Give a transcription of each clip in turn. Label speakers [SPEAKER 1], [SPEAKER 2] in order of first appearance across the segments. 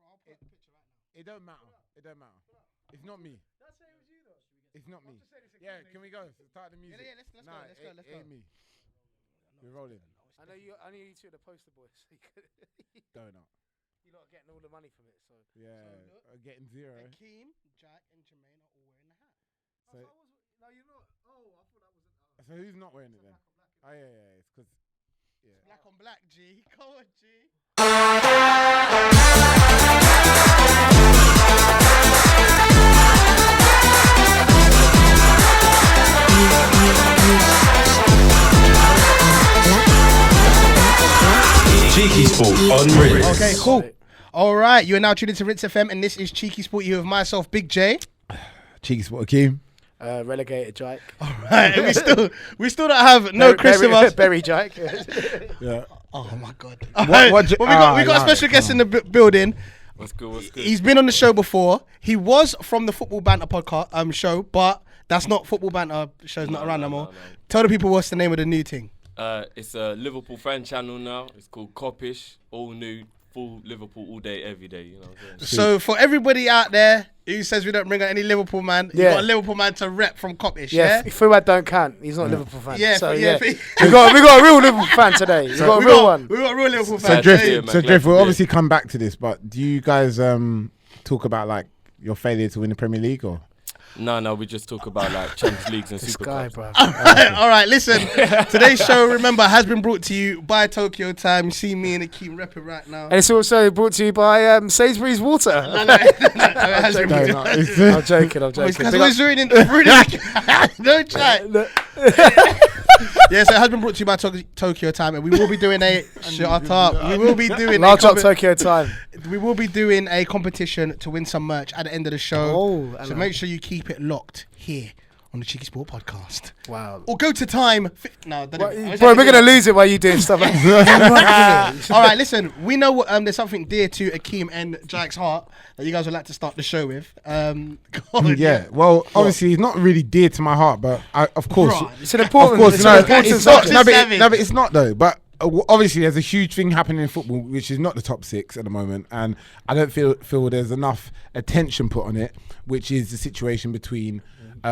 [SPEAKER 1] I'll put a picture right now.
[SPEAKER 2] It don't matter. It don't matter. It's not me.
[SPEAKER 1] That's it was you though.
[SPEAKER 2] It's not me. Yeah, can we go? Start the music.
[SPEAKER 1] Yeah, let's go. Let's go.
[SPEAKER 2] It ain't me. We're rolling.
[SPEAKER 3] I know you two are the poster boys. So
[SPEAKER 2] Donut.
[SPEAKER 3] you're not getting all the money from it. So
[SPEAKER 2] Yeah, getting zero.
[SPEAKER 1] Akeem, Jack, and Jermaine are all wearing the hat.
[SPEAKER 2] So,
[SPEAKER 3] no, you're not. Oh, I thought that was.
[SPEAKER 2] so who's not wearing it then? Oh yeah, it's because
[SPEAKER 1] Black on black, G. Go on, G.
[SPEAKER 4] CheekySport on Rinse.
[SPEAKER 1] Okay, cool. All right, you are now tuned into Rinse FM, and this is Cheeky Sport. You have myself, Big J.
[SPEAKER 2] CheekySport Akeem.
[SPEAKER 3] Relegated Jake.
[SPEAKER 1] All right, we still don't have no Christmas.
[SPEAKER 3] Berry Jake.
[SPEAKER 2] Yeah.
[SPEAKER 1] Oh my God. We got a special guest in the building.
[SPEAKER 5] What's good?
[SPEAKER 1] He's been on the show before. He was from the Football Banter podcast show, but that's not Football Banter show's not around no more. Tell the people what's the name of the new thing.
[SPEAKER 5] It's a Liverpool fan channel now. It's called Coppish. All new, full Liverpool all day, every day. You know what I'm saying?
[SPEAKER 1] So for everybody out there who says we don't bring out any Liverpool man, you got a Liverpool man to rep from Coppish. Yeah,
[SPEAKER 3] Fuad don't count. He's not a Liverpool fan.
[SPEAKER 1] Yeah.
[SPEAKER 3] we got a real Liverpool fan today. We got a real one.
[SPEAKER 1] We got a real Liverpool fan.
[SPEAKER 2] So Drift, we'll obviously come back to this, but do you guys talk about like your failure to win the Premier League or?
[SPEAKER 5] No, we just talk about like Champions Leagues and Super Cups.
[SPEAKER 3] Bro.
[SPEAKER 1] All right, listen. Today's show, remember, has been brought to you by Tokyo Time. You see me and Akeem repping right now.
[SPEAKER 3] And it's also brought to you by Sainsbury's Water. I'm joking.
[SPEAKER 1] Because we're ruining Don't try. Yeah, so it has been brought to you by Tokyo Time, and we will be doing a shut up. We will be doing
[SPEAKER 3] Tokyo Time.
[SPEAKER 1] We will be doing a competition to win some merch at the end of the show. So make sure you keep it locked here on the Cheeky Sport podcast.
[SPEAKER 3] Wow.
[SPEAKER 1] Or go to Time. Bro,
[SPEAKER 3] we're gonna lose it while you doing stuff like that.
[SPEAKER 1] All right, listen. We know there's something dear to Akeem and Jack's heart that you guys would like to start the show with.
[SPEAKER 2] Well, obviously, it's not really dear to my heart, but of course,
[SPEAKER 3] it's an important.
[SPEAKER 2] Of course, it's not. No, but it's not though. But obviously, there's a huge thing happening in football, which is not the top six at the moment, and I don't feel there's enough attention put on it, which is the situation between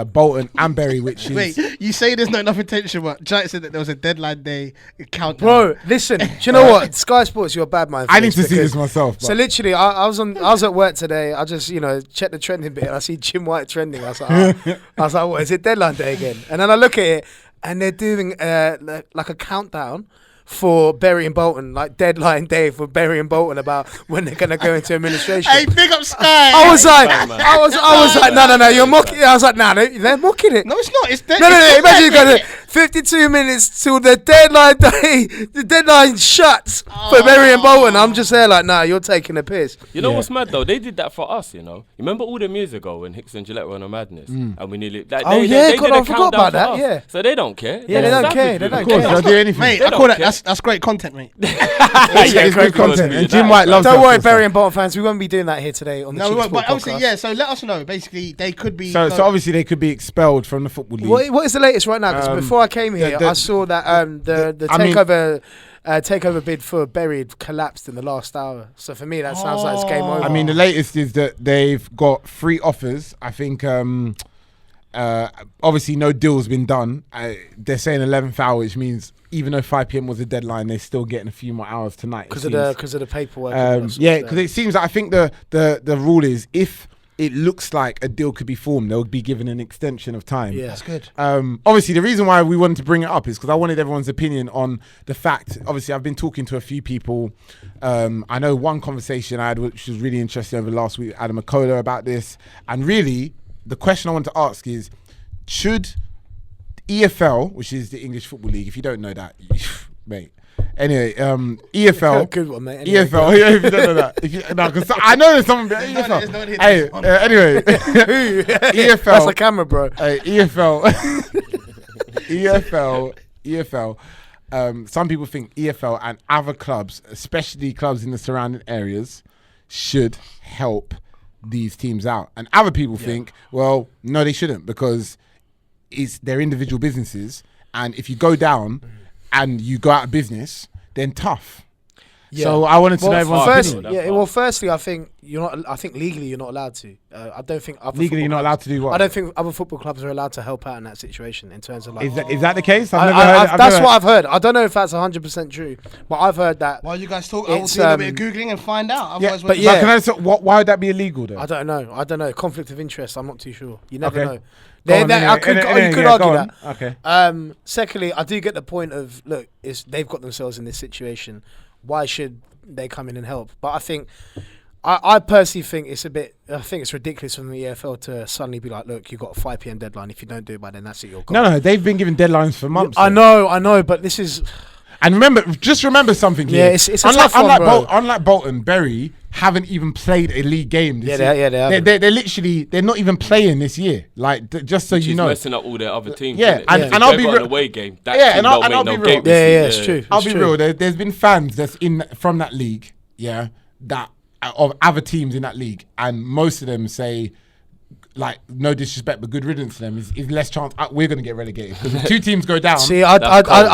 [SPEAKER 2] Bolton and Bury, which is...
[SPEAKER 1] Wait, you say there's not enough attention, but Jack said that there was a deadline day countdown.
[SPEAKER 3] Bro, listen, do you know what? Sky Sports, you're a bad man.
[SPEAKER 2] I need to see this myself.
[SPEAKER 3] So literally, I was at work today. I just, checked the trending bit. I see Jim White trending. I was like, what, is it deadline day again? And then I look at it, and they're doing like a countdown for Bury and Bolton, like deadline day for Bury and Bolton about when they're gonna go into administration.
[SPEAKER 1] Hey, big up Sky.
[SPEAKER 3] I was like, no, you're mocking. I was like, no, they're mocking it.
[SPEAKER 1] No, it's not. It's
[SPEAKER 3] no. Imagine going 52 minutes till the deadline day. The deadline shuts for Bury and Bolton. I'm just there like, nah, you're taking a piss.
[SPEAKER 5] You know what's mad though? They did that for us. You remember all them years ago when Hicks and Gillette were on a madness, and we nearly. Like, they did
[SPEAKER 3] I
[SPEAKER 5] a
[SPEAKER 3] forgot about that.
[SPEAKER 5] us.
[SPEAKER 3] Yeah.
[SPEAKER 5] So they don't care.
[SPEAKER 3] Yeah, they don't care. They don't care.
[SPEAKER 2] They'll do anything.
[SPEAKER 1] Mate, I call that's great content, mate.
[SPEAKER 2] It's great content. And Jim White loves.
[SPEAKER 3] Don't worry, Bury and Bolton fans. We won't be doing that here today on the Cheeky Sport
[SPEAKER 1] but obviously,
[SPEAKER 3] podcast.
[SPEAKER 1] So let us know. Basically, they could be.
[SPEAKER 2] So obviously they could be expelled from the football league.
[SPEAKER 3] What is the latest right now? Because before I came here, I saw that the takeover bid for Bury had collapsed in the last hour. So for me, that sounds like it's game over.
[SPEAKER 2] I mean, the latest is that they've got 3 offers. I think obviously no deal's been done. They're saying 11th hour, which means even though 5 p.m. was the deadline, they're still getting a few more hours tonight.
[SPEAKER 3] Because of the paperwork.
[SPEAKER 2] Because it seems like I think the rule is if it looks like a deal could be formed, they'll be given an extension of time.
[SPEAKER 3] Yeah,
[SPEAKER 1] that's good.
[SPEAKER 2] Obviously, the reason why we wanted to bring it up is because I wanted everyone's opinion on the fact. Obviously, I've been talking to a few people. I know one conversation I had, which was really interesting over last week, Adam McCullough, about this. And really, the question I want to ask is, should EFL, which is the English Football League, if you don't know that, mate. Anyway, EFL.
[SPEAKER 3] Good one, mate. Anyway,
[SPEAKER 2] EFL. If you don't know that, because I know there's someone. EFL. Hey, anyway, EFL.
[SPEAKER 3] That's the camera, bro.
[SPEAKER 2] EFL. EFL. Some people think EFL and other clubs, especially clubs in the surrounding areas, should help these teams out, and other people think, well, no, they shouldn't, because it's their individual businesses, and if you go down and you go out of business, then tough. So I wanted to know everyone's opinion.
[SPEAKER 3] Firstly, I think legally you're not allowed to. I don't think
[SPEAKER 2] Legally you're not allowed to do what?
[SPEAKER 3] I don't think other football clubs are allowed to help out in that situation in terms of like.
[SPEAKER 2] Is that the case? I've never heard.
[SPEAKER 3] That's what I've heard. I don't know if that's 100% true, but I've heard that.
[SPEAKER 1] While you guys talk, I will do a bit of googling and find out.
[SPEAKER 2] Yeah, but can I why would that be illegal though?
[SPEAKER 3] I don't know. Conflict of interest. I'm not too sure. You never know.
[SPEAKER 2] You
[SPEAKER 3] could argue that.
[SPEAKER 2] Okay.
[SPEAKER 3] Secondly, I do get the point of look, they've got themselves in this situation. Why should they come in and help? But I think, I personally think it's ridiculous from the EFL to suddenly be like, look, you've got a 5 p.m. deadline. If you don't do it by then, that's it. You're gone.
[SPEAKER 2] No, they've been given deadlines for months.
[SPEAKER 3] I know, but this is.
[SPEAKER 2] And remember something here.
[SPEAKER 3] Yeah, it's a tough one, bro.
[SPEAKER 2] Unlike Bolton, Bury haven't even played a league game this year. They're not even playing this year. Like, just so you know.
[SPEAKER 5] Messing up all their other teams.
[SPEAKER 2] Yeah, and I'll be real.
[SPEAKER 5] Away game.
[SPEAKER 2] And I'll be real.
[SPEAKER 3] It's true.
[SPEAKER 2] I'll be real. There's been fans that's from that league, that of other teams in that league, and most of them say, like, no disrespect, but good riddance to them is less chance we're going to get relegated because if 2 teams go down.
[SPEAKER 3] See, I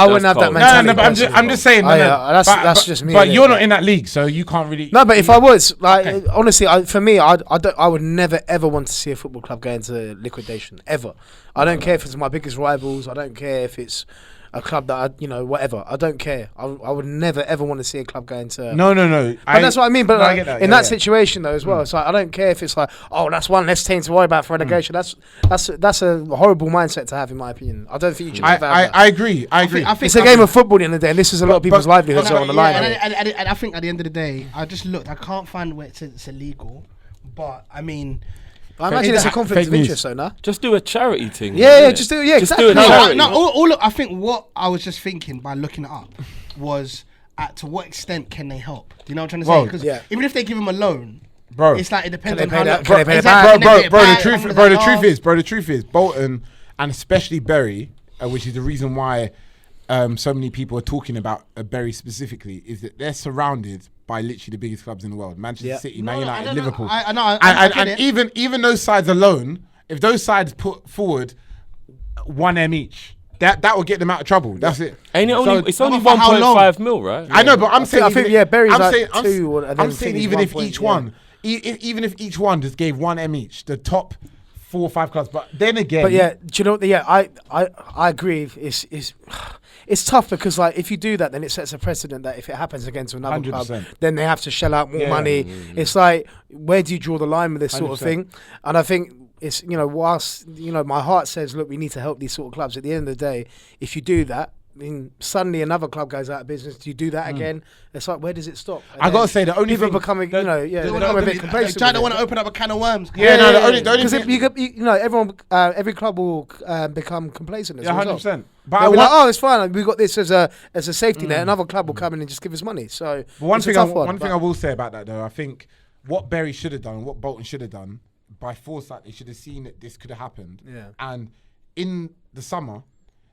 [SPEAKER 3] wouldn't have that mentality.
[SPEAKER 2] No, but I'm just saying.
[SPEAKER 3] That's just me.
[SPEAKER 2] But you're not in that league, so you can't really.
[SPEAKER 3] No, but if I was, like, honestly, for me, I would never ever want to see a football club go into liquidation ever. I don't care if it's my biggest rivals. I don't care if it's a club that whatever. I don't care. I would never ever want to see a club go into.
[SPEAKER 2] No.
[SPEAKER 3] But that's what I mean. But
[SPEAKER 2] I get that.
[SPEAKER 3] In that situation though, as well, it's like I don't care if it's like, oh, that's one less team to worry about for relegation. That's a horrible mindset to have, in my opinion. I don't think you should.
[SPEAKER 2] I agree. I think
[SPEAKER 3] it's a game of football at the end of the day, and this is a lot of people's livelihoods on the line.
[SPEAKER 1] And I think at the end of the day, I just looked. I can't find where it's illegal, but I mean.
[SPEAKER 3] I imagine it's a conflict of interest, though, nah?
[SPEAKER 5] Just do a charity thing.
[SPEAKER 3] Just do it. Exactly.
[SPEAKER 1] I think what I was just thinking by looking it up was to what extent can they help? Do you know what I'm trying to say? Because even if they give them a loan, bro, it's like it depends on how.
[SPEAKER 2] The truth is, Bolton and especially Bury, which is the reason why so many people are talking about Bury specifically, is that they're surrounded by literally the biggest clubs in the world: Manchester City, Man United, Liverpool. I know. And even those sides alone, if those sides put forward 1M each, that will get them out of trouble. That's it.
[SPEAKER 5] Ain't it only? It's only 1.5 mil, right?
[SPEAKER 2] I know, but I'm saying.
[SPEAKER 3] I think Bury's like 2.
[SPEAKER 2] I'm saying even if each one, even if each one just gave 1M each, the top 4 or 5 clubs. But then again,
[SPEAKER 3] do you know? I agree. It's tough because, like, if you do that, then it sets a precedent that if it happens again to another 100%. Club, then they have to shell out more money. It's like, where do you draw the line with this sort of thing? And I think it's, whilst, my heart says, look, we need to help these sort of clubs. At the end of the day, if you do that, then suddenly another club goes out of business. Do you do that again? It's like, where does it stop? And
[SPEAKER 2] I gotta say, the only
[SPEAKER 3] people
[SPEAKER 2] thing
[SPEAKER 3] becoming, they become a bit complacent.
[SPEAKER 1] They don't want to open up a can of worms.
[SPEAKER 2] The only thing,
[SPEAKER 3] everyone, every club will become complacent.
[SPEAKER 2] 100%.
[SPEAKER 3] But we're like, oh, it's fine. We got this as a safety net. Another club will come in and just give us money. So
[SPEAKER 2] one thing I will say about that though, I think what Bury should have done, what Bolton should have done, by foresight, they should have seen that this could have happened. Yeah. And in the summer,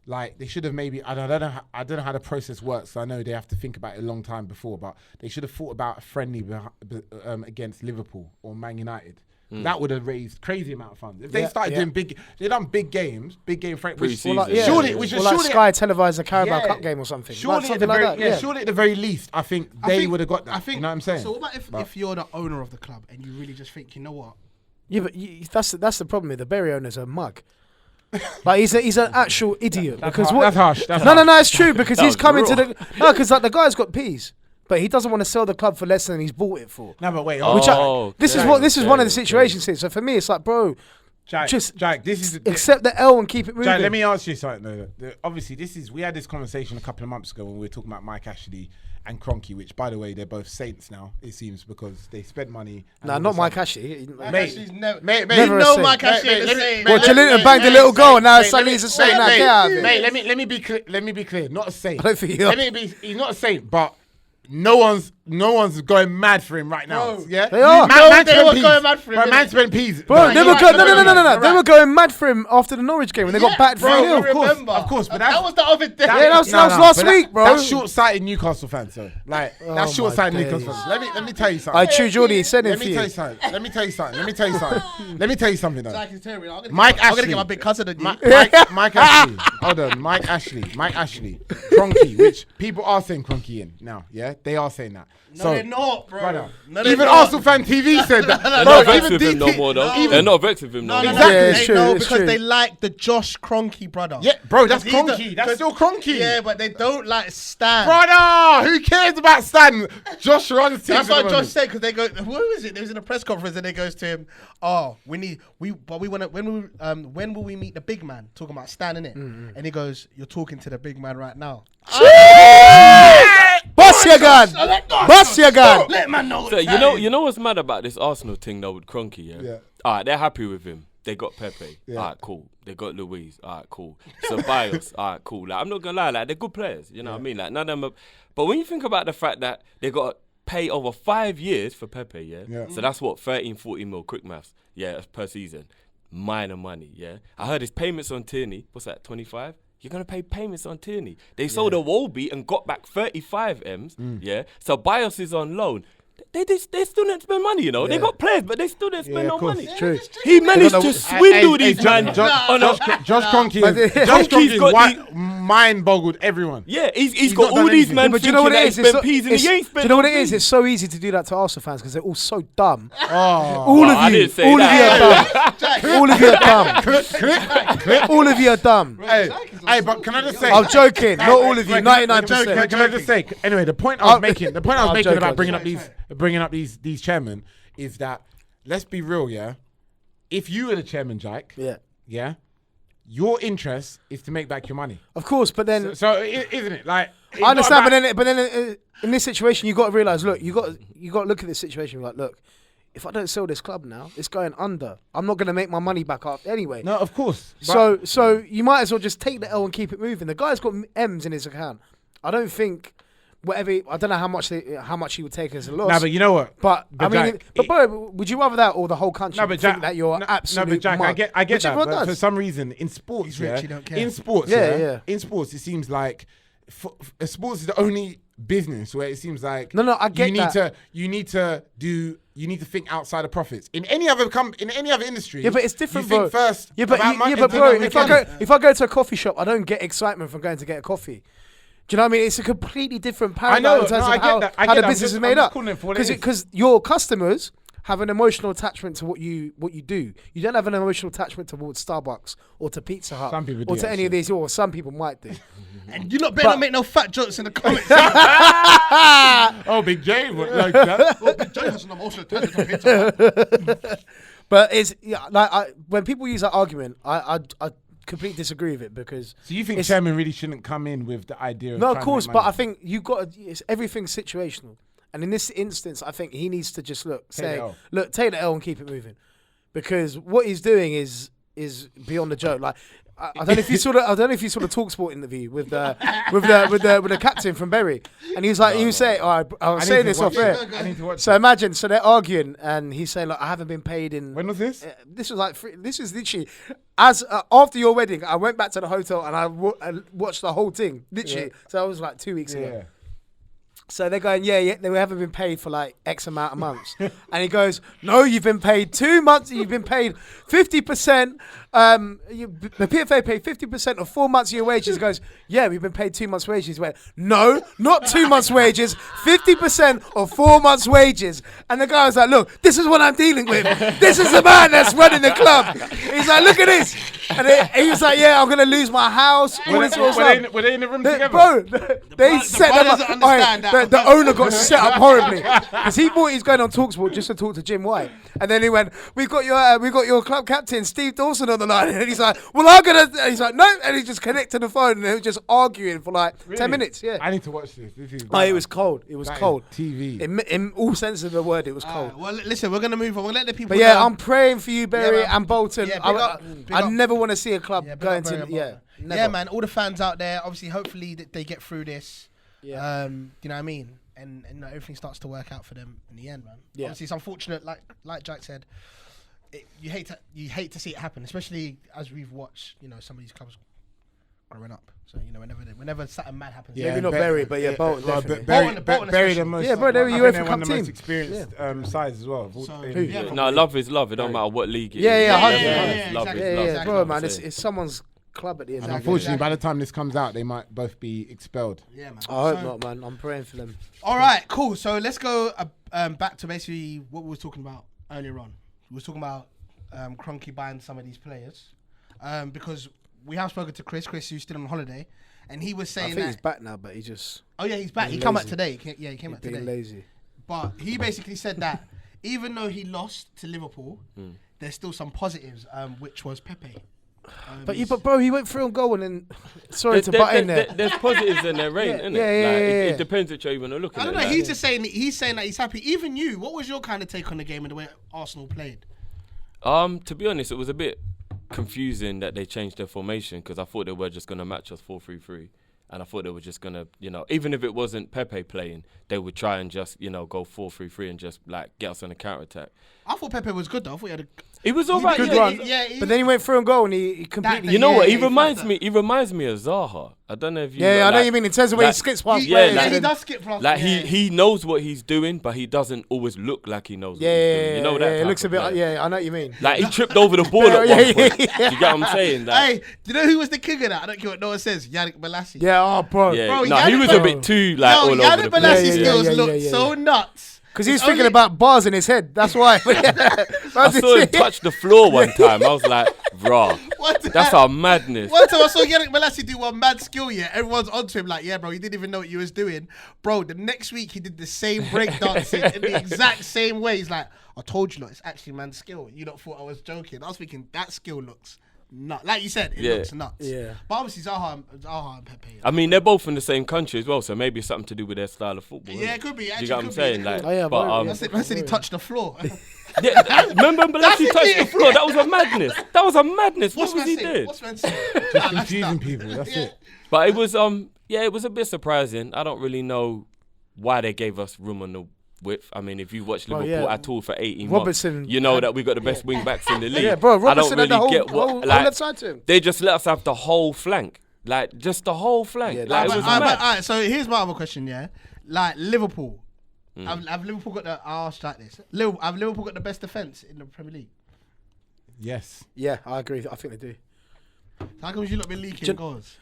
[SPEAKER 2] like, they should have maybe, I don't know how the process works, so I know they have to think about it a long time before, but they should have thought about a friendly against Liverpool or Man United. That would have raised crazy amount of funds. If they started doing they done big game friendly,
[SPEAKER 3] surely Sky televised a Carabao Cup game or something.
[SPEAKER 2] Surely at the very least, I think they would have got that. You know what I'm saying?
[SPEAKER 1] So what about if you're the owner of the club and you really just think, you know what?
[SPEAKER 3] Yeah, but that's the problem here. The Bury owner's a mug. Like, he's an actual idiot. That's
[SPEAKER 2] harsh.
[SPEAKER 3] No, it's true, because he's coming to the because like the guy's got peas, but he doesn't want to sell the club for less than he's bought it for.
[SPEAKER 2] No, but wait.
[SPEAKER 3] This is one of the situations here. So for me, it's like, bro,
[SPEAKER 2] Jack, this is
[SPEAKER 3] accept the L and keep it moving.
[SPEAKER 2] Jack, let me ask you something though. Obviously, we had this conversation a couple of months ago when we were talking about Mike Ashley and Kroenke, which, by the way, they're both saints now, it seems, because they spent money.
[SPEAKER 3] Nah, not Mike Ashley.
[SPEAKER 1] Mike Ashley's never
[SPEAKER 3] Mike Ashley. Well, Jolinton banged a little goal, and now suddenly he's a saint.
[SPEAKER 2] Mate, let me be clear. Not a saint.
[SPEAKER 3] I don't think
[SPEAKER 2] he's not a saint, but no one's going mad for him right now.
[SPEAKER 1] Bro,
[SPEAKER 2] yeah,
[SPEAKER 3] they are.
[SPEAKER 1] They were going mad for him.
[SPEAKER 2] Man spent peas.
[SPEAKER 3] Bro, they were going mad for him after the Norwich game when they got battered 3-0.
[SPEAKER 2] Of course, but
[SPEAKER 1] that was the other day.
[SPEAKER 3] That was last week, bro.
[SPEAKER 2] That's short-sighted Newcastle fans, though. Like, that's short-sighted Newcastle fans. Let me tell you something.
[SPEAKER 3] True Geordie said it
[SPEAKER 2] for you. Let me tell you something, though. Mike Ashley.
[SPEAKER 1] I'm gonna get my big cousin on you.
[SPEAKER 2] Mike Ashley. Hold on, Mike Ashley. Kroenke, which people are saying Kroenke in now. Yeah, they are saying that.
[SPEAKER 1] No, they're not, bro.
[SPEAKER 2] Brother.
[SPEAKER 1] No, they're
[SPEAKER 2] Even
[SPEAKER 1] not.
[SPEAKER 2] Arsenal Fan TV said that.
[SPEAKER 5] They're
[SPEAKER 2] Bro,
[SPEAKER 5] not vexed
[SPEAKER 2] even
[SPEAKER 5] with him no
[SPEAKER 2] DT
[SPEAKER 5] more, though.
[SPEAKER 2] even-
[SPEAKER 5] They're not vexed with him no more.
[SPEAKER 2] Exactly.
[SPEAKER 3] Yeah, it's true,
[SPEAKER 1] No,
[SPEAKER 3] it's
[SPEAKER 1] because
[SPEAKER 3] true.
[SPEAKER 1] they like the Josh Kroenke brother.
[SPEAKER 2] Yeah, bro, that's
[SPEAKER 1] He's the-
[SPEAKER 2] Kroenke. That's still Kroenke.
[SPEAKER 1] Yeah, but they don't like Stan.
[SPEAKER 2] Brother, who cares about Stan? Josh runs teams.
[SPEAKER 1] That's
[SPEAKER 2] at
[SPEAKER 1] what
[SPEAKER 2] the
[SPEAKER 1] Josh
[SPEAKER 2] moment.
[SPEAKER 1] said, because they go, who was it? They was in a press conference and they goes to him, when will we meet the big man? Talking about Stan, innit? And he goes, you're talking to the big man right now.
[SPEAKER 3] Bust your gun. Bust your gun.
[SPEAKER 1] Let man know.
[SPEAKER 5] So, you know what's mad about this Arsenal thing though with Kroenke, yeah? All right, they're happy with him. They got Pepe.
[SPEAKER 2] Yeah.
[SPEAKER 5] All right, cool. They got Luis. All right, cool. Ceballos. All right, cool. Like, I'm not gonna lie, like they're good players. You know what I mean? Like none of them. But when you think about the fact that they got to pay over 5 years for Pepe, yeah. So that's what 13-14 mil, quick maths, yeah, per season. Minor money, yeah. I heard his payments on Tierney. What's that? 25. You're going to pay payments on Tierney. They sold a Wolby and got back 35 M's, yeah? So Bios is on loan. They still didn't spend money, you know? They got players, but they still didn't spend no money.
[SPEAKER 3] True.
[SPEAKER 5] He managed to swindle these man.
[SPEAKER 2] Josh Kroenke.
[SPEAKER 5] Kroenke's
[SPEAKER 2] Kroenke's
[SPEAKER 5] got
[SPEAKER 2] mind boggled everyone.
[SPEAKER 5] Yeah, he's
[SPEAKER 2] not
[SPEAKER 5] got
[SPEAKER 2] done
[SPEAKER 5] all these
[SPEAKER 2] anything.
[SPEAKER 5] men
[SPEAKER 3] But do you know what it is?
[SPEAKER 5] thinking that he spent peas and he ain't
[SPEAKER 3] Do
[SPEAKER 5] spent
[SPEAKER 3] you know what
[SPEAKER 5] no
[SPEAKER 3] it is?
[SPEAKER 5] peas.
[SPEAKER 3] It's so easy to do that to Arsenal fans because they're all so dumb.
[SPEAKER 2] Oh.
[SPEAKER 3] All
[SPEAKER 5] Well,
[SPEAKER 3] of
[SPEAKER 5] I
[SPEAKER 3] you,
[SPEAKER 5] didn't say
[SPEAKER 3] all of you
[SPEAKER 5] that.
[SPEAKER 3] are dumb. All of you are dumb. All of you are dumb.
[SPEAKER 2] Hey, but can I just say?
[SPEAKER 3] I'm joking. Not all of you. 99%.
[SPEAKER 2] Can I just say? Anyway, the point I was making
[SPEAKER 3] I'm joking,
[SPEAKER 2] about
[SPEAKER 3] I'm
[SPEAKER 2] bringing up these chairmen is that, let's be real, yeah. If you were the chairman, Jack, yeah, your interest is to make back your money.
[SPEAKER 3] Of course, but then
[SPEAKER 2] Isn't it? Like, it's
[SPEAKER 3] I understand,
[SPEAKER 2] not
[SPEAKER 3] but then in this situation, you got to realize. Look, you got to look at this situation. Like, look, if I don't sell this club now, it's going under. I'm not going to make my money back up anyway.
[SPEAKER 2] No, of course.
[SPEAKER 3] So you might as well just take the L and keep it moving. The guy's got M's in his account. I don't think I don't know how much he would take as a loss.
[SPEAKER 2] No, but you know what?
[SPEAKER 3] But I mean,
[SPEAKER 2] Jack,
[SPEAKER 3] but bro, would you rather that or the whole country think that you're absolute?
[SPEAKER 2] No, but Jack,
[SPEAKER 3] mug?
[SPEAKER 2] I get
[SPEAKER 3] Which
[SPEAKER 2] that.
[SPEAKER 3] everyone
[SPEAKER 2] But
[SPEAKER 3] does.
[SPEAKER 2] for some reason, in sports,
[SPEAKER 1] He's rich, he don't care.
[SPEAKER 2] in sports,
[SPEAKER 3] Yeah.
[SPEAKER 2] in sports, it seems like sports is the only business where it seems like
[SPEAKER 3] No, I get that.
[SPEAKER 2] You need to think outside of profits. In any other industry,
[SPEAKER 3] Yeah, but it's different,
[SPEAKER 2] You think
[SPEAKER 3] bro.
[SPEAKER 2] first.
[SPEAKER 3] Yeah, but
[SPEAKER 2] about money,
[SPEAKER 3] bro,
[SPEAKER 2] then
[SPEAKER 3] if
[SPEAKER 2] about money.
[SPEAKER 3] I go to a coffee shop, I don't get excitement from going to get a coffee. Do you know what I mean? It's a completely different paradigm
[SPEAKER 2] know,
[SPEAKER 3] in terms
[SPEAKER 2] no, I
[SPEAKER 3] of
[SPEAKER 2] get that. I
[SPEAKER 3] how
[SPEAKER 2] get
[SPEAKER 3] the
[SPEAKER 2] that.
[SPEAKER 3] business is
[SPEAKER 2] I'm
[SPEAKER 3] made
[SPEAKER 2] just
[SPEAKER 3] up.
[SPEAKER 2] calling it for what it is.
[SPEAKER 3] Because your customers have an emotional attachment to what you do. You don't have an emotional attachment towards Starbucks or to Pizza Hut
[SPEAKER 2] Some people
[SPEAKER 3] or
[SPEAKER 2] do,
[SPEAKER 3] to any of these. Or some people might do.
[SPEAKER 1] And you better not make no fat jokes in the comments.
[SPEAKER 2] Oh, Big J would like that.
[SPEAKER 1] Well, Big J has an emotional attachment to Pizza.
[SPEAKER 3] But it's when people use that argument, I completely disagree with it because.
[SPEAKER 2] So you think
[SPEAKER 3] it's-
[SPEAKER 2] chairman really shouldn't come in with the idea of
[SPEAKER 3] No,
[SPEAKER 2] trying
[SPEAKER 3] of
[SPEAKER 2] to
[SPEAKER 3] course,
[SPEAKER 2] make
[SPEAKER 3] but
[SPEAKER 2] money?
[SPEAKER 3] I think you got everything's situational, and in this instance, I think he needs to just take the L and keep it moving, because what he's doing is beyond a joke. Like I don't know if you saw the TalkSport interview with the captain from Bury, and he was like, I was saying this off air.
[SPEAKER 2] I need to watch
[SPEAKER 3] So imagine, they're arguing, and he's saying like, I haven't been paid in.
[SPEAKER 2] When was this?
[SPEAKER 3] This was this is literally as after your wedding. I went back to the hotel and I watched the whole thing literally.
[SPEAKER 2] Yeah.
[SPEAKER 3] So that was like 2 weeks ago.
[SPEAKER 2] Yeah.
[SPEAKER 3] So they're going, they haven't been paid for like X amount of months. And he goes, no, you've been paid 2 months. You've been paid 50%. The PFA paid 50% of 4 months of your wages. He goes, yeah, we've been paid 2 months' wages. He went, no, not 2 months' wages, 50% of 4 months' wages. And the guy was like, look, this is what I'm dealing with. This is the man that's running the club. He's like, look at this. And he was like, yeah, I'm going to lose my house. All this sort of stuff.
[SPEAKER 2] Were they in the room together?
[SPEAKER 3] Bro, they set them up.
[SPEAKER 1] doesn't understand that.
[SPEAKER 3] The owner got set up horribly because he thought he was going on TalkSport just to talk to Jim White, and then he went, "We got your club captain Steve Dawson on the line," and he's like, "Well, and he's like, "No," and he just connected the phone, and they were just arguing for like 10 minutes. Yeah.
[SPEAKER 2] I need to watch this. This is
[SPEAKER 3] It was cold. It was
[SPEAKER 2] that is
[SPEAKER 3] cold.
[SPEAKER 2] TV.
[SPEAKER 3] In all sense of the word, it was cold.
[SPEAKER 1] Well, listen, we're gonna move on. We'll let the people.
[SPEAKER 3] But yeah,
[SPEAKER 1] know.
[SPEAKER 3] I'm praying for you, Bury
[SPEAKER 1] man.
[SPEAKER 3] and Bolton.
[SPEAKER 1] Yeah, big
[SPEAKER 3] I
[SPEAKER 1] up.
[SPEAKER 3] never want to see a club
[SPEAKER 1] big
[SPEAKER 3] going
[SPEAKER 1] up Bury
[SPEAKER 3] to
[SPEAKER 1] and Bolton.
[SPEAKER 3] never.
[SPEAKER 1] Yeah, man. All the fans out there, obviously, hopefully they get through this.
[SPEAKER 3] Yeah.
[SPEAKER 1] Do you know what I mean? And everything starts to work out for them in the end, man.
[SPEAKER 3] Yeah.
[SPEAKER 1] Obviously, it's unfortunate, like Jack said. You hate to see it happen, especially as we've watched, some of these clubs growing up. So whenever something mad happens,
[SPEAKER 3] Maybe not Bury, but yeah, Bolton definitely.
[SPEAKER 1] Bolton
[SPEAKER 2] Bury the
[SPEAKER 1] especially.
[SPEAKER 2] most.
[SPEAKER 3] Yeah, bro, they were
[SPEAKER 2] I think
[SPEAKER 3] UEFA
[SPEAKER 2] they're one
[SPEAKER 3] Cup
[SPEAKER 2] of the most
[SPEAKER 3] team.
[SPEAKER 2] experienced sides as well.
[SPEAKER 5] No, love is love. It don't matter what league it is.
[SPEAKER 3] Yeah,
[SPEAKER 5] Love
[SPEAKER 3] yeah,
[SPEAKER 5] is
[SPEAKER 3] yeah,
[SPEAKER 5] love.
[SPEAKER 1] exactly.
[SPEAKER 5] Love is
[SPEAKER 3] Yeah,
[SPEAKER 5] love.
[SPEAKER 3] bro, man, it's someone's club at the end.
[SPEAKER 2] And
[SPEAKER 3] of the
[SPEAKER 2] unfortunately,
[SPEAKER 3] day.
[SPEAKER 2] by the time this comes out, they might both be expelled.
[SPEAKER 1] Yeah, man.
[SPEAKER 3] I hope
[SPEAKER 1] So-
[SPEAKER 3] not, man. I'm praying for them.
[SPEAKER 1] All right, cool. So let's go back to basically what we were talking about earlier on. We were talking about Kroenke buying some of these players because we have spoken to Chris. Chris, who's still on holiday, and he was
[SPEAKER 3] I
[SPEAKER 1] saying
[SPEAKER 3] think
[SPEAKER 1] that.
[SPEAKER 3] he's back now, but he just
[SPEAKER 1] Oh yeah, he's back.
[SPEAKER 3] he's
[SPEAKER 1] He came back
[SPEAKER 3] lazy.
[SPEAKER 1] today. He came back
[SPEAKER 3] being
[SPEAKER 1] today.
[SPEAKER 3] lazy.
[SPEAKER 1] But he basically said that even though he lost to Liverpool, there's still some positives, which was Pepe.
[SPEAKER 3] But bro, he went through on goal and then. Sorry to butt in there.
[SPEAKER 5] There's positives and there ain't, innit?
[SPEAKER 3] Yeah.
[SPEAKER 5] It depends which way you want to look at
[SPEAKER 1] I
[SPEAKER 5] it.
[SPEAKER 1] don't know.
[SPEAKER 5] like.
[SPEAKER 1] He's just saying that he's happy. Even you, what was your kind of take on the game and the way Arsenal played?
[SPEAKER 5] To be honest, it was a bit confusing that they changed their formation because I thought they were just going to match us 4-3-3. And I thought they were just going to, even if it wasn't Pepe playing, they would try and just, go 4-3-3 and just, get us on a counter-attack.
[SPEAKER 1] I thought Pepe was good though. I thought he had a
[SPEAKER 5] He was all right.
[SPEAKER 3] Good
[SPEAKER 5] yeah,
[SPEAKER 3] one.
[SPEAKER 1] yeah,
[SPEAKER 3] But then he went through on goal and he completely.
[SPEAKER 5] You know what? He
[SPEAKER 1] yeah,
[SPEAKER 5] reminds
[SPEAKER 1] he
[SPEAKER 5] me. He reminds me of Zaha. I don't know if you.
[SPEAKER 3] Yeah, I know
[SPEAKER 5] like-
[SPEAKER 3] you mean in terms of when he
[SPEAKER 5] like-
[SPEAKER 3] skips past
[SPEAKER 1] Yeah,
[SPEAKER 3] players.
[SPEAKER 5] like-
[SPEAKER 3] and
[SPEAKER 1] he
[SPEAKER 3] then-
[SPEAKER 1] does skip past.
[SPEAKER 5] Like
[SPEAKER 1] yeah.
[SPEAKER 5] he knows what he's doing, but he doesn't always look like he knows. What he's doing. You know that.
[SPEAKER 3] it
[SPEAKER 5] type
[SPEAKER 3] looks a
[SPEAKER 5] of
[SPEAKER 3] bit.
[SPEAKER 5] player.
[SPEAKER 3] Yeah, I know what you mean.
[SPEAKER 5] Like he tripped over the ball at
[SPEAKER 3] Yeah,
[SPEAKER 5] one
[SPEAKER 3] yeah,
[SPEAKER 5] point.
[SPEAKER 3] yeah.
[SPEAKER 5] You get what I'm saying? Like,
[SPEAKER 1] Hey, do you know who was the king of that? I don't care what no one says. Yannick Bolasie.
[SPEAKER 3] Yeah, oh, bro.
[SPEAKER 5] yeah,
[SPEAKER 1] Bro,
[SPEAKER 5] no, he
[SPEAKER 1] Yannick
[SPEAKER 5] was a bit too all over
[SPEAKER 1] Yannick
[SPEAKER 5] the
[SPEAKER 1] Bolasie
[SPEAKER 5] place.
[SPEAKER 3] Yeah,
[SPEAKER 1] skills
[SPEAKER 3] yeah,
[SPEAKER 1] looked
[SPEAKER 3] yeah,
[SPEAKER 1] so nuts.
[SPEAKER 3] Because he was
[SPEAKER 1] It's
[SPEAKER 3] thinking
[SPEAKER 1] only-
[SPEAKER 3] about bars in his head. That's why.
[SPEAKER 5] I saw him touch the floor one time. I was like, "Raw,
[SPEAKER 1] What
[SPEAKER 5] that's our madness."
[SPEAKER 1] One time I saw Yannick Bolasie do one mad skill, yeah. Everyone's onto him like, yeah, bro, you didn't even know what you was doing. Bro, the next week he did the same breakdancing in the exact same way. He's like, I told you, lot, it's actually mad skill. You lot thought I was joking. I was thinking that skill looks nuts. Like you said, it
[SPEAKER 5] Yeah.
[SPEAKER 1] looks nuts.
[SPEAKER 3] Yeah.
[SPEAKER 1] But obviously Zaha and Pepe.
[SPEAKER 5] I mean, they're both in the same country as well, so maybe it's something to do with their style of football.
[SPEAKER 1] Yeah,
[SPEAKER 5] innit?
[SPEAKER 1] it could be,
[SPEAKER 5] Do
[SPEAKER 1] actually,
[SPEAKER 5] you get what
[SPEAKER 1] could
[SPEAKER 5] I'm
[SPEAKER 1] be,
[SPEAKER 5] saying?
[SPEAKER 1] it
[SPEAKER 5] Like,
[SPEAKER 3] could. Oh, yeah,
[SPEAKER 5] but
[SPEAKER 3] bro.
[SPEAKER 1] I said he touched the floor.
[SPEAKER 5] yeah, remember Bolasie
[SPEAKER 1] it,
[SPEAKER 5] touched
[SPEAKER 1] yeah.
[SPEAKER 5] the floor? That was a madness. That was a madness.
[SPEAKER 1] What's
[SPEAKER 5] What was
[SPEAKER 1] man
[SPEAKER 5] he
[SPEAKER 1] saying?
[SPEAKER 5] doing?
[SPEAKER 1] What's man saying?
[SPEAKER 2] Just confusing people. That's it.
[SPEAKER 5] But it was it was a bit surprising. I don't really know why they gave us room on the width. I mean, if you watch
[SPEAKER 3] Bro,
[SPEAKER 5] Liverpool
[SPEAKER 3] yeah.
[SPEAKER 5] at all for 18
[SPEAKER 3] Robertson
[SPEAKER 5] months, you know
[SPEAKER 3] had-
[SPEAKER 5] that we got the best wing backs in the league.
[SPEAKER 3] Yeah, bro.
[SPEAKER 5] I don't
[SPEAKER 3] Robertson
[SPEAKER 5] really
[SPEAKER 3] had the whole,
[SPEAKER 5] get what
[SPEAKER 3] whole
[SPEAKER 5] like
[SPEAKER 3] left side to him.
[SPEAKER 5] they just let us have the whole flank. Like just the whole flank.
[SPEAKER 3] Yeah,
[SPEAKER 5] like,
[SPEAKER 3] that
[SPEAKER 5] it
[SPEAKER 3] was
[SPEAKER 5] was
[SPEAKER 1] Alright,
[SPEAKER 5] mad.
[SPEAKER 1] alright, so here's my other question, yeah. Like Liverpool. Have Liverpool got the I'll ask like this. Have Liverpool got the best defence in the Premier League?
[SPEAKER 2] Yes.
[SPEAKER 3] Yeah, I agree. I think they do.
[SPEAKER 1] How come you lot been leaking goals?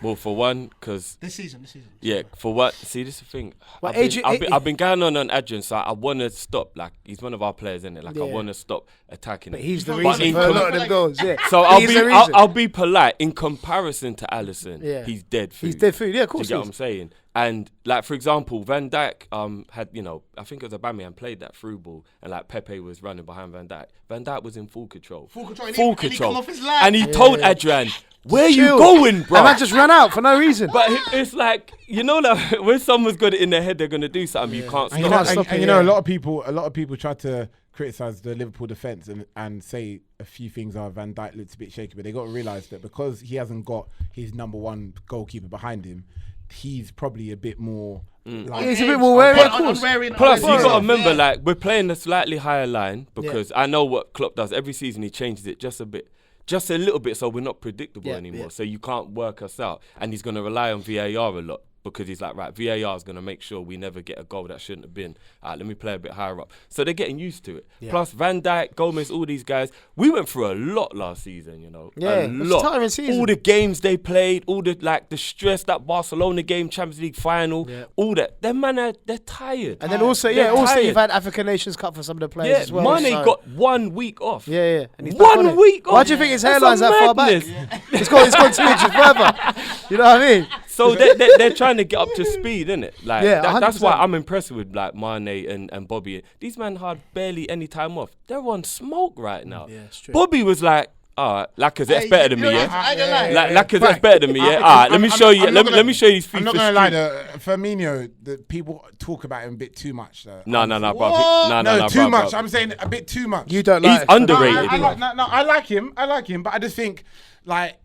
[SPEAKER 5] Well, for one, because
[SPEAKER 1] This season.
[SPEAKER 5] yeah, for what? See, this is the thing.
[SPEAKER 3] Well,
[SPEAKER 5] I've been going on Adrian, so I want to stop. Like he's one of our players, isn't it? Like I
[SPEAKER 3] Yeah.
[SPEAKER 5] want to stop attacking
[SPEAKER 3] But
[SPEAKER 5] him.
[SPEAKER 3] he's the
[SPEAKER 1] But
[SPEAKER 3] reason
[SPEAKER 5] in
[SPEAKER 3] for a
[SPEAKER 5] com-
[SPEAKER 3] lot of them goals. Yeah.
[SPEAKER 5] So I'll
[SPEAKER 3] He's
[SPEAKER 5] be
[SPEAKER 3] the reason.
[SPEAKER 5] I'll be polite in comparison to Alisson.
[SPEAKER 3] Yeah.
[SPEAKER 5] He's dead food.
[SPEAKER 3] He's dead food. Yeah, of
[SPEAKER 5] Do you
[SPEAKER 3] course.
[SPEAKER 5] get
[SPEAKER 3] he
[SPEAKER 5] what I'm
[SPEAKER 3] is.
[SPEAKER 5] saying? And like for example, Van Dijk had I think it was Aubameyang played that through ball, and like Pepe was running behind Van Dijk. Van Dijk was in full control.
[SPEAKER 1] Full control. And
[SPEAKER 5] Full
[SPEAKER 1] he
[SPEAKER 5] control.
[SPEAKER 1] come off his line.
[SPEAKER 5] And he told Adrian, "Where you
[SPEAKER 3] Chill.
[SPEAKER 5] going, bro?"
[SPEAKER 3] And man just ran out for no reason.
[SPEAKER 5] But it's like like when someone's got it in their head, they're gonna do something. You can't
[SPEAKER 2] And
[SPEAKER 5] stop.
[SPEAKER 2] you know,
[SPEAKER 3] stop
[SPEAKER 2] and
[SPEAKER 3] it,
[SPEAKER 2] you know,
[SPEAKER 3] yeah.
[SPEAKER 2] a lot of people try to criticize the Liverpool defense and say a few things are Van Dijk looks a bit shaky, but they got to realize that because he hasn't got his number one goalkeeper behind him, he's probably a bit more. Like,
[SPEAKER 3] He's a bit more wary, of course.
[SPEAKER 5] Plus, you got to
[SPEAKER 1] Yeah.
[SPEAKER 5] remember, like we're playing a slightly higher line because I know what Klopp does every season. He changes it just a bit. Just a little bit, so we're not predictable
[SPEAKER 3] Yeah,
[SPEAKER 5] anymore.
[SPEAKER 3] yeah.
[SPEAKER 5] So you can't work us out, and he's going to rely on VAR a lot because he's like, right, VAR is going to make sure we never get a goal that shouldn't have been. Let me play a bit higher up. So they're getting used to it.
[SPEAKER 3] Yeah.
[SPEAKER 5] Plus, Van Dijk, Gomez, all these guys, we went through a lot last season.
[SPEAKER 3] Yeah,
[SPEAKER 5] a
[SPEAKER 3] it was
[SPEAKER 5] lot.
[SPEAKER 3] tiring season.
[SPEAKER 5] All the games they played, all the the stress, that Barcelona game, Champions League final,
[SPEAKER 3] Yeah.
[SPEAKER 5] all that. Them man, they're tired.
[SPEAKER 3] And then also,
[SPEAKER 5] They're
[SPEAKER 3] also
[SPEAKER 5] tired.
[SPEAKER 3] you've had African Nations Cup for some of the players
[SPEAKER 5] Yeah,
[SPEAKER 3] as well.
[SPEAKER 5] Mane
[SPEAKER 3] so-
[SPEAKER 5] got 1 week off.
[SPEAKER 3] Yeah. And he's back on
[SPEAKER 5] 1
[SPEAKER 3] it.
[SPEAKER 5] week off.
[SPEAKER 3] Why do you think his
[SPEAKER 5] That's
[SPEAKER 3] hairline's
[SPEAKER 5] a
[SPEAKER 3] that far back?
[SPEAKER 5] madness.
[SPEAKER 3] It's gone 2 inches further. You know what I mean?
[SPEAKER 5] So they're trying to get up to speed, innit? Like
[SPEAKER 3] Yeah,
[SPEAKER 5] that's why
[SPEAKER 3] 100%.
[SPEAKER 5] I'm impressed with like Mane and Bobby. These men had barely any time off. They're on smoke right now.
[SPEAKER 3] Yeah, it's true.
[SPEAKER 5] Bobby was like, Lacazette's better than me, yeah.
[SPEAKER 1] I ain't gonna lie.
[SPEAKER 5] Lacazette's
[SPEAKER 2] Right.
[SPEAKER 5] better than me, yeah. Let me show you. Let me show you these FIFA
[SPEAKER 2] I'm not gonna lie,
[SPEAKER 5] streaks.
[SPEAKER 2] Firmino, the people talk about him a bit too much. Though.
[SPEAKER 5] No, bro.
[SPEAKER 1] What?
[SPEAKER 5] No,
[SPEAKER 2] too
[SPEAKER 5] bro,
[SPEAKER 2] much.
[SPEAKER 5] bro.
[SPEAKER 2] I'm saying a bit too much.
[SPEAKER 3] You don't
[SPEAKER 5] He's
[SPEAKER 3] like it.
[SPEAKER 5] underrated.
[SPEAKER 2] I like him. I like him, but I just think like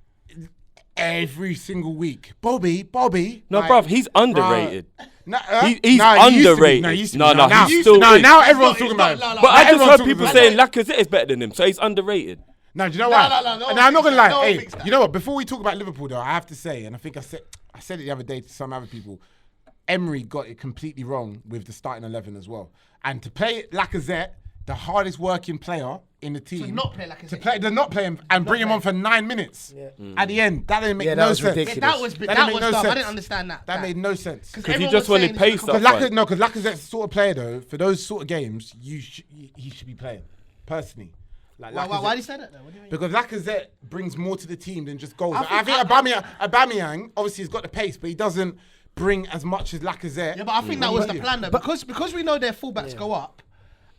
[SPEAKER 2] every single week, Bobby.
[SPEAKER 5] No,
[SPEAKER 2] like,
[SPEAKER 5] bruv, he's underrated.
[SPEAKER 2] No,
[SPEAKER 5] He's
[SPEAKER 2] he used to be.
[SPEAKER 5] underrated.
[SPEAKER 2] No, he used to
[SPEAKER 5] No,
[SPEAKER 2] be.
[SPEAKER 5] no,
[SPEAKER 2] now,
[SPEAKER 5] he's still
[SPEAKER 2] no,
[SPEAKER 5] is.
[SPEAKER 2] now everyone's
[SPEAKER 1] He's
[SPEAKER 2] talking
[SPEAKER 1] not-
[SPEAKER 2] about him.
[SPEAKER 1] no,
[SPEAKER 5] But I just
[SPEAKER 2] Everyone's
[SPEAKER 5] heard
[SPEAKER 2] talking
[SPEAKER 5] people
[SPEAKER 2] about
[SPEAKER 5] saying
[SPEAKER 2] him.
[SPEAKER 5] Lacazette is better than him, so he's underrated.
[SPEAKER 2] No, do you know
[SPEAKER 1] No,
[SPEAKER 2] why?
[SPEAKER 1] no, no, no one
[SPEAKER 2] And I'm not
[SPEAKER 1] thinks
[SPEAKER 2] gonna
[SPEAKER 1] that.
[SPEAKER 2] lie.
[SPEAKER 1] No one
[SPEAKER 2] Hey,
[SPEAKER 1] thinks that.
[SPEAKER 2] you know what? Before we talk about Liverpool, though, I have to say, and I think I said it the other day to some other people, Emery got it completely wrong with the starting 11 as well. And to play Lacazette the hardest working player in the team
[SPEAKER 1] To not play like
[SPEAKER 2] to not play him and bring him on for 9 minutes at the end. That didn't make
[SPEAKER 3] that
[SPEAKER 2] no
[SPEAKER 3] was
[SPEAKER 2] sense.
[SPEAKER 3] ridiculous.
[SPEAKER 1] that was
[SPEAKER 2] That
[SPEAKER 1] dumb.
[SPEAKER 2] made no
[SPEAKER 1] I
[SPEAKER 2] sense.
[SPEAKER 1] didn't understand that.
[SPEAKER 2] That made no sense.
[SPEAKER 5] Because he just wanted pace up.
[SPEAKER 2] Because Lacazette's the sort of player though, for those sort of games, he should be playing. Personally. Like
[SPEAKER 1] Why do you say that though? What do you mean?
[SPEAKER 2] Because Lacazette brings more to the team than just goals.
[SPEAKER 1] I
[SPEAKER 2] I think Aubameyang obviously has got the pace, but he doesn't bring as much as Lacazette.
[SPEAKER 1] Yeah, but I think that was the plan though. Because we know their fullbacks go up,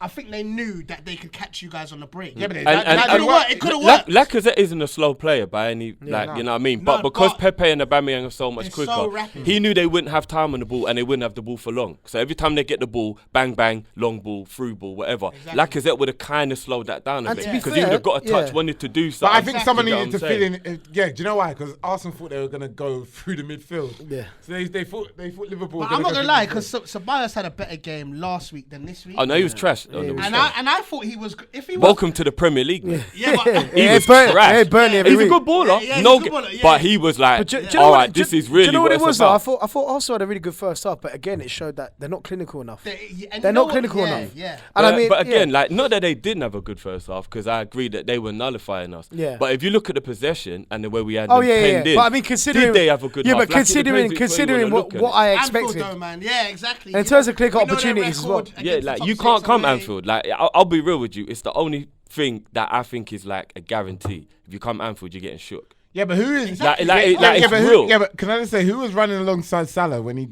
[SPEAKER 1] I think they knew that they could catch you guys on the break.
[SPEAKER 2] Yeah, but
[SPEAKER 1] it could have worked.
[SPEAKER 5] Lacazette isn't a slow player by any you know what I mean. But because
[SPEAKER 1] but
[SPEAKER 5] Pepe and Aubameyang are so much
[SPEAKER 1] they're
[SPEAKER 5] quicker,
[SPEAKER 1] so rapid.
[SPEAKER 5] he knew they wouldn't have time on the ball and they wouldn't have the ball for long. So every time they get the ball, bang bang, long ball, through ball, whatever.
[SPEAKER 1] Exactly.
[SPEAKER 5] Lacazette would have kind of slowed that down a
[SPEAKER 3] And
[SPEAKER 5] bit
[SPEAKER 3] to be
[SPEAKER 5] because he would
[SPEAKER 3] fair,
[SPEAKER 5] have got a touch,
[SPEAKER 3] yeah.
[SPEAKER 5] wanted to do
[SPEAKER 2] But
[SPEAKER 5] something.
[SPEAKER 2] I think someone
[SPEAKER 5] You get
[SPEAKER 2] needed to
[SPEAKER 5] what I'm
[SPEAKER 2] fill
[SPEAKER 5] saying?
[SPEAKER 2] in. Yeah, do you know why? Because Arsenal thought they were going to go through the midfield.
[SPEAKER 3] Yeah.
[SPEAKER 2] So they thought Liverpool.
[SPEAKER 1] But
[SPEAKER 2] were
[SPEAKER 1] I'm not
[SPEAKER 2] go
[SPEAKER 1] gonna
[SPEAKER 2] through
[SPEAKER 1] lie,
[SPEAKER 2] the
[SPEAKER 1] because
[SPEAKER 2] midfield.
[SPEAKER 1] Ceballos had a better game last week than this week.
[SPEAKER 5] Oh no, he was trash. Oh, no, he was
[SPEAKER 1] And
[SPEAKER 5] trash.
[SPEAKER 1] I thought he was. If he was,
[SPEAKER 5] Welcome to the Premier League, man.
[SPEAKER 1] yeah, but
[SPEAKER 5] He was
[SPEAKER 3] Burnley
[SPEAKER 5] trash.
[SPEAKER 3] every
[SPEAKER 5] He's a
[SPEAKER 3] week.
[SPEAKER 5] good baller.
[SPEAKER 1] Yeah, he's
[SPEAKER 5] No,
[SPEAKER 1] a good baller, yeah.
[SPEAKER 5] but he was like,
[SPEAKER 3] Do you know
[SPEAKER 5] all
[SPEAKER 3] what-
[SPEAKER 5] right,
[SPEAKER 3] do-
[SPEAKER 5] this is
[SPEAKER 3] do
[SPEAKER 5] really
[SPEAKER 3] you know what it
[SPEAKER 5] it's
[SPEAKER 3] was though?
[SPEAKER 5] about.
[SPEAKER 3] I thought Arsenal had a really good first half, but again, it showed that they're not clinical enough.
[SPEAKER 1] and
[SPEAKER 3] They're
[SPEAKER 1] you know
[SPEAKER 3] not
[SPEAKER 1] what?
[SPEAKER 3] clinical
[SPEAKER 1] Yeah,
[SPEAKER 3] enough.
[SPEAKER 1] Yeah.
[SPEAKER 3] And I mean,
[SPEAKER 5] but again,
[SPEAKER 3] yeah.
[SPEAKER 5] like, not that they didn't have a good first half, because I agree that they were nullifying us.
[SPEAKER 3] Yeah.
[SPEAKER 5] But if you look at the possession and the way we had
[SPEAKER 3] Oh
[SPEAKER 5] them
[SPEAKER 3] yeah,
[SPEAKER 5] penned in,
[SPEAKER 3] But I mean, considering
[SPEAKER 5] did they have a good half?
[SPEAKER 3] but
[SPEAKER 5] Like, it depends
[SPEAKER 3] considering
[SPEAKER 5] which way you wanna
[SPEAKER 3] what
[SPEAKER 5] look at
[SPEAKER 3] I
[SPEAKER 5] it.
[SPEAKER 1] Anfield
[SPEAKER 3] expected.
[SPEAKER 1] though, man. Yeah, exactly.
[SPEAKER 3] In
[SPEAKER 1] You
[SPEAKER 3] terms
[SPEAKER 1] know-
[SPEAKER 3] of click
[SPEAKER 1] we know their
[SPEAKER 3] opportunities as well.
[SPEAKER 1] record
[SPEAKER 5] Yeah,
[SPEAKER 1] against
[SPEAKER 5] like
[SPEAKER 1] the
[SPEAKER 5] you
[SPEAKER 1] top
[SPEAKER 5] can't
[SPEAKER 1] six
[SPEAKER 5] come
[SPEAKER 1] away.
[SPEAKER 5] Anfield. Like I'll be real with you, it's the only thing that I think is like a guarantee. If you come Anfield, you're getting shook.
[SPEAKER 2] Yeah, but who is
[SPEAKER 5] Like,
[SPEAKER 2] yeah,
[SPEAKER 5] it's
[SPEAKER 2] but
[SPEAKER 5] real.
[SPEAKER 2] yeah, but can I just say who was running alongside Salah when he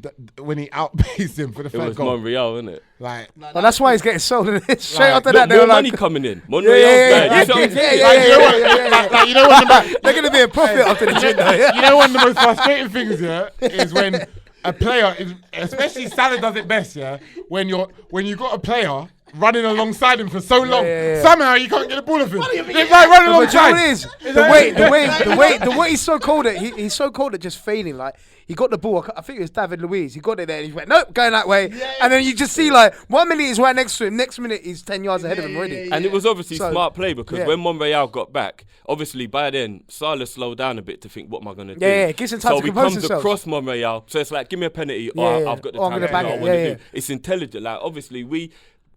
[SPEAKER 2] outpaced him for the
[SPEAKER 5] It
[SPEAKER 2] third
[SPEAKER 5] was
[SPEAKER 2] goal?
[SPEAKER 5] Monreal, isn't it?
[SPEAKER 2] Like,
[SPEAKER 3] But that's why he's getting sold. Straight
[SPEAKER 2] Like,
[SPEAKER 3] after
[SPEAKER 5] Look,
[SPEAKER 3] that, they
[SPEAKER 5] more
[SPEAKER 3] were like,
[SPEAKER 5] money coming in.
[SPEAKER 3] yeah,
[SPEAKER 5] Monreal's
[SPEAKER 3] yeah,
[SPEAKER 5] bad.
[SPEAKER 3] yeah,
[SPEAKER 5] You see what I'm
[SPEAKER 3] yeah,
[SPEAKER 5] saying?
[SPEAKER 3] yeah,
[SPEAKER 2] like, you know what?
[SPEAKER 3] yeah.
[SPEAKER 2] Like, you know what?
[SPEAKER 3] They're gonna be a profit after the gym, though. Yeah.
[SPEAKER 2] You know, one of the most frustrating things, yeah, is when a player, especially Salah, does it best, yeah. When you got a player running alongside him for so long,
[SPEAKER 3] yeah.
[SPEAKER 2] somehow you can't get the ball off him.
[SPEAKER 1] do you mean?
[SPEAKER 2] It's like running
[SPEAKER 3] But you know
[SPEAKER 2] alongside.
[SPEAKER 3] what it is? The way he's so cold at he's so cold at just failing. Like he got the ball. I think it was David Luiz. He got it there and he went, nope, going that way. And then you just see like 1 minute he's right next to him. Next minute he's 10 yards ahead of him already.
[SPEAKER 5] And it was obviously
[SPEAKER 3] So,
[SPEAKER 5] smart play because
[SPEAKER 3] yeah.
[SPEAKER 5] when Monreal got back, obviously by then Salah slowed down a bit to think, what am I going to do?
[SPEAKER 3] Yeah, it gives him time
[SPEAKER 5] so
[SPEAKER 3] to
[SPEAKER 5] he
[SPEAKER 3] compose
[SPEAKER 5] comes
[SPEAKER 3] himself.
[SPEAKER 5] across Monreal, so it's like, give me a penalty,
[SPEAKER 3] Yeah,
[SPEAKER 5] or
[SPEAKER 3] yeah.
[SPEAKER 5] I've got the
[SPEAKER 3] Or I'm
[SPEAKER 5] time
[SPEAKER 3] gonna
[SPEAKER 5] to
[SPEAKER 3] bang
[SPEAKER 5] do what I
[SPEAKER 3] it.
[SPEAKER 5] want to
[SPEAKER 3] Yeah,
[SPEAKER 5] do. It's intelligent. Like obviously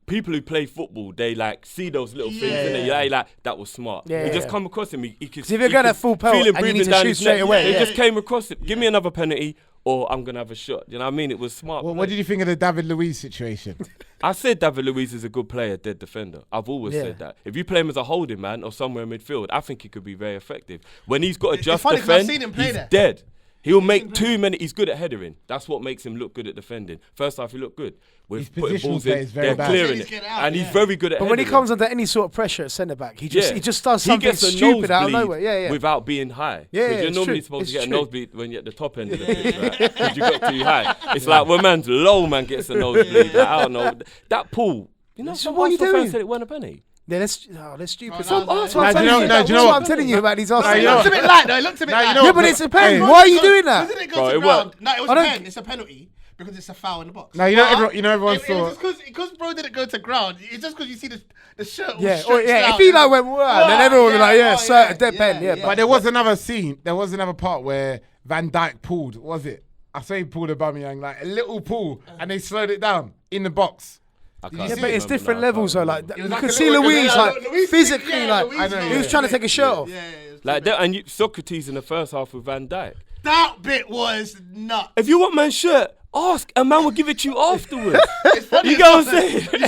[SPEAKER 5] people who play football, they like see those little things, innit?
[SPEAKER 3] Yeah.
[SPEAKER 5] Like that was smart.
[SPEAKER 3] Yeah,
[SPEAKER 5] he just
[SPEAKER 3] yeah.
[SPEAKER 5] come across him. He could.
[SPEAKER 3] 'Cause if you're
[SPEAKER 5] he
[SPEAKER 3] going
[SPEAKER 5] could
[SPEAKER 3] at full pelt
[SPEAKER 5] feel him
[SPEAKER 3] and you need
[SPEAKER 5] breathing
[SPEAKER 3] to
[SPEAKER 5] down
[SPEAKER 3] shoot
[SPEAKER 5] his
[SPEAKER 3] straight
[SPEAKER 5] neck.
[SPEAKER 3] away,
[SPEAKER 5] He
[SPEAKER 3] yeah.
[SPEAKER 5] just came across it. Give me another penalty, or I'm gonna have a shot. You know what I mean? It was smart.
[SPEAKER 2] Well,
[SPEAKER 5] play.
[SPEAKER 2] what did you think of the David Luiz situation?
[SPEAKER 5] I said David Luiz is a good player, dead defender. I've always
[SPEAKER 3] Yeah.
[SPEAKER 5] said that. If you play him as a holding man or somewhere in midfield, I think he could be very effective. When he's got to
[SPEAKER 1] It's
[SPEAKER 5] just
[SPEAKER 1] funny 'cause I've
[SPEAKER 5] defend,
[SPEAKER 1] seen him play
[SPEAKER 5] he's
[SPEAKER 1] there.
[SPEAKER 5] dead. He'll make too many. He's good at headering. That's what makes him look good at defending. First half, he looked good. With
[SPEAKER 2] His
[SPEAKER 5] putting
[SPEAKER 2] positional
[SPEAKER 5] balls
[SPEAKER 2] play
[SPEAKER 5] in,
[SPEAKER 2] is very
[SPEAKER 5] they're
[SPEAKER 2] bad.
[SPEAKER 5] clearing
[SPEAKER 1] He's
[SPEAKER 5] it,
[SPEAKER 1] getting out,
[SPEAKER 5] and he's
[SPEAKER 1] yeah.
[SPEAKER 5] very good at.
[SPEAKER 3] But when he
[SPEAKER 5] headering.
[SPEAKER 3] comes under any sort of pressure at centre back, he just does
[SPEAKER 5] He
[SPEAKER 3] something
[SPEAKER 5] gets a
[SPEAKER 3] stupid out of
[SPEAKER 5] nosebleed
[SPEAKER 3] nowhere. Yeah, yeah.
[SPEAKER 5] Without being high.
[SPEAKER 3] Yeah,
[SPEAKER 5] Because you're
[SPEAKER 3] it's
[SPEAKER 5] normally
[SPEAKER 3] true.
[SPEAKER 5] supposed
[SPEAKER 3] It's
[SPEAKER 5] to get
[SPEAKER 3] true.
[SPEAKER 5] a nosebleed when you're at the top end of the pitch, right? Because you got too high. It's like when man's low, man gets a nosebleed. Like, I don't know. That pool, you know,
[SPEAKER 3] So
[SPEAKER 5] some
[SPEAKER 3] what are you
[SPEAKER 5] Arsenal
[SPEAKER 3] doing?
[SPEAKER 5] fans said it weren't a penny.
[SPEAKER 3] Yeah, that's stupid.
[SPEAKER 1] No,
[SPEAKER 3] That's
[SPEAKER 1] no,
[SPEAKER 3] what
[SPEAKER 1] no,
[SPEAKER 3] I'm
[SPEAKER 2] no,
[SPEAKER 3] telling
[SPEAKER 2] do you know-
[SPEAKER 3] you.
[SPEAKER 2] no,
[SPEAKER 3] That's
[SPEAKER 2] do you know
[SPEAKER 3] what
[SPEAKER 2] what?
[SPEAKER 3] I'm telling you about these Arsenal.
[SPEAKER 2] you
[SPEAKER 1] It
[SPEAKER 2] know
[SPEAKER 1] looks a bit light though. It looks a bit
[SPEAKER 2] Nah, you
[SPEAKER 1] light.
[SPEAKER 2] know
[SPEAKER 3] Yeah, but it's a pen.
[SPEAKER 2] Hey.
[SPEAKER 3] Why are you doing that?
[SPEAKER 1] Doesn't it go
[SPEAKER 5] Bro,
[SPEAKER 1] to
[SPEAKER 5] it
[SPEAKER 1] ground?
[SPEAKER 5] worked.
[SPEAKER 1] No, it was
[SPEAKER 3] I
[SPEAKER 1] a
[SPEAKER 3] don't-
[SPEAKER 1] pen. It's a penalty because it's a foul in the box.
[SPEAKER 2] Now, everyone
[SPEAKER 1] It
[SPEAKER 2] saw.
[SPEAKER 1] was because bro didn't go to ground. It's just because you see the shirt.
[SPEAKER 3] Yeah,
[SPEAKER 1] all stretched
[SPEAKER 3] If
[SPEAKER 1] out.
[SPEAKER 3] he like went, wow, then everyone would be like, yeah, sir, dead pen. Yeah,
[SPEAKER 2] But there was another scene. There was another part where Van Dijk pulled. Was it? I say he pulled Aubameyang like a little pull, and they slowed it down in the box.
[SPEAKER 5] I
[SPEAKER 2] Did
[SPEAKER 5] can't
[SPEAKER 2] you
[SPEAKER 3] Yeah,
[SPEAKER 2] see
[SPEAKER 3] but
[SPEAKER 2] it?
[SPEAKER 3] it's different levels though. Like
[SPEAKER 2] was
[SPEAKER 3] you
[SPEAKER 2] like
[SPEAKER 3] can
[SPEAKER 2] a
[SPEAKER 3] see
[SPEAKER 2] little-
[SPEAKER 3] Louise
[SPEAKER 2] yeah,
[SPEAKER 3] like
[SPEAKER 1] Louise-
[SPEAKER 3] physically
[SPEAKER 1] yeah,
[SPEAKER 3] like
[SPEAKER 1] Louise
[SPEAKER 2] I know,
[SPEAKER 3] he was
[SPEAKER 2] yeah.
[SPEAKER 3] trying to take his shirt off.
[SPEAKER 1] Yeah, it was
[SPEAKER 5] Like
[SPEAKER 1] too
[SPEAKER 5] that, and Socrates in the first half with Van Dijk.
[SPEAKER 1] that bit was nuts.
[SPEAKER 5] If you want man's shirt, ask, and man will give it to you afterwards.
[SPEAKER 1] It's funny
[SPEAKER 5] You
[SPEAKER 1] as
[SPEAKER 5] get
[SPEAKER 1] well
[SPEAKER 5] what I'm saying?
[SPEAKER 1] that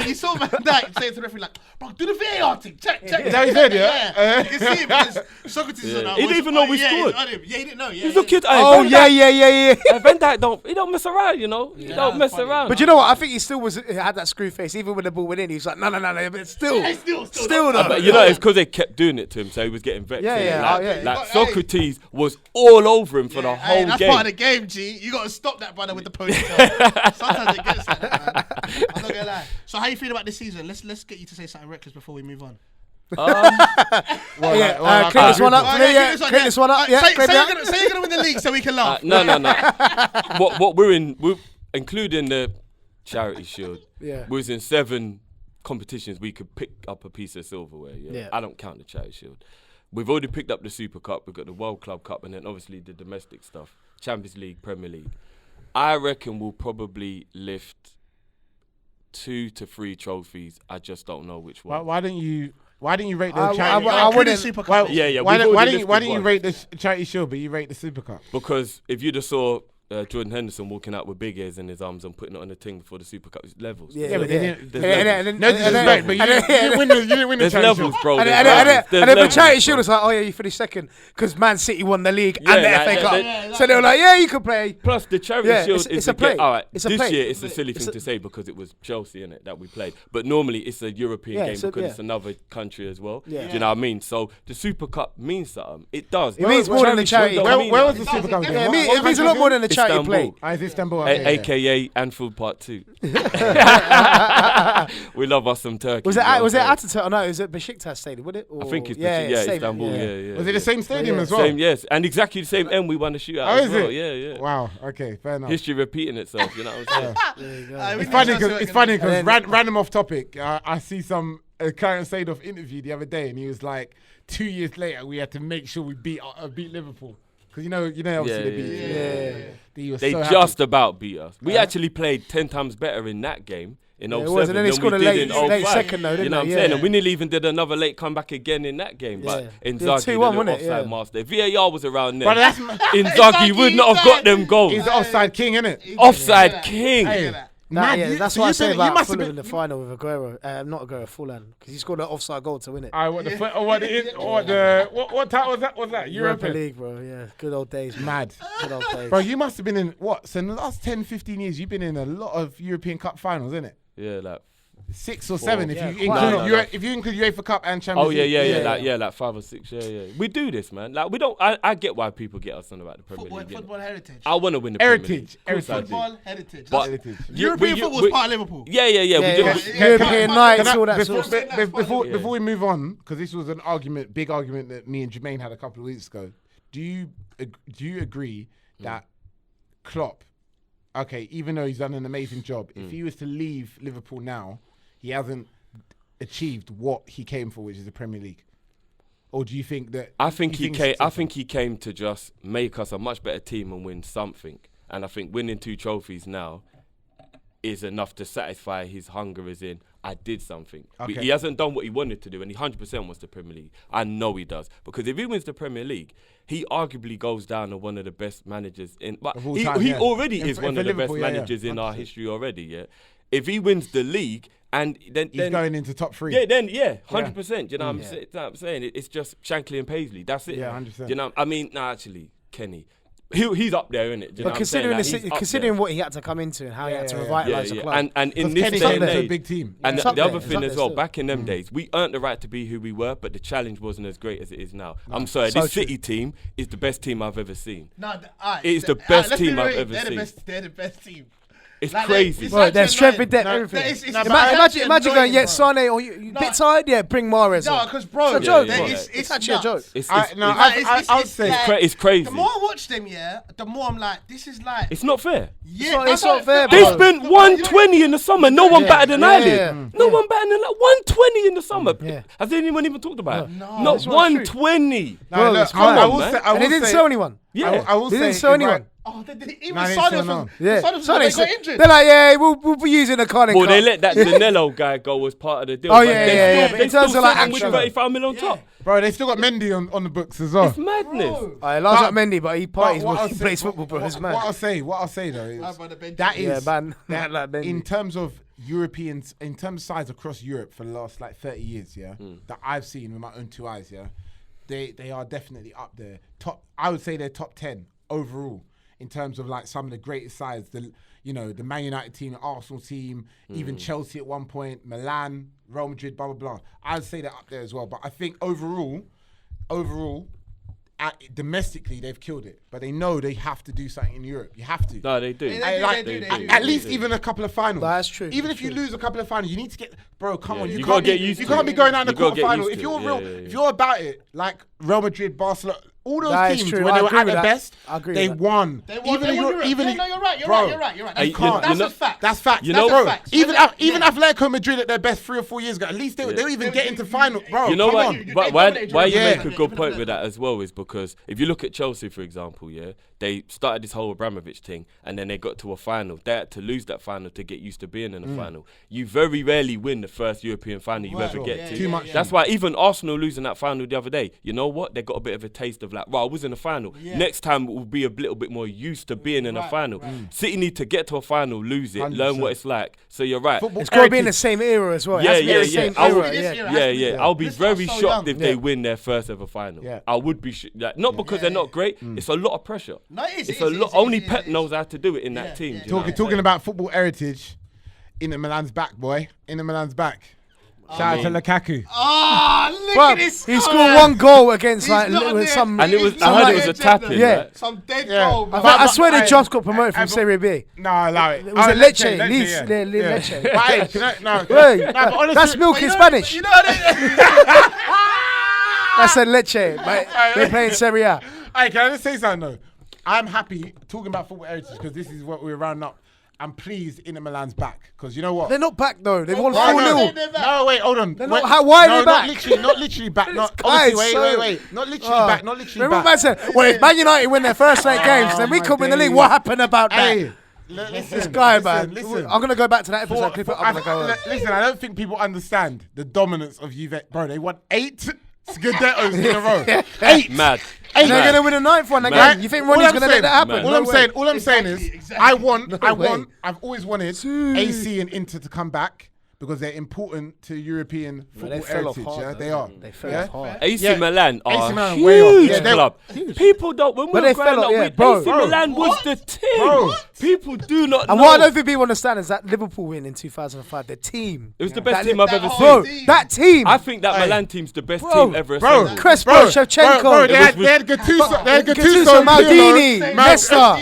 [SPEAKER 1] You saw Van Dijk saying to the referee like, "Bro, do the VAR thing. Check."
[SPEAKER 2] Is that what he said, yeah?
[SPEAKER 1] You can see it because Socrates is on
[SPEAKER 5] Yeah.
[SPEAKER 1] our
[SPEAKER 5] He didn't
[SPEAKER 1] voice.
[SPEAKER 5] even know we
[SPEAKER 1] yeah,
[SPEAKER 5] scored.
[SPEAKER 1] Yeah, he didn't know. Yeah,
[SPEAKER 5] He's looking.
[SPEAKER 3] Oh yeah.
[SPEAKER 5] Van Dijk don't mess around, you know. He don't mess
[SPEAKER 1] funny.
[SPEAKER 5] around.
[SPEAKER 3] But you know what? I think he still had that screw face even when the ball went in. He was like, no, but still
[SPEAKER 1] Yeah, still
[SPEAKER 3] though.
[SPEAKER 5] But you know, it's because they kept doing it to him, so he was getting vexed.
[SPEAKER 3] Yeah,
[SPEAKER 5] innit?
[SPEAKER 3] yeah,
[SPEAKER 5] Like,
[SPEAKER 3] oh, yeah.
[SPEAKER 5] like
[SPEAKER 1] But, hey.
[SPEAKER 5] Socrates was all over him for the
[SPEAKER 1] Hey,
[SPEAKER 5] whole
[SPEAKER 1] that's
[SPEAKER 5] game.
[SPEAKER 1] part of the game, G. You got to stop that brother with the ponytail. Sometimes it gets like that, man. I'm not gonna lie. So how you feel about this season? Let's get you to say something reckless before we move on.
[SPEAKER 3] Clear this one up for me. Yeah, clear this one up. Yeah,
[SPEAKER 1] say,
[SPEAKER 3] clear
[SPEAKER 1] say,
[SPEAKER 3] me
[SPEAKER 1] you're
[SPEAKER 3] up.
[SPEAKER 1] gonna, say you're gonna win the league so we can laugh.
[SPEAKER 5] No. What we're including the charity shield.
[SPEAKER 3] Yeah.
[SPEAKER 5] We was in 7 competitions. We could pick up a piece of silverware.
[SPEAKER 3] Yeah.
[SPEAKER 5] I don't count the charity shield. We've already picked up the Super Cup. We've got the World Club Cup, and then obviously the domestic stuff, Champions League, Premier League. I reckon we'll probably lift 2 to 3 trophies. I just don't know which one.
[SPEAKER 2] Why don't you rate the
[SPEAKER 3] I
[SPEAKER 2] charity?
[SPEAKER 3] wouldn't.
[SPEAKER 1] Super Cup.
[SPEAKER 5] Yeah.
[SPEAKER 2] Why
[SPEAKER 5] we've already
[SPEAKER 2] don't
[SPEAKER 5] listed
[SPEAKER 2] you
[SPEAKER 5] one.
[SPEAKER 2] rate the Charity Shield, but you rate the Super Cup?
[SPEAKER 5] Because if you just saw Jordan Henderson walking out with big ears in his arms and putting it on the thing before the Super Cup, it's levels.
[SPEAKER 2] Yeah, but they didn't.
[SPEAKER 5] There's
[SPEAKER 2] No disrespect, but you didn't win the
[SPEAKER 5] There's
[SPEAKER 2] Charity
[SPEAKER 5] levels,
[SPEAKER 2] Shield.
[SPEAKER 5] bro.
[SPEAKER 3] And
[SPEAKER 5] There's
[SPEAKER 3] then
[SPEAKER 5] levels. There's
[SPEAKER 3] the
[SPEAKER 5] levels,
[SPEAKER 3] Charity
[SPEAKER 5] bro.
[SPEAKER 3] Shield was like, oh yeah, you finished second because Man City won the league
[SPEAKER 5] Yeah,
[SPEAKER 3] and the
[SPEAKER 5] like,
[SPEAKER 3] FA Cup.
[SPEAKER 1] yeah,
[SPEAKER 3] So they were like, yeah, you can play.
[SPEAKER 5] Plus, the Charity
[SPEAKER 3] Yeah,
[SPEAKER 5] Shield
[SPEAKER 3] it's
[SPEAKER 5] is
[SPEAKER 3] a
[SPEAKER 5] the
[SPEAKER 3] play.
[SPEAKER 5] All right,
[SPEAKER 3] It's a
[SPEAKER 5] this
[SPEAKER 3] play.
[SPEAKER 5] year it's a silly thing to say because it was Chelsea in it that we played. But normally it's a European game because it's another country as well.
[SPEAKER 3] Yeah.
[SPEAKER 5] Do you know what I mean? So the Super Cup means something. It does.
[SPEAKER 3] It means more than the charity.
[SPEAKER 5] Shield don't mean
[SPEAKER 2] Where was
[SPEAKER 5] that.
[SPEAKER 2] the Super Cup?
[SPEAKER 3] Yeah, it means a lot more than the charity
[SPEAKER 5] Istanbul.
[SPEAKER 3] play.
[SPEAKER 2] It's Istanbul.
[SPEAKER 5] AKA Anfield Part 2. We love us some Turkey.
[SPEAKER 3] Was
[SPEAKER 5] you know
[SPEAKER 3] it
[SPEAKER 5] what I'm saying?
[SPEAKER 3] Ataturk? Oh, no, it was at Besiktas Stadium, would it?
[SPEAKER 5] I think it's
[SPEAKER 3] same,
[SPEAKER 5] Istanbul. Yeah.
[SPEAKER 2] Was it the same stadium as well?
[SPEAKER 5] Same, yes, and exactly the same end we won the shootout.
[SPEAKER 2] Oh,
[SPEAKER 5] as
[SPEAKER 2] is
[SPEAKER 5] well.
[SPEAKER 2] it?
[SPEAKER 5] Yeah.
[SPEAKER 2] Wow. Okay. Fair enough.
[SPEAKER 5] History repeating itself. You know what I'm saying?
[SPEAKER 2] It's funny because
[SPEAKER 3] And then-
[SPEAKER 2] random off topic. I see some Clarence Seedorf interview the other day, and he was like, 2 years later, we had to make sure we beat Liverpool because you know, obviously
[SPEAKER 5] They just about beat us. We actually played 10 times better in that game in 07
[SPEAKER 3] was, and then they
[SPEAKER 5] than
[SPEAKER 3] scored
[SPEAKER 5] we
[SPEAKER 3] a
[SPEAKER 5] did
[SPEAKER 3] late
[SPEAKER 5] in 05.
[SPEAKER 3] second though, didn't
[SPEAKER 5] You know what I'm
[SPEAKER 3] they?
[SPEAKER 5] saying?
[SPEAKER 3] Yeah.
[SPEAKER 5] And we nearly even did another late comeback again in that game. But
[SPEAKER 3] Yeah.
[SPEAKER 5] Inzaghi, the
[SPEAKER 3] 2-1,
[SPEAKER 5] little
[SPEAKER 3] wasn't it?
[SPEAKER 5] offside
[SPEAKER 3] Yeah.
[SPEAKER 5] master. VAR was around
[SPEAKER 2] But
[SPEAKER 5] there.
[SPEAKER 2] that's
[SPEAKER 5] Inzaghi would not have got them goals.
[SPEAKER 2] he's the offside king, isn't it?
[SPEAKER 5] Offside king.
[SPEAKER 3] That's what I say
[SPEAKER 2] you
[SPEAKER 3] about
[SPEAKER 2] must have
[SPEAKER 3] Fulham in
[SPEAKER 2] been.
[SPEAKER 3] the final with Aguero. Not Aguero, Fulham, because he scored an offside goal to win it.
[SPEAKER 2] What time was that? Was that
[SPEAKER 3] Europa
[SPEAKER 2] European?
[SPEAKER 3] League, bro. Yeah, good old days. Man.
[SPEAKER 2] Mad.
[SPEAKER 3] Good old days.
[SPEAKER 2] Bro, you must have been in So in the last 10, 15 years, you've been in a lot of European Cup finals, isn't it?
[SPEAKER 5] Yeah, like
[SPEAKER 2] 6 or 7 if
[SPEAKER 3] Yeah,
[SPEAKER 2] you
[SPEAKER 3] quite.
[SPEAKER 2] include
[SPEAKER 5] No.
[SPEAKER 2] if you include UEFA Cup and Champions League.
[SPEAKER 5] like 5 or 6. Yeah. We do this, man. Like we don't. I get why people get us on about the Premier League.
[SPEAKER 1] Football heritage.
[SPEAKER 5] I want to win the Premier League.
[SPEAKER 2] Heritage.
[SPEAKER 5] Of course I do.
[SPEAKER 1] Football heritage.
[SPEAKER 5] But
[SPEAKER 1] European football is part of Liverpool.
[SPEAKER 5] Yeah.
[SPEAKER 3] European nights, all that sort of stuff.
[SPEAKER 2] Before we move on, because this was an big argument that me and Jermaine had a couple of weeks ago. Do you agree that Klopp, okay, even though he's done an amazing job, if he was to leave Liverpool now, he hasn't achieved what he came for, which is the Premier League? Or do you think that?
[SPEAKER 5] I think he came to just make us a much better team and win something. And I think winning 2 trophies now is enough to satisfy his hunger as in, I did something.
[SPEAKER 2] Okay.
[SPEAKER 5] He hasn't done what he wanted to do, and he 100% wants the Premier League. I know he does. Because if he wins the Premier League, he arguably goes down as one of the best managers in... But
[SPEAKER 2] Of all
[SPEAKER 5] he
[SPEAKER 2] time,
[SPEAKER 5] he
[SPEAKER 2] yeah.
[SPEAKER 5] already
[SPEAKER 2] And
[SPEAKER 5] is
[SPEAKER 2] for
[SPEAKER 5] one of the
[SPEAKER 2] Liverpool,
[SPEAKER 5] best
[SPEAKER 2] yeah,
[SPEAKER 5] managers in our
[SPEAKER 2] 100%.
[SPEAKER 5] history already, yeah? If he wins the league, and then...
[SPEAKER 2] He's going into top 3.
[SPEAKER 5] Yeah, 100%. You know what I'm saying? It's just Shankly and Paisley. That's it.
[SPEAKER 2] Yeah, 100%.
[SPEAKER 5] You know, I mean, no, actually, Kenny. He's up there, isn't it?
[SPEAKER 3] But considering what he had to come into and how he had to revitalise the club.
[SPEAKER 5] And in this
[SPEAKER 2] Kenny
[SPEAKER 5] day
[SPEAKER 2] came
[SPEAKER 5] and
[SPEAKER 2] to a
[SPEAKER 5] age,
[SPEAKER 2] big team.
[SPEAKER 5] and
[SPEAKER 3] It's
[SPEAKER 5] the
[SPEAKER 3] up there,
[SPEAKER 5] other
[SPEAKER 3] it's
[SPEAKER 5] thing
[SPEAKER 3] up
[SPEAKER 5] as
[SPEAKER 3] there
[SPEAKER 5] well,
[SPEAKER 3] still.
[SPEAKER 5] back in them days, we earned the right to be who we were, but the challenge wasn't as great as it is now. I'm sorry,
[SPEAKER 3] So
[SPEAKER 5] this
[SPEAKER 3] true.
[SPEAKER 5] City team is the best team I've ever seen.
[SPEAKER 1] It
[SPEAKER 5] is the best team I've ever seen.
[SPEAKER 1] They're the best team.
[SPEAKER 5] It's
[SPEAKER 1] Like,
[SPEAKER 5] crazy.
[SPEAKER 1] it's
[SPEAKER 3] Bro,
[SPEAKER 1] like
[SPEAKER 3] there's strength in depth,
[SPEAKER 1] No,
[SPEAKER 3] everything.
[SPEAKER 1] it's
[SPEAKER 3] Imagine
[SPEAKER 1] actually
[SPEAKER 3] going, yeah,
[SPEAKER 1] annoying, bro.
[SPEAKER 3] Sane, or you bit tired? Yeah, bring Mahrez
[SPEAKER 1] No,
[SPEAKER 3] on.
[SPEAKER 1] because bro,
[SPEAKER 3] It's a joke,
[SPEAKER 5] yeah,
[SPEAKER 3] bro.
[SPEAKER 5] yeah.
[SPEAKER 3] It's actually a joke.
[SPEAKER 2] I would say
[SPEAKER 5] It's crazy.
[SPEAKER 1] The more I watch them, the more I'm like, this is like,
[SPEAKER 5] It's not fair.
[SPEAKER 3] It's not fair,
[SPEAKER 5] They
[SPEAKER 3] bro.
[SPEAKER 5] spent 120 in the summer. No one batted an eyelid.
[SPEAKER 3] yeah.
[SPEAKER 5] No one batted an eyelid. 120 in the summer.
[SPEAKER 3] Yeah.
[SPEAKER 5] Has anyone even talked about it?
[SPEAKER 1] No.
[SPEAKER 5] Not
[SPEAKER 3] That's not true.
[SPEAKER 5] 120.
[SPEAKER 3] Bro,
[SPEAKER 2] look,
[SPEAKER 3] it's mad.
[SPEAKER 2] I will
[SPEAKER 5] man.
[SPEAKER 2] say,
[SPEAKER 3] And they didn't sell anyone.
[SPEAKER 5] Yeah.
[SPEAKER 2] I will
[SPEAKER 3] They
[SPEAKER 2] say,
[SPEAKER 3] didn't sell
[SPEAKER 2] if
[SPEAKER 3] anyone.
[SPEAKER 1] oh, even
[SPEAKER 2] Nah, they
[SPEAKER 1] Sadio
[SPEAKER 2] still
[SPEAKER 1] was
[SPEAKER 2] know.
[SPEAKER 3] Yeah,
[SPEAKER 1] they got injured.
[SPEAKER 3] they're like, yeah, we'll be using the Carling
[SPEAKER 5] Well, they
[SPEAKER 3] Cup.
[SPEAKER 5] let that Danilo guy go as part of the deal.
[SPEAKER 3] Oh,
[SPEAKER 5] but
[SPEAKER 3] yeah,
[SPEAKER 5] they
[SPEAKER 3] yeah,
[SPEAKER 5] still-
[SPEAKER 3] yeah.
[SPEAKER 5] They
[SPEAKER 3] But in
[SPEAKER 5] still
[SPEAKER 3] terms of, like,
[SPEAKER 5] sent him with
[SPEAKER 3] action.
[SPEAKER 5] 35 million on top.
[SPEAKER 2] Bro, they still got Mendy on the books as well.
[SPEAKER 5] It's madness.
[SPEAKER 3] I like Mendy, but he parties
[SPEAKER 2] what
[SPEAKER 3] when
[SPEAKER 2] I'll
[SPEAKER 3] he
[SPEAKER 2] say-
[SPEAKER 3] plays football, bro. It's mad.
[SPEAKER 2] What I'll say though is
[SPEAKER 1] Man, by the bench.
[SPEAKER 2] that is
[SPEAKER 3] Yeah, man.
[SPEAKER 2] that
[SPEAKER 3] Like Mendy.
[SPEAKER 2] in terms of Europeans, in terms of sides across Europe for the last like 30 years, that I've seen with my own 2 eyes, they are definitely up there. I would say they're top 10 overall in terms of like some of the greatest sides. The Man United team, the Arsenal team, even Chelsea at one point, Milan, Real Madrid, blah blah blah. I'd say they're up there as well. But I think overall, domestically they've killed it. But they know they have to do something in Europe. You have to.
[SPEAKER 5] No, they do.
[SPEAKER 1] They do.
[SPEAKER 2] At least even a couple of finals.
[SPEAKER 3] That's true.
[SPEAKER 2] Even
[SPEAKER 3] That's
[SPEAKER 2] if you
[SPEAKER 3] true.
[SPEAKER 2] lose a couple of finals, you need to get. Bro, come on.
[SPEAKER 5] you
[SPEAKER 2] You
[SPEAKER 5] gotta
[SPEAKER 2] can't
[SPEAKER 5] get
[SPEAKER 2] be.
[SPEAKER 5] used
[SPEAKER 2] You
[SPEAKER 5] to
[SPEAKER 2] can't
[SPEAKER 5] it.
[SPEAKER 2] be going down the
[SPEAKER 5] You gotta get
[SPEAKER 2] quarterfinal.
[SPEAKER 5] used
[SPEAKER 2] If
[SPEAKER 5] to
[SPEAKER 2] you're
[SPEAKER 5] it.
[SPEAKER 2] real,
[SPEAKER 5] Yeah.
[SPEAKER 2] if you're about it, like Real Madrid, Barcelona, all those
[SPEAKER 3] That is
[SPEAKER 2] teams
[SPEAKER 3] true.
[SPEAKER 2] when
[SPEAKER 3] I
[SPEAKER 2] they were
[SPEAKER 3] agree
[SPEAKER 2] at
[SPEAKER 3] with
[SPEAKER 2] their
[SPEAKER 3] that.
[SPEAKER 2] best,
[SPEAKER 3] I agree
[SPEAKER 2] they
[SPEAKER 3] with that.
[SPEAKER 2] won.
[SPEAKER 1] They won. They won Europe.
[SPEAKER 2] Even
[SPEAKER 1] Yeah, no, you're right. You're
[SPEAKER 2] bro,
[SPEAKER 1] right. You're right. You're right.
[SPEAKER 5] You
[SPEAKER 1] That's
[SPEAKER 5] know-
[SPEAKER 1] a fact.
[SPEAKER 2] That's facts.
[SPEAKER 5] You know-
[SPEAKER 2] bro.
[SPEAKER 1] facts.
[SPEAKER 2] Even
[SPEAKER 1] Yeah.
[SPEAKER 2] Atletico Madrid at their best 3 or 4 years ago, at least they were even getting to final. Bro,
[SPEAKER 5] You know
[SPEAKER 2] come
[SPEAKER 5] what?
[SPEAKER 2] on.
[SPEAKER 5] But
[SPEAKER 1] they
[SPEAKER 5] why
[SPEAKER 1] dominated
[SPEAKER 5] you
[SPEAKER 1] Europe.
[SPEAKER 5] make a good point with that as well is because if you look at Chelsea, for example, yeah, they started this whole Abramovich thing and then they got to a final. They had to lose that final to get used to being in a final. You very rarely win the first European final you ever get to.
[SPEAKER 2] Too much.
[SPEAKER 5] That's why even Arsenal losing that final the other day, you know what? They got a bit of a taste of like, I was in a final. Next time we'll be a little bit more used to being in a final. City need to get to a final, lose it, learn what it's like. So you're right.
[SPEAKER 3] It's got to be in the same era as well. It has to be the same era.
[SPEAKER 5] I'll be
[SPEAKER 1] This
[SPEAKER 5] very
[SPEAKER 1] part's so
[SPEAKER 5] shocked
[SPEAKER 1] young.
[SPEAKER 5] if they win their first ever final.
[SPEAKER 2] Yeah.
[SPEAKER 5] I would be not because they're not great. It's a lot of pressure.
[SPEAKER 1] No, it is.
[SPEAKER 5] It's
[SPEAKER 1] it
[SPEAKER 5] a
[SPEAKER 1] is,
[SPEAKER 5] lot.
[SPEAKER 1] it is,
[SPEAKER 5] Only
[SPEAKER 1] it is,
[SPEAKER 5] Pep
[SPEAKER 1] it is.
[SPEAKER 5] knows how to do it in that team.
[SPEAKER 1] yeah.
[SPEAKER 5] do you know?
[SPEAKER 2] Talking about football heritage, Inter Milan's back, boy. Inter Milan's back. Shout out to Lukaku.
[SPEAKER 1] Oh, look
[SPEAKER 3] Well,
[SPEAKER 1] at this.
[SPEAKER 3] he scored one goal against
[SPEAKER 1] He's
[SPEAKER 3] like
[SPEAKER 1] not there.
[SPEAKER 3] some.
[SPEAKER 5] And it was.
[SPEAKER 1] He's
[SPEAKER 5] I heard
[SPEAKER 1] not
[SPEAKER 5] it was a
[SPEAKER 1] there,
[SPEAKER 5] tap in.
[SPEAKER 1] gentlemen.
[SPEAKER 3] Yeah.
[SPEAKER 5] Right?
[SPEAKER 1] Some dead
[SPEAKER 2] Yeah.
[SPEAKER 1] goal,
[SPEAKER 3] But
[SPEAKER 1] man.
[SPEAKER 3] I swear they
[SPEAKER 2] Hey,
[SPEAKER 3] just got promoted from
[SPEAKER 2] hey,
[SPEAKER 3] Serie B.
[SPEAKER 2] No, allow it.
[SPEAKER 3] It was a Lecce, Leeds,
[SPEAKER 2] yeah.
[SPEAKER 3] Lecce.
[SPEAKER 2] But hey, can I, no,
[SPEAKER 3] Hey,
[SPEAKER 2] no, but honestly,
[SPEAKER 3] that's milk in Spanish.
[SPEAKER 1] You know what
[SPEAKER 3] That's a Lecce. But they play in Serie A.
[SPEAKER 2] Hey, can I just say something though? I'm happy talking about football heritage because this is what we're rounding up. I'm pleased Inter Milan's back because you know what?
[SPEAKER 3] They're not back though. They won
[SPEAKER 1] why
[SPEAKER 3] 4-0.
[SPEAKER 1] not?
[SPEAKER 2] No, wait, hold on.
[SPEAKER 3] not-
[SPEAKER 2] Wait,
[SPEAKER 3] why are they
[SPEAKER 2] no,
[SPEAKER 3] back?
[SPEAKER 2] Not literally back. Not
[SPEAKER 3] guy
[SPEAKER 2] obviously.
[SPEAKER 3] is
[SPEAKER 2] Wait,
[SPEAKER 3] so-
[SPEAKER 2] wait. Not literally back. Not literally
[SPEAKER 3] Remember,
[SPEAKER 2] back.
[SPEAKER 3] man said, well, if Man United win their first 8 games, then we
[SPEAKER 2] my
[SPEAKER 3] come in the league.
[SPEAKER 2] days.
[SPEAKER 3] What happened about that?
[SPEAKER 2] Hey, listen,
[SPEAKER 3] This guy,
[SPEAKER 2] listen,
[SPEAKER 3] man.
[SPEAKER 2] Listen.
[SPEAKER 3] I'm going to go back to that episode. Clip it up and go on.
[SPEAKER 2] Listen, I don't think people understand the dominance of Juve. Bro, they won 8 Scudettos in a row. 8.
[SPEAKER 5] Mad.
[SPEAKER 3] And they're going to win a 9th one again.
[SPEAKER 5] Man.
[SPEAKER 3] You think Ronnie's going to let that happen?
[SPEAKER 5] Man.
[SPEAKER 2] All
[SPEAKER 3] No
[SPEAKER 2] I'm
[SPEAKER 3] way.
[SPEAKER 2] saying, all I'm saying is,
[SPEAKER 1] Exactly.
[SPEAKER 2] I want.
[SPEAKER 3] way.
[SPEAKER 2] I've always wanted AC and Inter to come back because they're important to European football
[SPEAKER 3] fell off
[SPEAKER 2] heritage.
[SPEAKER 3] hard,
[SPEAKER 2] Yeah,
[SPEAKER 3] though.
[SPEAKER 2] they are.
[SPEAKER 3] They fell
[SPEAKER 2] Yeah?
[SPEAKER 3] off hard.
[SPEAKER 5] AC
[SPEAKER 2] Yeah.
[SPEAKER 5] Milan are
[SPEAKER 2] AC Milan
[SPEAKER 5] a
[SPEAKER 2] way off.
[SPEAKER 5] huge
[SPEAKER 2] Yeah, they-
[SPEAKER 5] club. People don't. When we
[SPEAKER 3] But
[SPEAKER 5] were
[SPEAKER 3] they
[SPEAKER 5] growing
[SPEAKER 3] fell
[SPEAKER 5] up
[SPEAKER 3] off, yeah,
[SPEAKER 5] with
[SPEAKER 3] bro.
[SPEAKER 5] AC Milan was
[SPEAKER 1] What?
[SPEAKER 5] the team.
[SPEAKER 2] Bro.
[SPEAKER 5] People do not
[SPEAKER 3] And
[SPEAKER 5] know.
[SPEAKER 3] what I don't think people understand is that Liverpool win in 2005, the team.
[SPEAKER 5] It was the best
[SPEAKER 3] That-
[SPEAKER 5] team I've
[SPEAKER 1] that
[SPEAKER 5] ever
[SPEAKER 1] whole
[SPEAKER 5] seen.
[SPEAKER 3] Bro, that team.
[SPEAKER 5] I think that
[SPEAKER 2] Hey.
[SPEAKER 5] Milan team's the best
[SPEAKER 3] Bro.
[SPEAKER 5] team ever
[SPEAKER 2] Bro,
[SPEAKER 5] assembled.
[SPEAKER 3] Crespo, Shevchenko.
[SPEAKER 2] Bro, they had
[SPEAKER 5] was-
[SPEAKER 2] Gattuso,
[SPEAKER 3] Gattuso, Maldini, Nesta,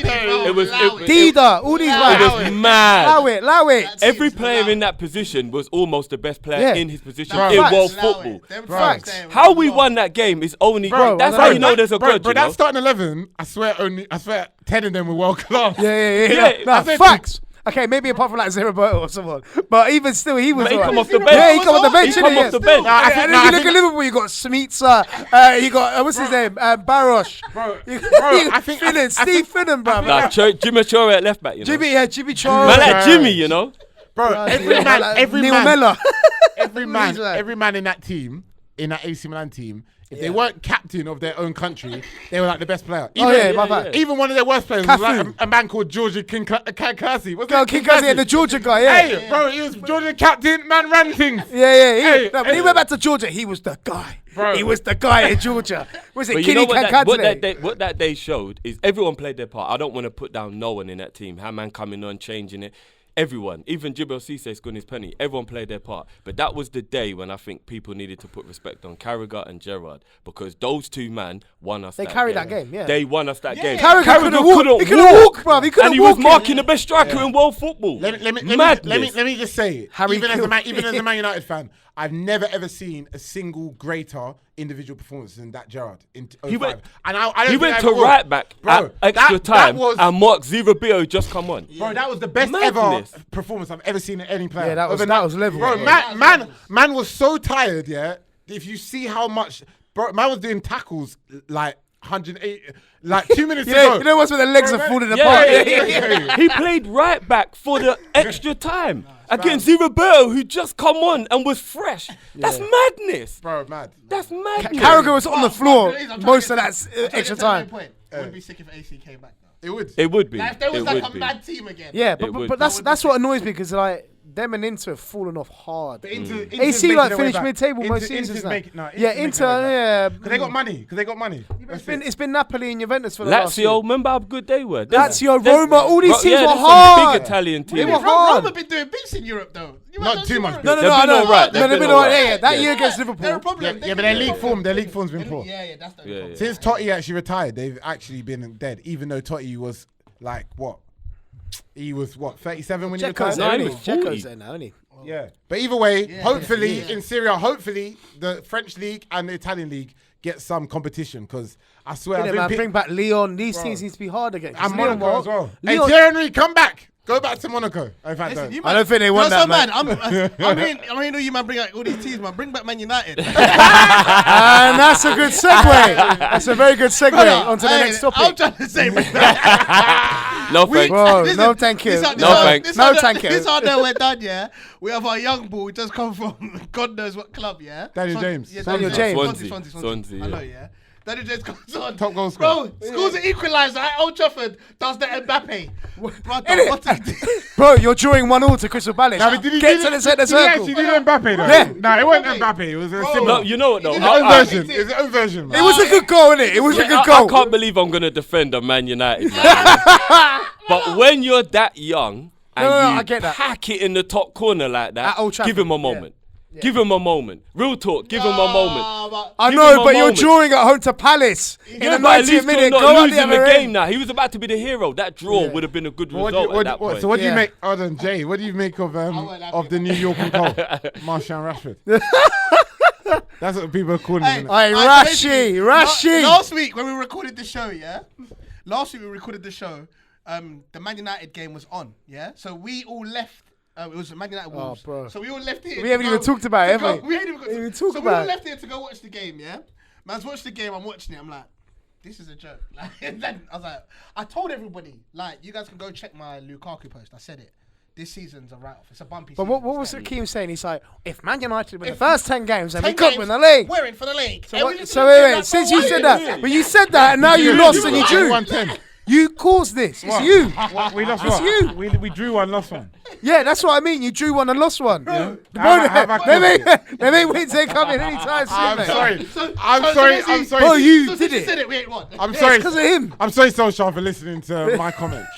[SPEAKER 5] It was-
[SPEAKER 3] Dida, all these
[SPEAKER 5] It
[SPEAKER 3] guys.
[SPEAKER 5] was mad.
[SPEAKER 3] Allow it.
[SPEAKER 5] Every player in that position was almost the best player
[SPEAKER 3] Yeah.
[SPEAKER 5] in his position
[SPEAKER 3] Bro.
[SPEAKER 5] in
[SPEAKER 3] Facts.
[SPEAKER 5] world football.
[SPEAKER 3] Facts.
[SPEAKER 5] How we won that game is only
[SPEAKER 3] Bro,
[SPEAKER 5] that's
[SPEAKER 3] bro,
[SPEAKER 5] how you know there's a
[SPEAKER 2] bro,
[SPEAKER 5] God.
[SPEAKER 2] bro,
[SPEAKER 5] you know?
[SPEAKER 2] that starting 11, I swear 10 of them were world class.
[SPEAKER 3] Yeah.
[SPEAKER 5] Yeah,
[SPEAKER 3] Nah,
[SPEAKER 2] I said-
[SPEAKER 3] facts. Okay, maybe apart from like Roberto or someone, but even still, he was.
[SPEAKER 5] But he
[SPEAKER 3] alright.
[SPEAKER 5] come off the bench.
[SPEAKER 3] Yeah, he come off the bench.
[SPEAKER 5] He come
[SPEAKER 3] innit?
[SPEAKER 5] off the bench.
[SPEAKER 2] Nah, I think-
[SPEAKER 3] and
[SPEAKER 2] nah,
[SPEAKER 3] then
[SPEAKER 2] I
[SPEAKER 3] you look
[SPEAKER 2] think-
[SPEAKER 3] at Liverpool, you got Smitsa, you got what's his name, Barosh.
[SPEAKER 2] Bro,
[SPEAKER 3] You
[SPEAKER 2] I think-
[SPEAKER 3] Finnan,
[SPEAKER 2] I
[SPEAKER 3] Steve
[SPEAKER 2] think-
[SPEAKER 3] Finnan, bro.
[SPEAKER 5] Nah, Jimmy Chore at left back, you know.
[SPEAKER 3] Jimmy
[SPEAKER 5] Man
[SPEAKER 3] Traore.
[SPEAKER 5] like Jimmy, you know.
[SPEAKER 2] Bro, every
[SPEAKER 3] Neil
[SPEAKER 2] man,
[SPEAKER 3] Mellor.
[SPEAKER 2] every man,
[SPEAKER 3] He's like-
[SPEAKER 2] every man in that team, in that AC Milan team, if they weren't captain of their own country, they were like the best player. Even,
[SPEAKER 3] Oh, yeah, my bad.
[SPEAKER 2] even one of their worst players was like
[SPEAKER 3] Cafu.
[SPEAKER 2] a man called Georgia Kinkasi. What's
[SPEAKER 3] Go,
[SPEAKER 2] that?
[SPEAKER 3] King Kazi, the Georgia guy, yeah.
[SPEAKER 2] Hey, bro, he was Georgia captain, man ran things.
[SPEAKER 3] Yeah.
[SPEAKER 2] Hey,
[SPEAKER 3] No, when he went back to Georgia, he was the guy.
[SPEAKER 2] Bro.
[SPEAKER 3] He was the guy in Georgia. Was it
[SPEAKER 5] But you know
[SPEAKER 3] Kenny
[SPEAKER 5] what that
[SPEAKER 3] Kankante?
[SPEAKER 5] what that day showed is everyone played their part. I don't want to put down no one in that team. Haman coming on, changing it. Everyone, even Jibril Cisse scoring his penny, everyone played their part. But that was the day when I think people needed to put respect on Carragher and Gerrard because those two men won us.
[SPEAKER 3] They
[SPEAKER 5] that
[SPEAKER 3] carried
[SPEAKER 5] game.
[SPEAKER 3] that game, yeah.
[SPEAKER 5] They won us that game.
[SPEAKER 3] Carragher couldn't walk. He couldn't walk, bruv. He couldn't
[SPEAKER 5] and he
[SPEAKER 3] walk
[SPEAKER 5] was marking the best striker in world football.
[SPEAKER 2] Let me just say,
[SPEAKER 3] Harry
[SPEAKER 2] even as
[SPEAKER 3] Kewell.
[SPEAKER 2] a Man United fan, I've never ever seen a single greater individual performance than that Gerrard in 05.
[SPEAKER 5] He went-
[SPEAKER 2] and I don't
[SPEAKER 5] He
[SPEAKER 2] think
[SPEAKER 5] went
[SPEAKER 2] I
[SPEAKER 5] to
[SPEAKER 2] ever will.
[SPEAKER 5] right back
[SPEAKER 2] Bro,
[SPEAKER 5] at extra
[SPEAKER 2] that
[SPEAKER 5] time,
[SPEAKER 2] was,
[SPEAKER 5] and Mark Zirabio just come on.
[SPEAKER 2] bro, that was the best
[SPEAKER 5] Madness.
[SPEAKER 2] ever performance I've ever seen in any player.
[SPEAKER 3] Yeah, that was-
[SPEAKER 2] Other
[SPEAKER 3] that
[SPEAKER 2] than
[SPEAKER 3] was level.
[SPEAKER 2] Bro,
[SPEAKER 3] Yeah.
[SPEAKER 2] man was so tired. Yeah, if you see how much, bro, man was doing tackles like 108, like 2 minutes ago.
[SPEAKER 3] You know what's when the legs
[SPEAKER 2] Bro,
[SPEAKER 3] are falling
[SPEAKER 5] Yeah,
[SPEAKER 3] apart?
[SPEAKER 2] yeah.
[SPEAKER 5] He played right back for the extra time against Zirabio, who just come on and was fresh. That's madness.
[SPEAKER 2] Bro, mad.
[SPEAKER 5] That's madness.
[SPEAKER 3] Carragher was on the floor
[SPEAKER 1] I'm trying to
[SPEAKER 3] most
[SPEAKER 1] get
[SPEAKER 3] of
[SPEAKER 1] to-
[SPEAKER 3] that extra time.
[SPEAKER 1] It would be sick if AC came back though.
[SPEAKER 2] It would.
[SPEAKER 5] It would be.
[SPEAKER 1] Like if there was
[SPEAKER 5] It
[SPEAKER 1] like
[SPEAKER 5] would
[SPEAKER 1] a
[SPEAKER 5] be.
[SPEAKER 1] mad team again.
[SPEAKER 3] Yeah,
[SPEAKER 5] It
[SPEAKER 3] but
[SPEAKER 5] would.
[SPEAKER 3] that's what annoys me because like them and Inter have fallen off hard.
[SPEAKER 2] Inter's
[SPEAKER 3] AC
[SPEAKER 2] making
[SPEAKER 3] like
[SPEAKER 2] their way
[SPEAKER 3] finished
[SPEAKER 2] back.
[SPEAKER 3] mid-table most
[SPEAKER 2] Inter's
[SPEAKER 3] seasons. now.
[SPEAKER 2] making- no, Inter's
[SPEAKER 3] Yeah,
[SPEAKER 2] making
[SPEAKER 3] Inter.
[SPEAKER 2] their way back.
[SPEAKER 3] Yeah,
[SPEAKER 2] Because they got money.
[SPEAKER 3] it's been Napoli and Juventus for the last
[SPEAKER 5] Lazio, remember how good they were?
[SPEAKER 3] Lazio, Roma, all these teams were
[SPEAKER 5] there's some
[SPEAKER 3] hard.
[SPEAKER 5] big Italian
[SPEAKER 3] They
[SPEAKER 5] teams.
[SPEAKER 3] were hard.
[SPEAKER 1] Roma been doing bits in Europe though. You
[SPEAKER 2] Not
[SPEAKER 1] might
[SPEAKER 2] too
[SPEAKER 1] know
[SPEAKER 2] much.
[SPEAKER 1] Europe.
[SPEAKER 3] No,
[SPEAKER 5] They've been alright.
[SPEAKER 3] No, they've
[SPEAKER 5] They've
[SPEAKER 3] been
[SPEAKER 5] been
[SPEAKER 3] alright.
[SPEAKER 5] alright.
[SPEAKER 3] Yeah, that
[SPEAKER 5] Yeah.
[SPEAKER 3] year against
[SPEAKER 1] They're a
[SPEAKER 3] Liverpool.
[SPEAKER 1] problem.
[SPEAKER 2] Yeah, but their league form's been poor.
[SPEAKER 1] Yeah, that's the problem.
[SPEAKER 2] Since Totti actually retired, they've actually been dead. Even though Totti was like what, he was what 37 when he
[SPEAKER 3] Dzeko's
[SPEAKER 2] retired.
[SPEAKER 3] there,
[SPEAKER 5] No,
[SPEAKER 3] isn't
[SPEAKER 5] he
[SPEAKER 3] he?
[SPEAKER 5] was 40.
[SPEAKER 3] Dzeko's there now, isn't he?
[SPEAKER 2] Yeah, but either way,
[SPEAKER 1] Yeah,
[SPEAKER 2] hopefully
[SPEAKER 1] yeah.
[SPEAKER 2] in Syria, hopefully the French league and the Italian league get some competition because I swear
[SPEAKER 3] Yeah,
[SPEAKER 2] I've
[SPEAKER 3] man,
[SPEAKER 2] been
[SPEAKER 3] bring back Leon. These teams need to be hard again.
[SPEAKER 2] and
[SPEAKER 3] Leon,
[SPEAKER 2] Monaco as well. Hey,
[SPEAKER 3] Leon,
[SPEAKER 2] Thierry Henry, come back. Go back to Monaco. In fact,
[SPEAKER 1] Listen,
[SPEAKER 2] don't.
[SPEAKER 1] you
[SPEAKER 3] I don't think they want
[SPEAKER 1] You're
[SPEAKER 3] that,
[SPEAKER 1] so
[SPEAKER 3] man.
[SPEAKER 1] I mean, you man bring out all these teams, man. Bring back Man United.
[SPEAKER 3] And that's a good segue. That's a very good segue onto the
[SPEAKER 1] Hey,
[SPEAKER 3] next topic.
[SPEAKER 1] I'm trying to say, bring back.
[SPEAKER 5] No thanks.
[SPEAKER 3] Bro,
[SPEAKER 1] Listen,
[SPEAKER 3] no thank you.
[SPEAKER 1] This
[SPEAKER 5] No thanks.
[SPEAKER 3] No thank you.
[SPEAKER 1] This out there we're done, yeah. We have our young boy who just come from God knows what club, yeah.
[SPEAKER 2] Daniel James.
[SPEAKER 1] Yeah,
[SPEAKER 3] Daniel James.
[SPEAKER 1] Swansea. I know, yeah. Daniel James comes on.
[SPEAKER 2] Top goal scorer.
[SPEAKER 1] Bro, scores an equaliser at Old Trafford. Does the Mbappe. Brother,
[SPEAKER 3] Innit?
[SPEAKER 1] what did he do?
[SPEAKER 3] Bro, you're drawing 1-1 to Crystal Palace.
[SPEAKER 2] Nah, but did he
[SPEAKER 3] Get
[SPEAKER 2] do
[SPEAKER 3] to the
[SPEAKER 2] it-
[SPEAKER 3] centre
[SPEAKER 2] did he
[SPEAKER 3] circle.
[SPEAKER 2] actually do Mbappe though?
[SPEAKER 3] Yeah.
[SPEAKER 2] No, it wasn't Mbappe. It was a
[SPEAKER 1] Bro.
[SPEAKER 2] similar.
[SPEAKER 5] No, you know what though?
[SPEAKER 1] He
[SPEAKER 2] It's
[SPEAKER 1] did
[SPEAKER 2] his own
[SPEAKER 1] I-
[SPEAKER 2] version. It's his own version, man.
[SPEAKER 3] It was a good goal, innit? It was a good
[SPEAKER 5] I
[SPEAKER 3] goal.
[SPEAKER 5] can't believe I'm gonna defend a Man United. Man. But when you're that young and
[SPEAKER 3] No,
[SPEAKER 5] you
[SPEAKER 3] I get that.
[SPEAKER 5] pack it in the top corner like that,
[SPEAKER 3] At Old Trafford,
[SPEAKER 5] give him a
[SPEAKER 3] yeah.
[SPEAKER 5] moment. Give him a moment. Real talk. Give him a moment.
[SPEAKER 3] I
[SPEAKER 5] Give
[SPEAKER 3] know,
[SPEAKER 5] him a
[SPEAKER 3] but you're
[SPEAKER 5] moment.
[SPEAKER 3] drawing at home to Palace in
[SPEAKER 5] Yeah,
[SPEAKER 3] the
[SPEAKER 5] but at
[SPEAKER 3] 90th
[SPEAKER 5] least
[SPEAKER 3] minute.
[SPEAKER 5] you're
[SPEAKER 3] Go
[SPEAKER 5] not
[SPEAKER 3] out
[SPEAKER 5] losing
[SPEAKER 3] the
[SPEAKER 5] the
[SPEAKER 3] other
[SPEAKER 5] game
[SPEAKER 3] end.
[SPEAKER 5] now. He was about to be the hero. That draw would have been a good
[SPEAKER 2] What
[SPEAKER 5] result
[SPEAKER 2] do you-
[SPEAKER 5] at that point.
[SPEAKER 2] so what do you
[SPEAKER 3] Yeah.
[SPEAKER 2] make? Hold on, Jay. What do you make of
[SPEAKER 1] won't have
[SPEAKER 2] the
[SPEAKER 1] it.
[SPEAKER 2] New York goal, Martial Rashford? That's what people are calling him.
[SPEAKER 3] Hey,
[SPEAKER 1] Alright, so
[SPEAKER 3] Rashi,
[SPEAKER 1] basically,
[SPEAKER 3] Rashi.
[SPEAKER 1] Last week when we recorded the show, yeah. Last week we recorded the show. The Man United game was on, yeah. So we all left. It was Man United Wolves.
[SPEAKER 3] bro.
[SPEAKER 1] So we all left here.
[SPEAKER 3] We haven't even talked about it, have we?
[SPEAKER 1] We haven't even,
[SPEAKER 3] We haven't talked
[SPEAKER 1] so
[SPEAKER 3] about
[SPEAKER 1] we all
[SPEAKER 3] it.
[SPEAKER 1] left here to go watch the game, yeah. Man's watched the game. I'm watching it. I'm like, this is a joke. Like, and then I was like, I told everybody, like, you guys can go check my Lukaku post. I said it. This season's a write-off. It's a bumpy
[SPEAKER 3] But
[SPEAKER 1] season.
[SPEAKER 3] what was
[SPEAKER 1] It's
[SPEAKER 3] Akeem saying? He's like, if Man United win the
[SPEAKER 1] If-
[SPEAKER 3] first 10 games, then we
[SPEAKER 1] 10
[SPEAKER 3] could
[SPEAKER 1] games,
[SPEAKER 3] win the league.
[SPEAKER 1] We're in for the league.
[SPEAKER 3] So,
[SPEAKER 1] And
[SPEAKER 3] what,
[SPEAKER 1] we just
[SPEAKER 3] so
[SPEAKER 1] looked at
[SPEAKER 3] wait,
[SPEAKER 1] that
[SPEAKER 3] since
[SPEAKER 1] for
[SPEAKER 3] you
[SPEAKER 1] one
[SPEAKER 3] said
[SPEAKER 1] year.
[SPEAKER 3] that, but you said that and now you lost and you drew.
[SPEAKER 2] 110.
[SPEAKER 3] You caused this. It's you.
[SPEAKER 2] We lost
[SPEAKER 3] It's
[SPEAKER 2] one.
[SPEAKER 3] you.
[SPEAKER 2] We drew one, lost one.
[SPEAKER 3] Yeah, that's what I mean. You drew one and lost one.
[SPEAKER 1] Bro,
[SPEAKER 2] Have I
[SPEAKER 3] They may wins ain't coming anytime soon.
[SPEAKER 2] I'm
[SPEAKER 3] mate.
[SPEAKER 2] sorry.
[SPEAKER 1] So-
[SPEAKER 2] I'm
[SPEAKER 1] so
[SPEAKER 2] sorry.
[SPEAKER 1] basically-
[SPEAKER 2] I'm sorry.
[SPEAKER 3] Bro, you
[SPEAKER 1] So
[SPEAKER 3] did
[SPEAKER 1] since you
[SPEAKER 3] it.
[SPEAKER 1] said it, we ain't won.
[SPEAKER 2] I'm
[SPEAKER 3] Yeah,
[SPEAKER 2] sorry.
[SPEAKER 3] it's 'cause of him.
[SPEAKER 2] I'm sorry, Solskjaer, for listening to my comments.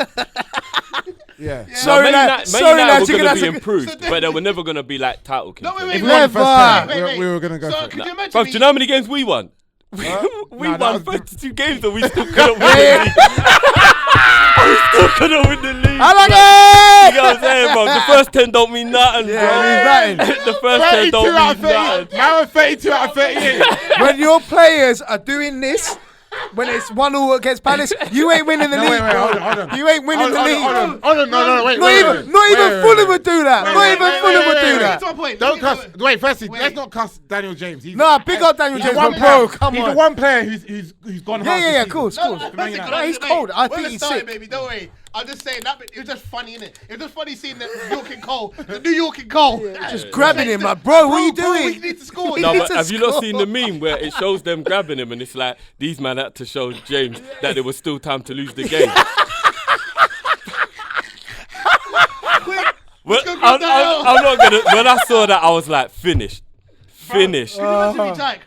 [SPEAKER 2] Yeah.
[SPEAKER 5] No,
[SPEAKER 3] Sorry,
[SPEAKER 5] Man
[SPEAKER 3] lad.
[SPEAKER 5] United,
[SPEAKER 3] Sorry,
[SPEAKER 5] Man United
[SPEAKER 3] lad.
[SPEAKER 5] were
[SPEAKER 3] You're
[SPEAKER 5] going
[SPEAKER 3] gonna
[SPEAKER 5] to be
[SPEAKER 3] have to-
[SPEAKER 5] improved,
[SPEAKER 1] So then-
[SPEAKER 5] but they were never going to be like title
[SPEAKER 1] No,
[SPEAKER 5] contenders.
[SPEAKER 1] wait,
[SPEAKER 2] If
[SPEAKER 1] wait,
[SPEAKER 2] we won
[SPEAKER 1] wait.
[SPEAKER 2] the first
[SPEAKER 3] Never.
[SPEAKER 2] 10, we were going to go
[SPEAKER 1] So
[SPEAKER 2] for it.
[SPEAKER 1] could you imagine
[SPEAKER 5] Bro,
[SPEAKER 1] me?
[SPEAKER 5] do you know how many games we won? we
[SPEAKER 2] Nah, that
[SPEAKER 5] won
[SPEAKER 2] was the-
[SPEAKER 5] 32 games and we still couldn't win the league. We still couldn't win the league.
[SPEAKER 3] I like
[SPEAKER 5] bro.
[SPEAKER 3] it.
[SPEAKER 5] You know what I'm saying, bro? The first 10 don't mean nothing,
[SPEAKER 3] Yeah,
[SPEAKER 5] bro.
[SPEAKER 3] it means nothing.
[SPEAKER 5] The first 10
[SPEAKER 2] 32
[SPEAKER 5] don't
[SPEAKER 2] out of
[SPEAKER 5] mean
[SPEAKER 2] 38.
[SPEAKER 5] nothing.
[SPEAKER 2] Now we're 32 out of 38.
[SPEAKER 3] When your players are doing this, when it's 1-1 against Palace, you ain't winning the
[SPEAKER 2] No,
[SPEAKER 3] league.
[SPEAKER 2] wait,
[SPEAKER 3] bro.
[SPEAKER 2] hold on.
[SPEAKER 3] You ain't winning the league.
[SPEAKER 2] Hold on, no, wait.
[SPEAKER 3] Not even Fulham would do that. Not even Fulham would do
[SPEAKER 1] Get
[SPEAKER 3] that.
[SPEAKER 1] to my point.
[SPEAKER 2] Don't cuss. Wait, firstly,
[SPEAKER 1] Wait.
[SPEAKER 2] let's not cuss Daniel James. He's
[SPEAKER 3] Nah, big up Daniel
[SPEAKER 2] he's
[SPEAKER 3] James,
[SPEAKER 2] the one
[SPEAKER 3] but bro,
[SPEAKER 2] player-
[SPEAKER 3] come
[SPEAKER 2] he's
[SPEAKER 3] on.
[SPEAKER 2] the one player who's gone hard.
[SPEAKER 3] Yeah,
[SPEAKER 2] this
[SPEAKER 3] of course,
[SPEAKER 2] season.
[SPEAKER 3] of course.
[SPEAKER 2] Man United.
[SPEAKER 3] Nah, he's cold. I think
[SPEAKER 1] We're
[SPEAKER 3] he's
[SPEAKER 1] starting,
[SPEAKER 3] sick.
[SPEAKER 1] baby. Don't worry. I'm just saying that bit. It was just funny, innit? It was just funny seeing the New York and Cole. The New York and Cole.
[SPEAKER 3] Just grabbing him like, bro, what are you
[SPEAKER 1] Bro, we
[SPEAKER 3] doing?
[SPEAKER 1] need to score.
[SPEAKER 3] He
[SPEAKER 5] No,
[SPEAKER 3] needs
[SPEAKER 5] but
[SPEAKER 3] to
[SPEAKER 5] have you not
[SPEAKER 3] score.
[SPEAKER 5] seen the meme where it shows them grabbing him and it's like these man had to show James that there was still time to lose the game? Well,
[SPEAKER 1] go grab that out.
[SPEAKER 5] I'm not gonna. When I saw that, I was like, finished. Finished.
[SPEAKER 1] Can you imagine me, Jack?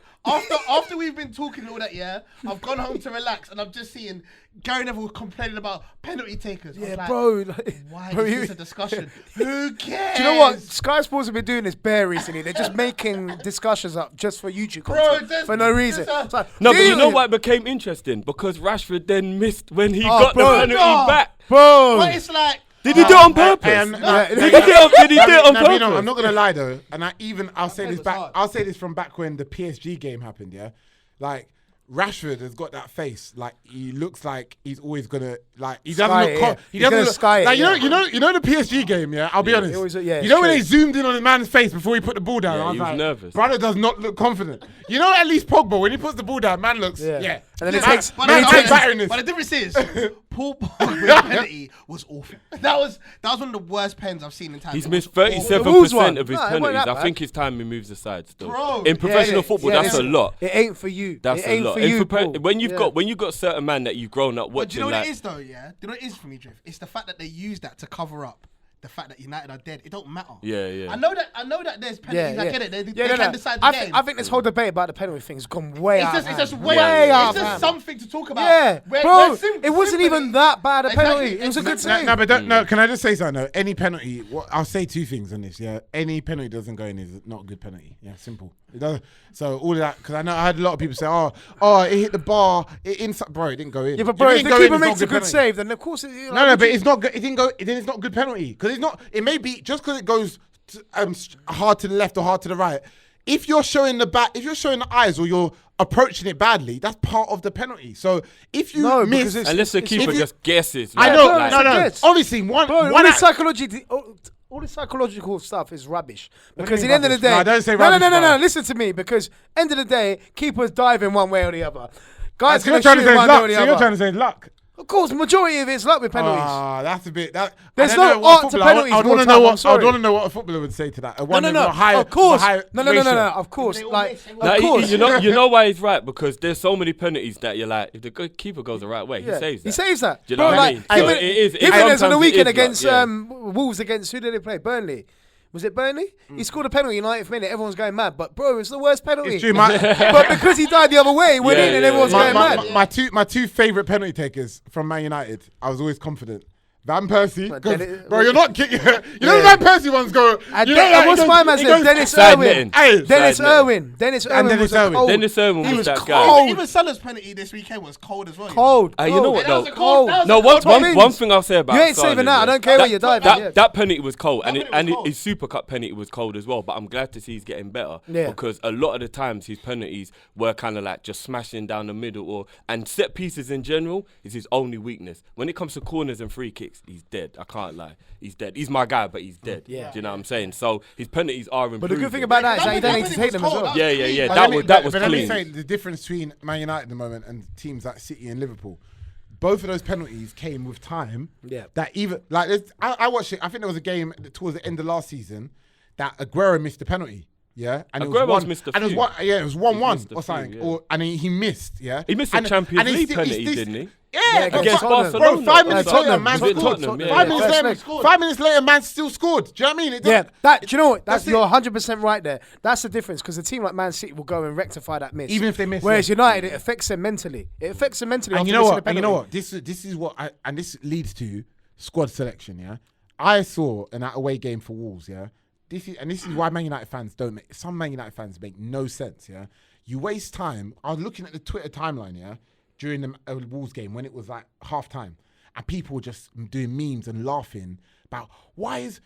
[SPEAKER 1] After we've been talking all that, yeah, I've gone home to relax and I'm just seeing Gary Neville complaining about penalty takers. I was
[SPEAKER 3] Yeah,
[SPEAKER 1] like,
[SPEAKER 3] bro.
[SPEAKER 1] why
[SPEAKER 3] Bro,
[SPEAKER 1] is
[SPEAKER 3] you-
[SPEAKER 1] this a discussion? Who cares?
[SPEAKER 3] Do you know what? Sky Sports have been doing this bare recently. They're just making discussions up just for YouTube content
[SPEAKER 1] there's-
[SPEAKER 3] for no reason.
[SPEAKER 1] there's a-
[SPEAKER 3] It's like,
[SPEAKER 5] No, but you know
[SPEAKER 3] dude.
[SPEAKER 5] what became interesting? Because Rashford then missed when he
[SPEAKER 3] Oh,
[SPEAKER 5] got
[SPEAKER 3] bro.
[SPEAKER 5] the penalty
[SPEAKER 1] No.
[SPEAKER 5] back.
[SPEAKER 3] Bro.
[SPEAKER 1] But it's like,
[SPEAKER 5] Did he do it on purpose?
[SPEAKER 2] Did
[SPEAKER 5] Did he do it on purpose?
[SPEAKER 2] I'm not gonna lie though, and I'll say this
[SPEAKER 1] was
[SPEAKER 2] back.
[SPEAKER 1] hard.
[SPEAKER 2] I'll say this from back when the PSG game happened. Yeah, like Rashford has got that face. Like he looks like he's always gonna like he doesn't
[SPEAKER 3] Sky
[SPEAKER 2] look.
[SPEAKER 3] it,
[SPEAKER 2] He
[SPEAKER 3] yeah. He's
[SPEAKER 2] doesn't
[SPEAKER 3] gonna
[SPEAKER 2] look
[SPEAKER 3] sky it,
[SPEAKER 2] like
[SPEAKER 3] yeah.
[SPEAKER 2] you know the PSG game. Yeah, I'll be honest.
[SPEAKER 3] it was, yeah,
[SPEAKER 2] you know
[SPEAKER 3] it's
[SPEAKER 2] when
[SPEAKER 3] true.
[SPEAKER 2] they zoomed in on the man's face before he put the ball down.
[SPEAKER 5] Yeah,
[SPEAKER 2] I was
[SPEAKER 5] he was
[SPEAKER 2] like,
[SPEAKER 5] nervous.
[SPEAKER 2] brother does not look confident. You know, at least Pogba when he puts the ball down, man looks
[SPEAKER 3] Yeah.
[SPEAKER 2] yeah.
[SPEAKER 3] And then it
[SPEAKER 2] Man-
[SPEAKER 3] takes-
[SPEAKER 1] But
[SPEAKER 2] man
[SPEAKER 1] the-
[SPEAKER 2] takes battering this.
[SPEAKER 1] but the difference is, Paul Pogba's penalty was awful. That was one of the worst pens I've seen in time.
[SPEAKER 5] He's
[SPEAKER 1] It
[SPEAKER 5] missed
[SPEAKER 1] was awful.
[SPEAKER 5] 37% of his
[SPEAKER 3] No, it wasn't
[SPEAKER 5] penalties.
[SPEAKER 3] that
[SPEAKER 5] I
[SPEAKER 3] bad.
[SPEAKER 5] think his time he moves aside still.
[SPEAKER 1] Bro.
[SPEAKER 5] In professional
[SPEAKER 3] Yeah,
[SPEAKER 5] football,
[SPEAKER 3] yeah,
[SPEAKER 5] that's a lot.
[SPEAKER 3] It ain't for you.
[SPEAKER 5] That's
[SPEAKER 3] it
[SPEAKER 5] a
[SPEAKER 3] ain't
[SPEAKER 5] lot.
[SPEAKER 3] for you, Paul.
[SPEAKER 5] When you've
[SPEAKER 3] Yeah.
[SPEAKER 5] got certain man that you've grown up
[SPEAKER 1] But do you
[SPEAKER 5] watching,
[SPEAKER 1] know what
[SPEAKER 5] like
[SPEAKER 1] it is though, yeah? Do you know what it is for me, Drift? It's the fact that they use that to cover up the fact that United are dead. It don't matter.
[SPEAKER 5] Yeah, yeah.
[SPEAKER 1] I know that there's penalties. I get it. They
[SPEAKER 3] Yeah,
[SPEAKER 1] can decide the game.
[SPEAKER 3] I think this whole debate about the penalty thing has gone way out.
[SPEAKER 1] It's
[SPEAKER 3] of
[SPEAKER 1] just
[SPEAKER 3] hand.
[SPEAKER 1] way
[SPEAKER 3] out.
[SPEAKER 1] It's
[SPEAKER 3] of
[SPEAKER 1] just
[SPEAKER 3] hand.
[SPEAKER 1] something to talk about.
[SPEAKER 3] Yeah,
[SPEAKER 1] Where-
[SPEAKER 3] bro,
[SPEAKER 1] where
[SPEAKER 3] it wasn't even that bad a
[SPEAKER 1] Exactly.
[SPEAKER 3] penalty. It was a good
[SPEAKER 2] No,
[SPEAKER 3] save.
[SPEAKER 2] no, but don't, no. Can I just say something? No, any penalty. I'll say two things on this. Yeah, any penalty doesn't go in is not a good penalty. Yeah, simple. It doesn't. So all of that, because I know I had a lot of people say, "Oh, it hit the bar, it inside." Bro, it didn't go in.
[SPEAKER 3] Yeah, but bro,
[SPEAKER 2] If it
[SPEAKER 3] if the
[SPEAKER 2] didn't go in,
[SPEAKER 3] keeper
[SPEAKER 2] it's not
[SPEAKER 3] makes a good
[SPEAKER 2] penalty.
[SPEAKER 3] save, then of course
[SPEAKER 2] No, but it's not good. It didn't go. Then it's not good penalty because it's not. It may be just because it goes hard to the left or hard to the right. If you're showing the back, if you're showing the eyes, or you're approaching it badly, that's part of the penalty. So if you
[SPEAKER 3] No,
[SPEAKER 2] miss,
[SPEAKER 3] because it's-
[SPEAKER 5] Unless the keeper just guesses.
[SPEAKER 2] I
[SPEAKER 5] right?
[SPEAKER 2] know,
[SPEAKER 5] Like,
[SPEAKER 3] it's a
[SPEAKER 2] no.
[SPEAKER 3] guess.
[SPEAKER 2] Obviously, one
[SPEAKER 3] Bro, all this psychological stuff is rubbish. Because
[SPEAKER 2] do
[SPEAKER 3] at
[SPEAKER 2] you
[SPEAKER 3] the end of the
[SPEAKER 2] mean
[SPEAKER 3] day,
[SPEAKER 2] rubbish? No, don't say
[SPEAKER 3] no,
[SPEAKER 2] rubbish,
[SPEAKER 3] no.
[SPEAKER 2] bro.
[SPEAKER 3] Listen to me, because end of the day, keepers dive in one way or the other. Guys
[SPEAKER 2] So you're
[SPEAKER 3] gonna
[SPEAKER 2] trying to
[SPEAKER 3] shoot
[SPEAKER 2] say
[SPEAKER 3] one
[SPEAKER 2] luck.
[SPEAKER 3] way or the
[SPEAKER 2] So you're trying
[SPEAKER 3] other.
[SPEAKER 2] to say luck.
[SPEAKER 3] Of course, majority of it's luck with penalties.
[SPEAKER 2] That's a bit.
[SPEAKER 3] There's
[SPEAKER 2] I don't
[SPEAKER 3] no
[SPEAKER 2] know what
[SPEAKER 3] art to
[SPEAKER 2] footballer-
[SPEAKER 3] penalties
[SPEAKER 2] I would
[SPEAKER 3] more
[SPEAKER 2] want to
[SPEAKER 3] time,
[SPEAKER 2] know
[SPEAKER 3] I'm
[SPEAKER 2] what. I would
[SPEAKER 3] sorry.
[SPEAKER 2] want to know what a footballer would say to that.
[SPEAKER 3] No. Of course. No. Of course.
[SPEAKER 1] They all
[SPEAKER 3] Like,
[SPEAKER 1] miss,
[SPEAKER 3] of
[SPEAKER 5] Nah,
[SPEAKER 3] course.
[SPEAKER 5] you know why he's right, because there's so many penalties that you're like, if the keeper goes the right way,
[SPEAKER 3] Yeah.
[SPEAKER 5] he saves that.
[SPEAKER 3] He saves that.
[SPEAKER 5] Do you know
[SPEAKER 3] Bro,
[SPEAKER 5] what I
[SPEAKER 3] like,
[SPEAKER 5] mean?
[SPEAKER 3] him
[SPEAKER 5] So
[SPEAKER 3] and-
[SPEAKER 5] it is-
[SPEAKER 3] him and us on the
[SPEAKER 5] sometimes it
[SPEAKER 3] weekend
[SPEAKER 5] is luck,
[SPEAKER 3] against
[SPEAKER 5] yeah.
[SPEAKER 3] Wolves against, who did they play? Burnley. Was it Burnley? He scored a penalty in the 90th minute. Everyone's going mad. But, bro, it's the worst penalty.
[SPEAKER 2] It's true.
[SPEAKER 3] But because he died the other way, he went
[SPEAKER 5] Yeah,
[SPEAKER 3] in and
[SPEAKER 5] yeah,
[SPEAKER 3] everyone's
[SPEAKER 5] yeah.
[SPEAKER 3] going mad.
[SPEAKER 2] my two favorite penalty takers from Man United. I was always confident. Van Persie,
[SPEAKER 3] But
[SPEAKER 2] 'cause,
[SPEAKER 3] then
[SPEAKER 2] bro, you're not kicking. You know
[SPEAKER 3] Yeah.
[SPEAKER 2] the Van Persie ones go.
[SPEAKER 3] And
[SPEAKER 2] You know
[SPEAKER 3] then,
[SPEAKER 2] that
[SPEAKER 3] what's
[SPEAKER 2] it
[SPEAKER 3] my
[SPEAKER 2] goes-
[SPEAKER 3] man's
[SPEAKER 2] it
[SPEAKER 3] name?
[SPEAKER 2] goes-
[SPEAKER 3] Dennis
[SPEAKER 5] Side
[SPEAKER 3] Irwin.
[SPEAKER 5] netting.
[SPEAKER 2] Hey,
[SPEAKER 3] Dennis
[SPEAKER 5] Side netting.
[SPEAKER 3] Irwin. Dennis Irwin
[SPEAKER 2] Dennis
[SPEAKER 3] was a
[SPEAKER 2] Irwin.
[SPEAKER 3] cold.
[SPEAKER 5] Dennis Irwin
[SPEAKER 3] He
[SPEAKER 5] was that
[SPEAKER 3] was
[SPEAKER 5] guy.
[SPEAKER 3] cold.
[SPEAKER 1] Even Salah's penalty this weekend was cold as well.
[SPEAKER 3] Cold.
[SPEAKER 5] You know
[SPEAKER 3] cold.
[SPEAKER 5] what
[SPEAKER 1] That was
[SPEAKER 5] though?
[SPEAKER 1] a cold. That was
[SPEAKER 5] No,
[SPEAKER 1] a cold
[SPEAKER 5] one
[SPEAKER 3] penalty.
[SPEAKER 5] thing I'll say about
[SPEAKER 3] You ain't
[SPEAKER 5] Salah,
[SPEAKER 3] saving that. I
[SPEAKER 5] yeah.
[SPEAKER 3] don't care where you dive.
[SPEAKER 5] That penalty was cold, and
[SPEAKER 1] That penalty was cold.
[SPEAKER 5] his Super Cup penalty was cold as well. But I'm glad to see he's getting better,
[SPEAKER 3] Yeah.
[SPEAKER 5] because a lot of the times his penalties were kind of like just smashing down the middle, and set pieces in general is his only weakness. When it comes to corners and free kicks, he's dead. I can't lie, he's dead. He's my guy, but he's dead.
[SPEAKER 3] Yeah.
[SPEAKER 5] Do you know what I'm saying? So his penalties are improving.
[SPEAKER 3] But the good thing about that is that you don't need to take them as well.
[SPEAKER 5] Yeah, yeah, yeah.
[SPEAKER 2] But
[SPEAKER 5] That
[SPEAKER 2] let me-
[SPEAKER 5] was that was
[SPEAKER 2] but let me
[SPEAKER 5] clean.
[SPEAKER 2] say the difference between Man United at the moment and teams like City and Liverpool. Both of those penalties came with time.
[SPEAKER 3] Yeah.
[SPEAKER 2] That even like I watched it. I think there was a game towards the end of last season that Aguero missed the penalty. Yeah, and
[SPEAKER 5] Aguero's
[SPEAKER 2] it was one,
[SPEAKER 5] missed a
[SPEAKER 2] and it was
[SPEAKER 5] few.
[SPEAKER 2] one. Yeah, it was 1-1
[SPEAKER 5] missed a
[SPEAKER 2] or something.
[SPEAKER 5] few, yeah.
[SPEAKER 2] Or and he missed. Yeah,
[SPEAKER 5] He missed a
[SPEAKER 2] and,
[SPEAKER 5] Champions
[SPEAKER 2] and
[SPEAKER 5] League
[SPEAKER 2] he's
[SPEAKER 5] penalty,
[SPEAKER 2] he's-
[SPEAKER 5] didn't he?
[SPEAKER 2] Yeah,
[SPEAKER 5] Against
[SPEAKER 2] bro,
[SPEAKER 5] Barcelona.
[SPEAKER 2] 5 minutes later,
[SPEAKER 3] Tottenham.
[SPEAKER 2] man
[SPEAKER 5] Was it
[SPEAKER 2] scored.
[SPEAKER 5] Tottenham? Yeah.
[SPEAKER 2] 5 minutes
[SPEAKER 3] First
[SPEAKER 2] later,
[SPEAKER 3] leg.
[SPEAKER 2] 5 minutes later, man still scored. Do you know what I mean? It
[SPEAKER 3] Yeah,
[SPEAKER 2] doesn't-
[SPEAKER 3] do you know what?
[SPEAKER 2] That's
[SPEAKER 3] You're
[SPEAKER 2] it.
[SPEAKER 3] 100% right there. That's the difference, because a team like Man City will go and rectify that miss.
[SPEAKER 2] Even if they miss,
[SPEAKER 3] Whereas
[SPEAKER 2] yeah.
[SPEAKER 3] United, it affects them mentally. It affects them mentally.
[SPEAKER 2] And
[SPEAKER 3] after
[SPEAKER 2] you know
[SPEAKER 3] missing
[SPEAKER 2] what?
[SPEAKER 3] a
[SPEAKER 2] And you know
[SPEAKER 3] penalty.
[SPEAKER 2] what? This is what and this leads to squad selection. Yeah, I saw in that away game for Wolves. Yeah, this is why Man United fans don't make. Some Man United fans make no sense. Yeah, you waste time. I was looking at the Twitter timeline. Yeah, during the Wolves game when it was like half time, and people were just doing memes and laughing about why is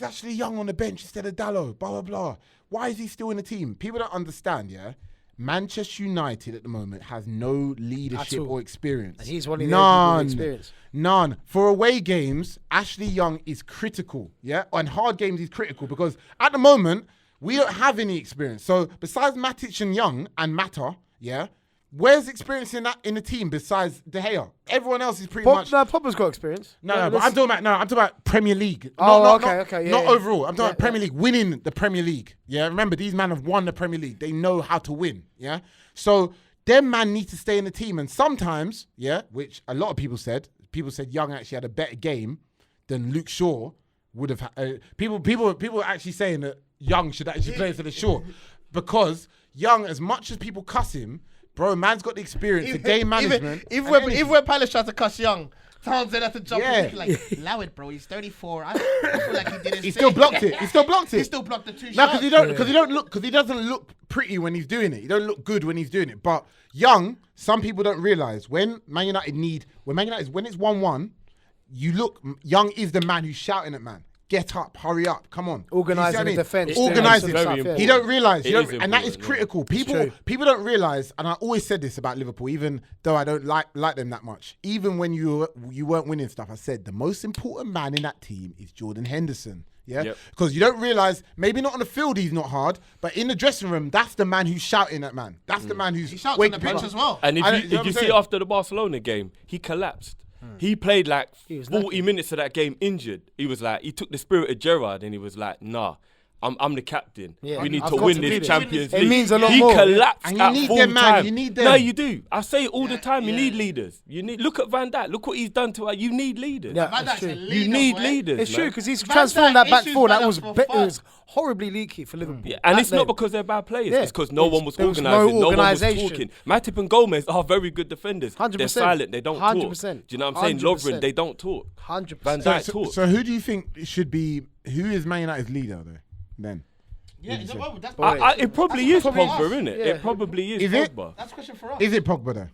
[SPEAKER 2] Ashley Young on the bench instead of Dalot? Blah blah blah. Why is he still in the team? People don't understand. Yeah. Manchester United at the moment has no leadership
[SPEAKER 3] all.
[SPEAKER 2] or experience.
[SPEAKER 3] And he's one of the only people with
[SPEAKER 2] None.
[SPEAKER 3] experience.
[SPEAKER 2] None. For away games, Ashley Young is critical. Yeah. And hard games, he's critical because at the moment, we don't have any experience. So besides Matic and Young and Mata, yeah, where's experience in the team besides De Gea? Everyone else is pretty much.
[SPEAKER 3] No, Popper's got experience.
[SPEAKER 2] No, but I'm talking about Premier League.
[SPEAKER 3] Oh, okay, yeah,
[SPEAKER 2] Not
[SPEAKER 3] yeah.
[SPEAKER 2] overall. I'm talking
[SPEAKER 3] Yeah,
[SPEAKER 2] about Premier League, winning the Premier League. Yeah, remember, these men have won the Premier League. They know how to win, yeah? So, them man need to stay in the team. And sometimes, yeah, which a lot of people said Young actually had a better game than Luke Shaw would have had. People are actually saying that Young should actually play instead of Shaw. Because Young, as much as people cuss him, bro, man's got the experience, the game management.
[SPEAKER 1] Even when Palace tried to cuss Young, Townsend had to jump
[SPEAKER 2] Yeah.
[SPEAKER 1] in like, allow it, bro. He's 34. I feel like he did his
[SPEAKER 2] He still
[SPEAKER 1] thing.
[SPEAKER 2] blocked it. He still blocked it.
[SPEAKER 1] He still blocked the two
[SPEAKER 2] No,
[SPEAKER 1] shots.
[SPEAKER 2] because he doesn't look pretty when he's doing it. He don't look good when he's doing it. But Young, some people don't realize when Man United when it's 1-1, Young is the man who's shouting at man. Get up, hurry up, come on.
[SPEAKER 3] Organising
[SPEAKER 2] You see
[SPEAKER 3] the
[SPEAKER 2] what I mean?
[SPEAKER 3] defence.
[SPEAKER 2] Organising.
[SPEAKER 5] It's very
[SPEAKER 3] stuff, yeah.
[SPEAKER 5] important.
[SPEAKER 2] He don't realise,
[SPEAKER 5] It is
[SPEAKER 2] and that is
[SPEAKER 5] important, yeah.
[SPEAKER 2] critical.
[SPEAKER 3] true.
[SPEAKER 2] People don't realise, and I always said this about Liverpool, even though I don't like them that much. Even when you weren't winning stuff, I said the most important man in that team is Jordan Henderson. Yeah,
[SPEAKER 5] Yep.
[SPEAKER 2] because you don't realise, maybe not on the field he's not hard, but in the dressing room, that's the man who's shouting at man. That's the man who's
[SPEAKER 1] He shouts on
[SPEAKER 2] waking
[SPEAKER 1] the bench
[SPEAKER 2] people
[SPEAKER 1] as
[SPEAKER 2] up.
[SPEAKER 1] well.
[SPEAKER 5] And
[SPEAKER 2] I don't-
[SPEAKER 5] if
[SPEAKER 2] you know
[SPEAKER 5] you
[SPEAKER 2] what I'm
[SPEAKER 5] see
[SPEAKER 2] saying?
[SPEAKER 5] after the Barcelona game, he collapsed. He played like
[SPEAKER 3] was
[SPEAKER 5] 40 minutes of that game injured. He was like, he took the spirit of Gerrard and he was like, nah, I'm the captain.
[SPEAKER 3] Yeah,
[SPEAKER 5] we need
[SPEAKER 3] I've
[SPEAKER 5] to
[SPEAKER 3] got
[SPEAKER 5] win
[SPEAKER 3] to do
[SPEAKER 5] this
[SPEAKER 3] this.
[SPEAKER 5] Champions
[SPEAKER 3] It
[SPEAKER 5] League.
[SPEAKER 3] means a lot
[SPEAKER 5] he
[SPEAKER 3] more.
[SPEAKER 5] collapsed
[SPEAKER 2] And you
[SPEAKER 5] at
[SPEAKER 2] need
[SPEAKER 5] full
[SPEAKER 2] them, man.
[SPEAKER 5] time.
[SPEAKER 2] You need them.
[SPEAKER 5] No, you do. I say it all the time. You need leaders. Look at Van Dijk. Look what he's done to us. You need leaders.
[SPEAKER 3] Yeah,
[SPEAKER 1] Van
[SPEAKER 3] that's
[SPEAKER 1] Dijk's a
[SPEAKER 3] true.
[SPEAKER 1] leader,
[SPEAKER 5] You need
[SPEAKER 1] boy.
[SPEAKER 5] leaders.
[SPEAKER 3] It's
[SPEAKER 5] man.
[SPEAKER 3] true, because he's
[SPEAKER 1] Van
[SPEAKER 3] transformed
[SPEAKER 1] Dijk
[SPEAKER 3] that back
[SPEAKER 1] issues
[SPEAKER 3] four. That
[SPEAKER 1] back
[SPEAKER 3] was
[SPEAKER 1] for
[SPEAKER 3] it
[SPEAKER 1] fun.
[SPEAKER 3] was horribly leaky for Liverpool.
[SPEAKER 5] Yeah, and
[SPEAKER 3] Back
[SPEAKER 5] it's not
[SPEAKER 3] then.
[SPEAKER 5] because they're bad players.
[SPEAKER 3] Yeah.
[SPEAKER 5] It's because no one was
[SPEAKER 3] There was no
[SPEAKER 5] organising. No one was
[SPEAKER 3] organisation.
[SPEAKER 5] talking. Matip and Gomez are very good defenders.
[SPEAKER 3] 100%.
[SPEAKER 5] They're silent. They don't
[SPEAKER 3] 100%.
[SPEAKER 5] talk. Do you know what I'm saying? Lovren,
[SPEAKER 3] 100%.
[SPEAKER 5] they don't talk.
[SPEAKER 3] 100%.
[SPEAKER 5] Van Dijk talks.
[SPEAKER 2] So who do you think should be? Who is Man United's leader though? Then
[SPEAKER 1] Yeah, is it Pogba? That's
[SPEAKER 5] It probably is
[SPEAKER 1] That's
[SPEAKER 5] Pogba,
[SPEAKER 1] us.
[SPEAKER 5] isn't it?
[SPEAKER 3] Yeah.
[SPEAKER 5] It probably is
[SPEAKER 2] Is it?
[SPEAKER 5] Pogba.
[SPEAKER 1] That's a question for us.
[SPEAKER 2] Is it Pogba though?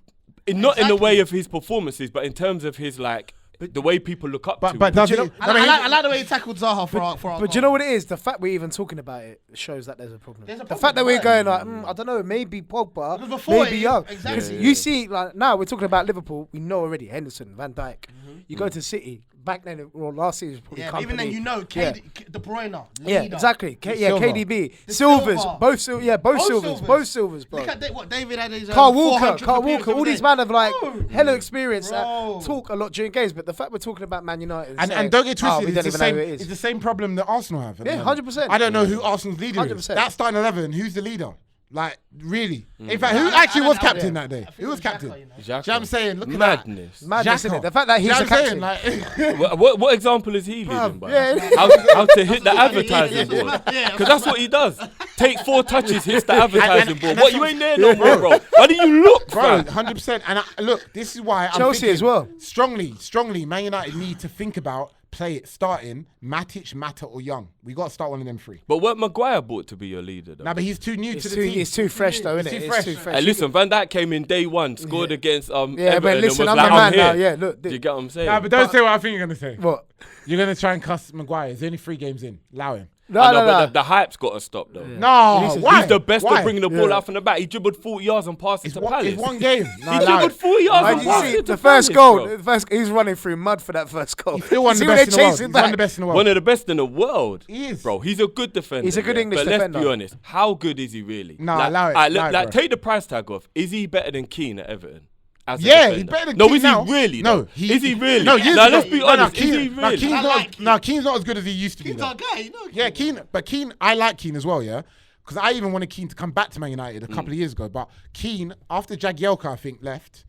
[SPEAKER 5] Not in the
[SPEAKER 1] Exactly.
[SPEAKER 5] way of his performances, but in terms of his like the way people look up to him.
[SPEAKER 2] But does it?
[SPEAKER 1] I like the way he tackled Zaha for our
[SPEAKER 3] But do you know what it is? The fact we're even talking about it shows that there's a problem.
[SPEAKER 1] There's a
[SPEAKER 3] The
[SPEAKER 1] problem,
[SPEAKER 3] fact that we're
[SPEAKER 1] right.
[SPEAKER 3] going like, I don't know, maybe Pogba,
[SPEAKER 1] Because before
[SPEAKER 3] maybe
[SPEAKER 1] it-
[SPEAKER 3] Young.
[SPEAKER 1] exactly.
[SPEAKER 3] Because
[SPEAKER 5] Yeah,
[SPEAKER 3] you see, like now we're talking about Liverpool. We know already Henderson, Van Dijk. You go to City. Back then, well, last season was probably
[SPEAKER 1] Yeah, but even then,
[SPEAKER 3] Company.
[SPEAKER 1] you know,
[SPEAKER 3] Yeah.
[SPEAKER 1] De Bruyne,
[SPEAKER 3] Yeah,
[SPEAKER 1] leader.
[SPEAKER 3] exactly.
[SPEAKER 2] Silva.
[SPEAKER 3] KDB,
[SPEAKER 1] The
[SPEAKER 3] Silvers,
[SPEAKER 1] Silva.
[SPEAKER 3] both Silvers,
[SPEAKER 1] Silvers.
[SPEAKER 3] both Silvers, bro.
[SPEAKER 1] Look at what David had his
[SPEAKER 3] Carl
[SPEAKER 1] 400
[SPEAKER 3] Walker, all these men have like
[SPEAKER 1] Bro.
[SPEAKER 3] hella experience that
[SPEAKER 1] Bro.
[SPEAKER 3] talk a lot during games. But the fact we're talking about Man United
[SPEAKER 2] And don't get twisted,
[SPEAKER 3] we don't
[SPEAKER 2] it's
[SPEAKER 3] even know who
[SPEAKER 2] the
[SPEAKER 3] it
[SPEAKER 2] same.
[SPEAKER 3] is.
[SPEAKER 2] It's the same problem that Arsenal have. at the
[SPEAKER 3] Yeah,
[SPEAKER 2] moment.
[SPEAKER 3] 100%.
[SPEAKER 2] I don't know who Arsenal's leader is.
[SPEAKER 3] 100%.
[SPEAKER 2] That starting 11. Who's the leader? Like really? In fact,
[SPEAKER 1] I
[SPEAKER 2] who
[SPEAKER 1] don't-
[SPEAKER 2] actually
[SPEAKER 1] I
[SPEAKER 2] was
[SPEAKER 1] don't know.
[SPEAKER 2] captain that
[SPEAKER 1] I
[SPEAKER 2] day?
[SPEAKER 1] think
[SPEAKER 2] Who
[SPEAKER 1] it
[SPEAKER 2] was
[SPEAKER 1] was
[SPEAKER 2] captain?
[SPEAKER 1] Xhaka, you know.
[SPEAKER 2] Do you know what I'm saying? Look at
[SPEAKER 5] Madness.
[SPEAKER 3] Madness,
[SPEAKER 2] Xhaka.
[SPEAKER 3] innit? The fact that
[SPEAKER 2] Do you
[SPEAKER 3] he's
[SPEAKER 2] know
[SPEAKER 3] the
[SPEAKER 2] what I'm
[SPEAKER 3] captain.
[SPEAKER 2] saying? Like,
[SPEAKER 5] What example is he leading by?
[SPEAKER 3] Yeah.
[SPEAKER 5] How to hit the advertising
[SPEAKER 1] Yeah,
[SPEAKER 5] board?
[SPEAKER 1] yeah,
[SPEAKER 5] Because that's what he does. Take 4 touches, hits the advertising board.
[SPEAKER 2] and
[SPEAKER 5] What,
[SPEAKER 2] that's
[SPEAKER 5] you
[SPEAKER 2] what-
[SPEAKER 5] ain't there no more, bro? Why do you look,
[SPEAKER 2] Bro,
[SPEAKER 5] fam?
[SPEAKER 2] 100%. And look, this is why I'm
[SPEAKER 3] Chelsea
[SPEAKER 2] thinking
[SPEAKER 3] as well.
[SPEAKER 2] Strongly, Man United need to think about play it starting Matic, Mata, or Young. We got to start one of them 3.
[SPEAKER 5] But weren't Maguire brought to be your leader, though?
[SPEAKER 2] Nah, but he's too new
[SPEAKER 3] It's
[SPEAKER 2] to the
[SPEAKER 3] too,
[SPEAKER 2] team.
[SPEAKER 3] it's too fresh though, isn't it?
[SPEAKER 2] too
[SPEAKER 3] It's
[SPEAKER 2] fresh.
[SPEAKER 3] too fresh.
[SPEAKER 5] Hey, listen, Van Dijk came in day 1, scored against
[SPEAKER 3] Yeah,
[SPEAKER 5] Everton,
[SPEAKER 3] but
[SPEAKER 5] and
[SPEAKER 3] listen,
[SPEAKER 5] was
[SPEAKER 3] I'm
[SPEAKER 5] like,
[SPEAKER 3] the man
[SPEAKER 5] here.
[SPEAKER 3] now. Yeah, look.
[SPEAKER 5] Do you get what I'm saying?
[SPEAKER 2] Nah, but don't say what I think you're gonna say.
[SPEAKER 3] What?
[SPEAKER 2] You're gonna try and cuss Maguire. There's only 3 games in. Allow him.
[SPEAKER 3] No,
[SPEAKER 5] I know,
[SPEAKER 3] no,
[SPEAKER 5] but
[SPEAKER 3] no.
[SPEAKER 5] the hype's got to stop, though.
[SPEAKER 2] No, why?
[SPEAKER 5] He's the best
[SPEAKER 2] Why?
[SPEAKER 5] at bringing the ball
[SPEAKER 3] Yeah.
[SPEAKER 5] out from the back. He dribbled 40 yards and passed it
[SPEAKER 2] It's
[SPEAKER 5] to
[SPEAKER 2] one,
[SPEAKER 5] Palace.
[SPEAKER 2] it's one game. No,
[SPEAKER 5] He
[SPEAKER 2] allow
[SPEAKER 5] dribbled
[SPEAKER 2] it.
[SPEAKER 5] 40 yards
[SPEAKER 3] Why
[SPEAKER 5] and
[SPEAKER 3] did you
[SPEAKER 5] passed
[SPEAKER 3] see
[SPEAKER 5] it to
[SPEAKER 3] the first
[SPEAKER 5] Palace,
[SPEAKER 3] goal?
[SPEAKER 5] bro.
[SPEAKER 3] The first, he's running through mud for that first goal.
[SPEAKER 2] He's still one of
[SPEAKER 3] See
[SPEAKER 2] the
[SPEAKER 3] when
[SPEAKER 2] best in
[SPEAKER 3] they're
[SPEAKER 2] the world.
[SPEAKER 3] chasing
[SPEAKER 2] He's
[SPEAKER 3] back?
[SPEAKER 2] one of the best in the world.
[SPEAKER 5] One of the best in the world.
[SPEAKER 2] He is.
[SPEAKER 5] Bro, he's a good defender.
[SPEAKER 3] He's a good English
[SPEAKER 5] but let's be
[SPEAKER 3] defender.
[SPEAKER 5] honest. How good is he really?
[SPEAKER 2] No, allow it, allow it, bro.
[SPEAKER 5] take the price tag off. Is he better than Keane at Everton? As a
[SPEAKER 2] Yeah,
[SPEAKER 5] defender?
[SPEAKER 2] he's better than
[SPEAKER 5] No,
[SPEAKER 2] Keane
[SPEAKER 5] is
[SPEAKER 2] now.
[SPEAKER 5] he really?
[SPEAKER 2] No,
[SPEAKER 5] though? Is he really?
[SPEAKER 2] No, years
[SPEAKER 5] now,
[SPEAKER 2] ago-
[SPEAKER 5] let's be
[SPEAKER 2] no,
[SPEAKER 5] honest.
[SPEAKER 2] Keane-
[SPEAKER 5] Is he
[SPEAKER 2] no,
[SPEAKER 5] really?
[SPEAKER 2] Keane's
[SPEAKER 1] I
[SPEAKER 2] not,
[SPEAKER 1] like Keane.
[SPEAKER 2] no, Keane's not as good as he used to be.
[SPEAKER 1] Keane's
[SPEAKER 2] though.
[SPEAKER 1] our guy, you know.
[SPEAKER 2] Yeah, Keane, I like Keane as well, yeah? Because I even wanted Keane to come back to Man United a couple of years ago. But Keane, after Jagielka, I think, left,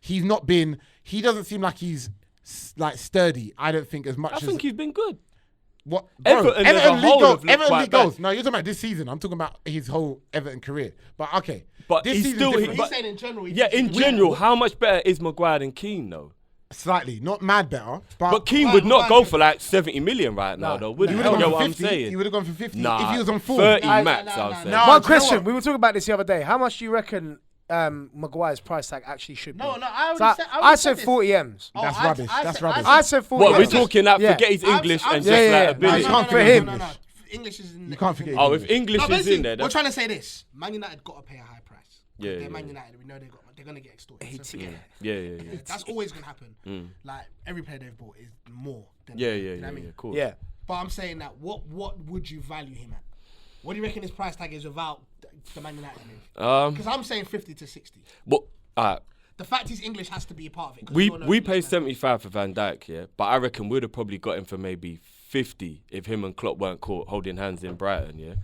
[SPEAKER 2] he doesn't seem like he's like sturdy, I don't think, as much
[SPEAKER 5] I
[SPEAKER 2] as...
[SPEAKER 5] think he's been good.
[SPEAKER 2] What? Bro,
[SPEAKER 5] Everton as a
[SPEAKER 2] League
[SPEAKER 5] whole
[SPEAKER 2] goals.
[SPEAKER 5] have looked
[SPEAKER 2] Everton
[SPEAKER 5] quite
[SPEAKER 2] League
[SPEAKER 5] bad.
[SPEAKER 2] goals. No, you're talking about this season. I'm talking about his whole Everton career. But okay.
[SPEAKER 5] But
[SPEAKER 2] this
[SPEAKER 5] he's
[SPEAKER 2] season's
[SPEAKER 5] still-
[SPEAKER 2] different.
[SPEAKER 1] He's saying in general.
[SPEAKER 5] Yeah, in general, how much better is Maguire than Keane, though?
[SPEAKER 2] Slightly. Not mad better.
[SPEAKER 5] But Keane would not go for like 70 million right now, though, would he?
[SPEAKER 2] He
[SPEAKER 5] You
[SPEAKER 2] would have
[SPEAKER 5] know
[SPEAKER 2] gone
[SPEAKER 5] what
[SPEAKER 2] for
[SPEAKER 5] I'm
[SPEAKER 2] 50.
[SPEAKER 5] saying?
[SPEAKER 2] He would have gone for 50
[SPEAKER 5] Nah,
[SPEAKER 2] if he was on form.
[SPEAKER 5] 30
[SPEAKER 1] No,
[SPEAKER 5] max,
[SPEAKER 1] no,
[SPEAKER 5] I'll
[SPEAKER 1] no,
[SPEAKER 5] say.
[SPEAKER 1] no.
[SPEAKER 2] No,
[SPEAKER 3] One
[SPEAKER 2] do you know
[SPEAKER 3] question.
[SPEAKER 2] what?
[SPEAKER 3] We were talking about this the other day. How much do you reckon Maguire's price tag actually should be?
[SPEAKER 1] No, I
[SPEAKER 3] So
[SPEAKER 1] already said.
[SPEAKER 3] I said 40 M's.
[SPEAKER 2] That's rubbish. That's rubbish.
[SPEAKER 3] I said 40
[SPEAKER 5] What, we're
[SPEAKER 3] M's.
[SPEAKER 5] talking that
[SPEAKER 3] Yeah.
[SPEAKER 5] forget his English and just
[SPEAKER 3] yeah,
[SPEAKER 5] like
[SPEAKER 3] yeah.
[SPEAKER 5] ability?
[SPEAKER 2] No, you can't
[SPEAKER 3] for
[SPEAKER 2] forget
[SPEAKER 3] him.
[SPEAKER 2] English.
[SPEAKER 1] English is in.
[SPEAKER 2] You can't forget
[SPEAKER 5] Oh, if
[SPEAKER 2] English.
[SPEAKER 5] English
[SPEAKER 1] No,
[SPEAKER 5] is in
[SPEAKER 1] basically,
[SPEAKER 5] there,
[SPEAKER 1] we're
[SPEAKER 5] that's...
[SPEAKER 1] trying to say this. Man United got to pay a high price.
[SPEAKER 5] Yeah,
[SPEAKER 1] They're
[SPEAKER 5] yeah,
[SPEAKER 1] Man
[SPEAKER 5] yeah.
[SPEAKER 1] United. We know they're gonna get extorted. So
[SPEAKER 5] Yeah, yeah, yeah.
[SPEAKER 1] That's always gonna happen. Like every player they've bought is more than.
[SPEAKER 5] Yeah,
[SPEAKER 1] you
[SPEAKER 5] yeah,
[SPEAKER 1] know
[SPEAKER 5] yeah,
[SPEAKER 1] what I mean?
[SPEAKER 5] yeah, cool.
[SPEAKER 3] Yeah.
[SPEAKER 1] But I'm saying that what would you value him at? What do you reckon his price tag is without the Man United move? Because I'm saying 50 to 60.
[SPEAKER 5] But, alright,
[SPEAKER 1] The fact he's English has to be a part of it. 'cause
[SPEAKER 5] we
[SPEAKER 1] all know
[SPEAKER 5] we
[SPEAKER 1] English
[SPEAKER 5] paid
[SPEAKER 1] man.
[SPEAKER 5] 75 for Van Dijk, yeah, but I reckon we'd have probably got him for maybe 50 if him and Klopp weren't caught holding hands in Brighton, yeah.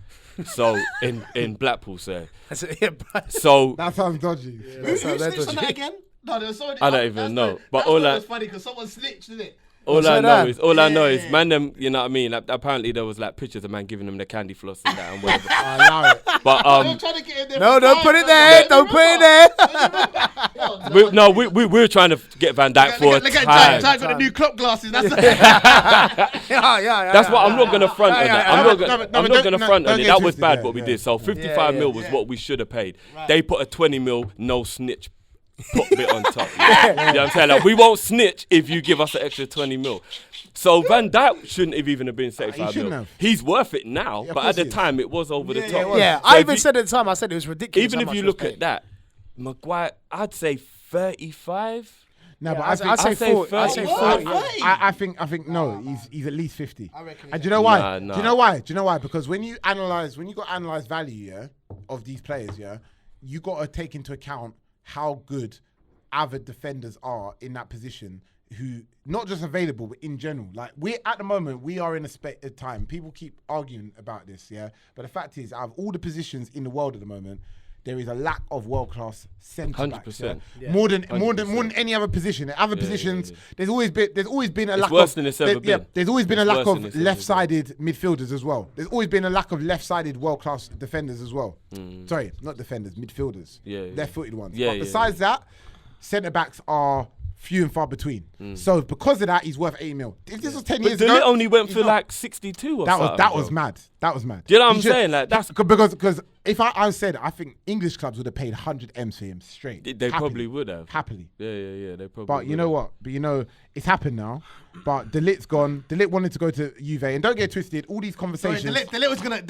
[SPEAKER 5] So in Blackpool, say.
[SPEAKER 3] That's it, yeah, but-
[SPEAKER 5] So
[SPEAKER 2] That sounds dodgy.
[SPEAKER 1] Who
[SPEAKER 3] That's how they're
[SPEAKER 1] snitched on that
[SPEAKER 3] dodgy.
[SPEAKER 1] again? No, there was so
[SPEAKER 5] I don't even know. But all
[SPEAKER 1] that
[SPEAKER 5] I-
[SPEAKER 1] was funny because someone snitched, didn't it?
[SPEAKER 5] all I
[SPEAKER 3] that?
[SPEAKER 5] know is
[SPEAKER 1] Yeah.
[SPEAKER 5] man, them, you know what I mean. Like, apparently there was like pictures of man giving them the candy floss and that and whatever.
[SPEAKER 2] Allow it.
[SPEAKER 5] But
[SPEAKER 1] I'm trying to get in there.
[SPEAKER 3] No,
[SPEAKER 1] for
[SPEAKER 3] don't
[SPEAKER 1] time,
[SPEAKER 3] put it
[SPEAKER 1] man.
[SPEAKER 3] there. Don't put it there.
[SPEAKER 5] we were trying to get Van Dijk for a
[SPEAKER 1] Look at
[SPEAKER 5] time.
[SPEAKER 1] Jack got the new Klopp glasses. That's
[SPEAKER 3] Yeah.
[SPEAKER 5] That's what I'm not gonna front on
[SPEAKER 3] Yeah,
[SPEAKER 5] that.
[SPEAKER 3] yeah,
[SPEAKER 5] I'm
[SPEAKER 3] yeah.
[SPEAKER 5] not gonna,
[SPEAKER 2] No, but
[SPEAKER 5] I'm not
[SPEAKER 2] don't-
[SPEAKER 5] gonna
[SPEAKER 2] no,
[SPEAKER 5] front
[SPEAKER 2] don't
[SPEAKER 5] on it.
[SPEAKER 2] get
[SPEAKER 5] That was
[SPEAKER 2] twisted,
[SPEAKER 5] bad
[SPEAKER 2] yeah,
[SPEAKER 5] what we
[SPEAKER 2] yeah.
[SPEAKER 5] did. So 55 mil was what we should have paid. They put a 20 mil no snitch put bit on top. Yeah. You know what I'm saying? Like, we won't snitch if you give us an extra 20 mil. So Van Dijk shouldn't have even been 75
[SPEAKER 2] shouldn't
[SPEAKER 5] mil.
[SPEAKER 2] have.
[SPEAKER 5] He's worth it now,
[SPEAKER 2] Yeah, of
[SPEAKER 5] but at
[SPEAKER 2] course
[SPEAKER 5] the
[SPEAKER 2] he is.
[SPEAKER 5] time it was over the top.
[SPEAKER 3] Yeah,
[SPEAKER 5] So
[SPEAKER 3] I
[SPEAKER 5] if
[SPEAKER 3] even
[SPEAKER 5] you-
[SPEAKER 3] said at the time, I said it was ridiculous.
[SPEAKER 5] even
[SPEAKER 3] how
[SPEAKER 5] if
[SPEAKER 3] much
[SPEAKER 5] you
[SPEAKER 3] was
[SPEAKER 5] look
[SPEAKER 3] paid.
[SPEAKER 5] at that, Maguire, I'd say 35.
[SPEAKER 2] No, but
[SPEAKER 3] I'd say 40. I'd say 40.
[SPEAKER 2] I think no. He's at least 50.
[SPEAKER 1] I reckon
[SPEAKER 2] And
[SPEAKER 1] he's
[SPEAKER 2] do you know why?
[SPEAKER 5] Nah,
[SPEAKER 2] Do
[SPEAKER 5] nah.
[SPEAKER 2] you know why? Do you know why? Because when you got analyze value, yeah, of these players, yeah, you got to take into account how good avid defenders are in that position. Who not just available, but in general. Like we at the moment, we are in a time. People keep arguing about this, yeah. But the fact is, out of all the positions in the world at the moment, there is a lack of world-class centre backs.
[SPEAKER 5] 100%.
[SPEAKER 2] Yeah? More than any other position. In other positions,
[SPEAKER 5] yeah.
[SPEAKER 2] there's always been a
[SPEAKER 5] It's
[SPEAKER 2] lack
[SPEAKER 5] worse
[SPEAKER 2] of
[SPEAKER 5] than it's ever
[SPEAKER 2] yeah,
[SPEAKER 5] been.
[SPEAKER 2] there's always been a
[SPEAKER 5] It's
[SPEAKER 2] lack
[SPEAKER 5] worse than
[SPEAKER 2] of
[SPEAKER 5] it's ever been.
[SPEAKER 2] left-sided midfielders as well. There's always been a lack of left-sided world-class defenders as well. Sorry, not defenders, midfielders.
[SPEAKER 5] Yeah, yeah.
[SPEAKER 2] Left-footed ones.
[SPEAKER 5] Yeah,
[SPEAKER 2] but
[SPEAKER 5] yeah,
[SPEAKER 2] besides that, centre backs are few and far between. So because of that, he's worth 80 mil. If this was 10
[SPEAKER 5] But
[SPEAKER 2] years
[SPEAKER 5] De
[SPEAKER 2] ago,
[SPEAKER 5] Ligt only went
[SPEAKER 2] he's
[SPEAKER 5] for
[SPEAKER 2] not.
[SPEAKER 5] like 62 or something.
[SPEAKER 2] That was mad. That was mad.
[SPEAKER 5] Do you know what
[SPEAKER 2] He
[SPEAKER 5] I'm
[SPEAKER 2] should-
[SPEAKER 5] saying? Like, that's
[SPEAKER 2] because if I said, I think English clubs would have paid 100 M's for him straight.
[SPEAKER 5] they
[SPEAKER 2] Happily.
[SPEAKER 5] probably would have.
[SPEAKER 2] Happily.
[SPEAKER 5] Yeah. They probably.
[SPEAKER 2] But you
[SPEAKER 5] would
[SPEAKER 2] know
[SPEAKER 5] have.
[SPEAKER 2] what? But you know, it's happened now. But De Ligt's gone. De Ligt wanted to go to Juve, and don't get twisted. All these
[SPEAKER 1] Sorry,
[SPEAKER 2] conversations.
[SPEAKER 1] De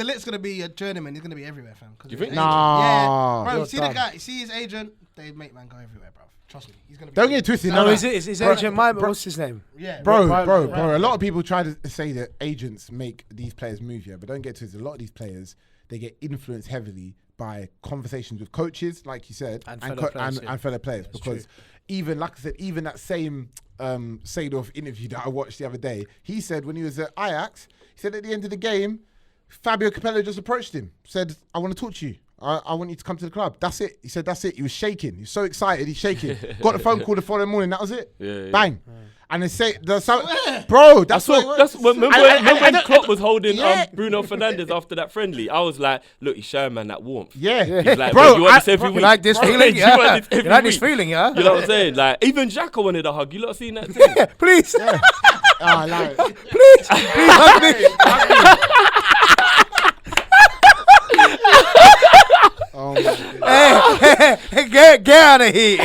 [SPEAKER 1] Ligt's gonna be a journeyman. He's gonna be everywhere, fam.
[SPEAKER 5] You think?
[SPEAKER 2] Nah.
[SPEAKER 1] Yeah, bro.
[SPEAKER 3] You're
[SPEAKER 1] See
[SPEAKER 3] done.
[SPEAKER 1] the guy. See his agent. They make man go everywhere, bro. Trust me. He's gonna. Be
[SPEAKER 2] Don't get twisted.
[SPEAKER 3] No,
[SPEAKER 2] No,
[SPEAKER 3] is his agent? What's his name?
[SPEAKER 1] Yeah,
[SPEAKER 2] Bro,
[SPEAKER 1] right.
[SPEAKER 2] a lot of people try to say that agents make these players move here, but don't get twisted. A lot of these players, they get influenced heavily by conversations with coaches, like you said,
[SPEAKER 3] And fellow players, yeah.
[SPEAKER 2] and fellow players. Because even, like I said, even that same Seedorf interview that I watched the other day, he said when he was at Ajax, he said at the end of the game, Fabio Capello just approached him, said, I want to talk to you. I want you to come to the club. That's it. He said, that's it. He was shaking. He was so excited. He's shaking. Got the phone call the following morning. That was it.
[SPEAKER 5] Yeah.
[SPEAKER 2] Bang. And they say, bro, that's what.
[SPEAKER 5] That's when, remember when Klopp was holding
[SPEAKER 2] Yeah.
[SPEAKER 5] Bruno Fernandes after that friendly. I was like, look, he's showing man that warmth.
[SPEAKER 2] Yeah.
[SPEAKER 5] He's like,
[SPEAKER 2] Bro,
[SPEAKER 5] you want this every
[SPEAKER 3] You
[SPEAKER 5] week?
[SPEAKER 3] like this
[SPEAKER 5] Bro,
[SPEAKER 3] feeling?
[SPEAKER 5] you want
[SPEAKER 3] Yeah.
[SPEAKER 5] this every
[SPEAKER 3] You like this
[SPEAKER 5] week?
[SPEAKER 3] feeling? Yeah.
[SPEAKER 5] You know what I'm saying? Like, even Jacko wanted a hug. You lot seen that too?
[SPEAKER 3] Please,
[SPEAKER 2] Like,
[SPEAKER 3] please hug me.
[SPEAKER 2] oh my God.
[SPEAKER 3] Hey, get out of here.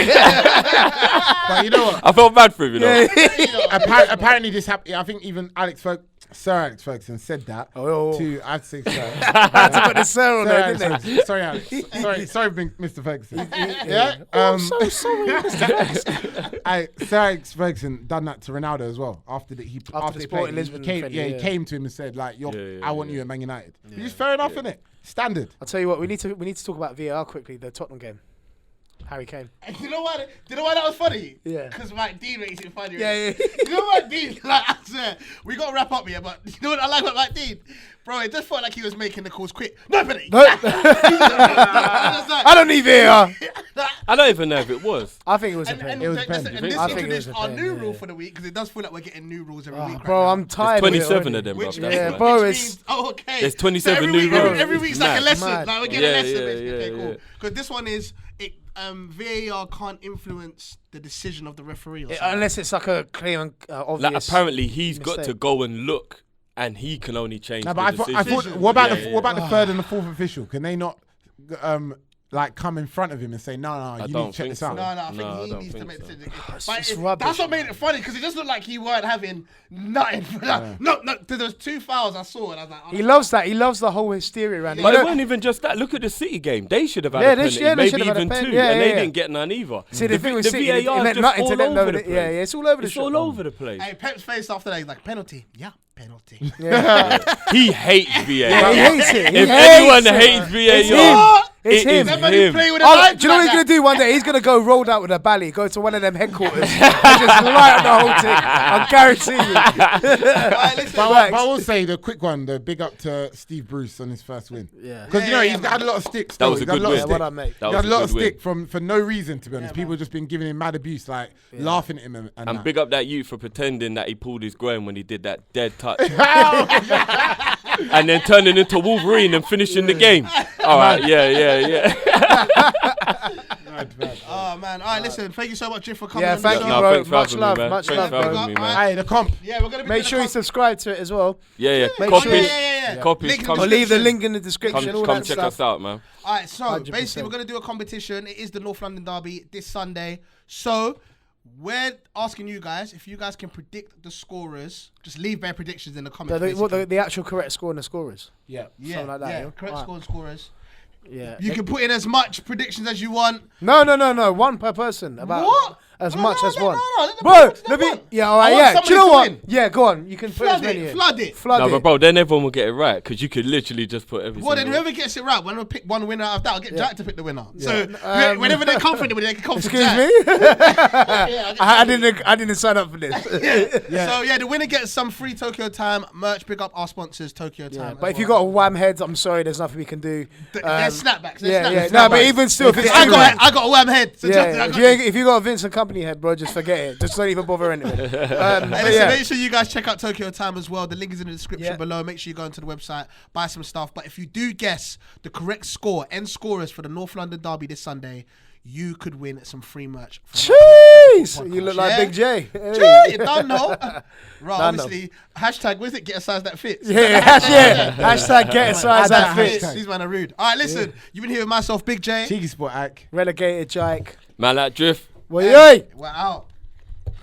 [SPEAKER 2] But you know what?
[SPEAKER 5] I felt bad for him, you know.
[SPEAKER 2] Apparently this happened. I think even Sir Alex Ferguson said that
[SPEAKER 3] Oh.
[SPEAKER 2] to, I'd say Sir.
[SPEAKER 3] Had to put the sir on
[SPEAKER 2] Sir
[SPEAKER 3] there,
[SPEAKER 2] Alex
[SPEAKER 3] didn't they?
[SPEAKER 2] Ferguson. Sorry, Alex. Sorry, Mr. Ferguson. Yeah.
[SPEAKER 3] I'm so sorry, Mr. Ferguson.
[SPEAKER 2] Sir Alex Ferguson done that to Ronaldo as well. After
[SPEAKER 3] the
[SPEAKER 2] they
[SPEAKER 3] Sporting
[SPEAKER 2] played,
[SPEAKER 3] Lisbon
[SPEAKER 2] he came,
[SPEAKER 3] friendly,
[SPEAKER 2] he
[SPEAKER 3] yeah.
[SPEAKER 2] came to him and said, like, I want you at Man United. Which is fair enough, isn't it? Standard.
[SPEAKER 3] I'll tell you what, we need to talk about VAR quickly. The Tottenham game. Harry Kane.
[SPEAKER 1] And you know what? That was funny?
[SPEAKER 3] Yeah.
[SPEAKER 1] Because Mike Dean makes it funny.
[SPEAKER 3] Yeah.
[SPEAKER 1] You know what, Dean? Like I said, we got to wrap up here, but you know what I like about Mike Dean? Bro, it just felt like he was making the calls quick. No penalty.
[SPEAKER 3] No. I don't need VAR.
[SPEAKER 5] I don't even know if it was.
[SPEAKER 3] I think it was a
[SPEAKER 1] And
[SPEAKER 3] pen.
[SPEAKER 2] It was
[SPEAKER 1] this
[SPEAKER 2] pen. Do you think?
[SPEAKER 3] I think it
[SPEAKER 1] introduced
[SPEAKER 3] was a
[SPEAKER 1] our
[SPEAKER 3] pen,
[SPEAKER 1] new
[SPEAKER 3] yeah.
[SPEAKER 1] rule for the week because it does feel like we're getting new rules every week.
[SPEAKER 3] Bro,
[SPEAKER 1] right
[SPEAKER 3] I'm
[SPEAKER 1] now.
[SPEAKER 3] tired.
[SPEAKER 5] There's
[SPEAKER 3] of it
[SPEAKER 5] 27 of
[SPEAKER 3] already.
[SPEAKER 5] them, bro.
[SPEAKER 1] Which
[SPEAKER 5] That's
[SPEAKER 3] yeah,
[SPEAKER 5] mad.
[SPEAKER 3] bro,
[SPEAKER 1] which
[SPEAKER 3] it's-
[SPEAKER 1] means, oh, okay.
[SPEAKER 5] There's 27
[SPEAKER 1] every
[SPEAKER 5] new
[SPEAKER 1] week,
[SPEAKER 5] rules.
[SPEAKER 1] Every week's like a
[SPEAKER 5] Mad.
[SPEAKER 1] lesson.
[SPEAKER 3] Mad.
[SPEAKER 1] Like we're getting
[SPEAKER 5] Yeah,
[SPEAKER 1] a lesson,
[SPEAKER 5] yeah,
[SPEAKER 1] basically. Okay,
[SPEAKER 5] yeah,
[SPEAKER 1] cool.
[SPEAKER 5] yeah.
[SPEAKER 1] Because this one is VAR can't influence the decision of the referee. Or something.
[SPEAKER 3] Unless it's like a clear and obvious.
[SPEAKER 5] Like, apparently he's got to
[SPEAKER 3] mistake.
[SPEAKER 5] go and look, and he can only change
[SPEAKER 2] No,
[SPEAKER 5] the
[SPEAKER 2] but I
[SPEAKER 5] decision.
[SPEAKER 2] thought, what about
[SPEAKER 5] Yeah,
[SPEAKER 2] what about the third and the fourth official? Can they not like come in front of him and say, no, you need
[SPEAKER 5] don't
[SPEAKER 2] to check
[SPEAKER 5] think
[SPEAKER 2] this
[SPEAKER 5] so.
[SPEAKER 2] out?
[SPEAKER 1] No, I
[SPEAKER 5] No, I
[SPEAKER 1] think he
[SPEAKER 5] don't
[SPEAKER 1] needs to
[SPEAKER 5] think
[SPEAKER 1] make
[SPEAKER 5] so.
[SPEAKER 1] the decision.
[SPEAKER 3] It's
[SPEAKER 1] But
[SPEAKER 3] just rubbish,
[SPEAKER 1] that's what
[SPEAKER 3] man.
[SPEAKER 1] made it funny because it just looked like he weren't having nothing. For that. No, there was 2 fouls I saw and I was like,
[SPEAKER 3] He loves that. He loves the whole hysteria around it.
[SPEAKER 5] But
[SPEAKER 3] You
[SPEAKER 5] it
[SPEAKER 3] know-
[SPEAKER 5] wasn't even just that. Look at the City game. They should have had
[SPEAKER 3] Yeah,
[SPEAKER 5] a
[SPEAKER 3] they
[SPEAKER 5] penalty,
[SPEAKER 3] sh- yeah, they
[SPEAKER 5] maybe
[SPEAKER 3] should have had a
[SPEAKER 5] even
[SPEAKER 3] pen.
[SPEAKER 5] two,
[SPEAKER 3] Yeah,
[SPEAKER 5] and they
[SPEAKER 3] yeah.
[SPEAKER 5] didn't get none either.
[SPEAKER 3] See, the thing with
[SPEAKER 5] the
[SPEAKER 3] City,
[SPEAKER 5] VAR
[SPEAKER 3] it
[SPEAKER 5] is
[SPEAKER 3] meant
[SPEAKER 5] just
[SPEAKER 3] nothing to
[SPEAKER 5] all
[SPEAKER 3] them.
[SPEAKER 5] over
[SPEAKER 3] No,
[SPEAKER 5] the place.
[SPEAKER 3] yeah, it's all over the
[SPEAKER 5] It's
[SPEAKER 3] shop.
[SPEAKER 5] all over the place.
[SPEAKER 1] hey, Pep's face after that, he's like, penalty. Yeah, penalty.
[SPEAKER 5] He hates VAR.
[SPEAKER 3] Yeah, he hates it. He
[SPEAKER 5] If
[SPEAKER 3] hates
[SPEAKER 5] anyone
[SPEAKER 3] it.
[SPEAKER 5] hates
[SPEAKER 3] It's
[SPEAKER 5] VAR,
[SPEAKER 3] him. It's
[SPEAKER 5] it is
[SPEAKER 3] him.
[SPEAKER 1] Everybody
[SPEAKER 5] him.
[SPEAKER 1] play with a
[SPEAKER 3] Oh,
[SPEAKER 1] knife
[SPEAKER 3] do you know what he's
[SPEAKER 1] like
[SPEAKER 3] gonna do one day? He's gonna go rolled out with a bally, go to one of them headquarters, and just light up the whole thing. I guarantee you.
[SPEAKER 1] that. Listen,
[SPEAKER 2] But I will say the quick one, the big up to Steve Bruce on his first win.
[SPEAKER 3] Yeah.
[SPEAKER 2] Because
[SPEAKER 1] Yeah,
[SPEAKER 2] he's
[SPEAKER 1] man.
[SPEAKER 2] had a lot of sticks.
[SPEAKER 5] That was
[SPEAKER 2] He's
[SPEAKER 5] a
[SPEAKER 2] had
[SPEAKER 5] good
[SPEAKER 2] lot of
[SPEAKER 5] win.
[SPEAKER 3] Yeah,
[SPEAKER 2] stick.
[SPEAKER 3] what up, mate?
[SPEAKER 5] That
[SPEAKER 2] He
[SPEAKER 5] was
[SPEAKER 2] had a lot of
[SPEAKER 5] good win.
[SPEAKER 2] stick for no reason, to be honest. People just been giving him mad abuse, like laughing at him and
[SPEAKER 5] And
[SPEAKER 2] that.
[SPEAKER 5] big up that youth for pretending that he pulled his groin when he did that dead touch. And then turning into Wolverine and finishing the game. All right, yeah.
[SPEAKER 1] oh man, all right, listen. Thank you so much, Jim, for coming.
[SPEAKER 3] Yeah,
[SPEAKER 1] on the
[SPEAKER 3] thank
[SPEAKER 1] show.
[SPEAKER 3] you,
[SPEAKER 5] No,
[SPEAKER 3] bro.
[SPEAKER 5] thanks for
[SPEAKER 3] Much
[SPEAKER 5] having me,
[SPEAKER 3] love,
[SPEAKER 5] man.
[SPEAKER 3] much
[SPEAKER 5] Thanks
[SPEAKER 3] love,
[SPEAKER 5] for
[SPEAKER 3] bro.
[SPEAKER 5] having me, man.
[SPEAKER 2] Hey, the comp.
[SPEAKER 1] Yeah, we're gonna be
[SPEAKER 3] Make
[SPEAKER 1] doing
[SPEAKER 3] sure
[SPEAKER 1] a
[SPEAKER 3] you
[SPEAKER 1] comp-
[SPEAKER 3] subscribe to it as well.
[SPEAKER 5] Yeah.
[SPEAKER 3] Make
[SPEAKER 5] Copies,
[SPEAKER 3] sure-
[SPEAKER 1] Yeah.
[SPEAKER 5] copies.
[SPEAKER 1] Link in
[SPEAKER 5] Come,
[SPEAKER 1] the
[SPEAKER 3] I'll leave the
[SPEAKER 1] description.
[SPEAKER 3] link in the description. all
[SPEAKER 5] come
[SPEAKER 3] that
[SPEAKER 5] check
[SPEAKER 3] stuff.
[SPEAKER 5] us out, man.
[SPEAKER 1] All right, so
[SPEAKER 3] 100%.
[SPEAKER 1] basically we're gonna do a competition. It is the North London Derby this Sunday. So we're asking you guys if you guys can predict the scorers. Just leave their predictions in the comments.
[SPEAKER 3] The actual correct score and the scorers.
[SPEAKER 2] Yeah.
[SPEAKER 1] yeah,
[SPEAKER 3] something like that,
[SPEAKER 1] yeah,
[SPEAKER 3] yeah?
[SPEAKER 1] correct
[SPEAKER 3] Alright.
[SPEAKER 1] score and scorers.
[SPEAKER 3] Yeah.
[SPEAKER 1] You can put in as much predictions as you want.
[SPEAKER 3] No. One per person. About
[SPEAKER 1] What?
[SPEAKER 3] as
[SPEAKER 1] No,
[SPEAKER 3] much
[SPEAKER 1] no,
[SPEAKER 3] as
[SPEAKER 1] no,
[SPEAKER 3] one.
[SPEAKER 1] no, let them
[SPEAKER 3] Bro,
[SPEAKER 1] put
[SPEAKER 3] let me.
[SPEAKER 1] one.
[SPEAKER 3] Yeah, all
[SPEAKER 1] I
[SPEAKER 3] right.
[SPEAKER 1] want
[SPEAKER 3] Yeah. Do you know
[SPEAKER 1] somebody
[SPEAKER 3] what?
[SPEAKER 1] to win.
[SPEAKER 3] Yeah, go on. You can put as
[SPEAKER 1] Flood
[SPEAKER 3] many
[SPEAKER 1] it,
[SPEAKER 3] in.
[SPEAKER 1] flood it.
[SPEAKER 3] Flood
[SPEAKER 5] No,
[SPEAKER 3] it.
[SPEAKER 5] but bro, then everyone will get it right because you could literally just put everything.
[SPEAKER 1] Well, then whoever gets it right, when we pick one winner out of that, I'll get Jack to pick the winner. So
[SPEAKER 3] Yeah.
[SPEAKER 1] whenever they come for anybody, they can come for
[SPEAKER 3] Excuse
[SPEAKER 1] Jack.
[SPEAKER 3] me.
[SPEAKER 1] Yeah,
[SPEAKER 3] I didn't sign up for this.
[SPEAKER 1] So yeah, the winner gets some free Tokyo Time merch. Pick up our sponsors, Tokyo Time.
[SPEAKER 3] But if you got a wham head, I'm sorry, there's nothing we can do.
[SPEAKER 1] there's snapbacks. There's
[SPEAKER 3] Yeah,
[SPEAKER 1] snapbacks.
[SPEAKER 3] no, but even still, if it's
[SPEAKER 1] I
[SPEAKER 3] everywhere.
[SPEAKER 1] got a wham head. So
[SPEAKER 3] Yeah,
[SPEAKER 1] just,
[SPEAKER 3] if you got a Vincent Company head, bro, just forget it. Just don't even bother anyway.
[SPEAKER 1] Hey,
[SPEAKER 3] But
[SPEAKER 1] listen,
[SPEAKER 3] yeah.
[SPEAKER 1] make sure you guys check out Tokyo Time as well. The link is in the description
[SPEAKER 3] Yeah.
[SPEAKER 1] below. Make sure you go into the website, buy some stuff. But if you do guess the correct score and scorers for the North London Derby this Sunday, you could win some free merch. from
[SPEAKER 3] Cheese! Jeez, you look like
[SPEAKER 1] Yeah.
[SPEAKER 3] Big J.
[SPEAKER 1] Yeah, you don't know. Right,
[SPEAKER 3] Don't know.
[SPEAKER 1] obviously, hashtag, what is it? Get a size that fits.
[SPEAKER 3] Yeah, hashtag get a size that fits.
[SPEAKER 1] These men are rude. All right, listen, you've been here with myself, Big J.
[SPEAKER 2] Cheeky Sport, Ak.
[SPEAKER 3] Relegated Jike.
[SPEAKER 5] Man, like Drift.
[SPEAKER 3] Well,
[SPEAKER 1] We're out.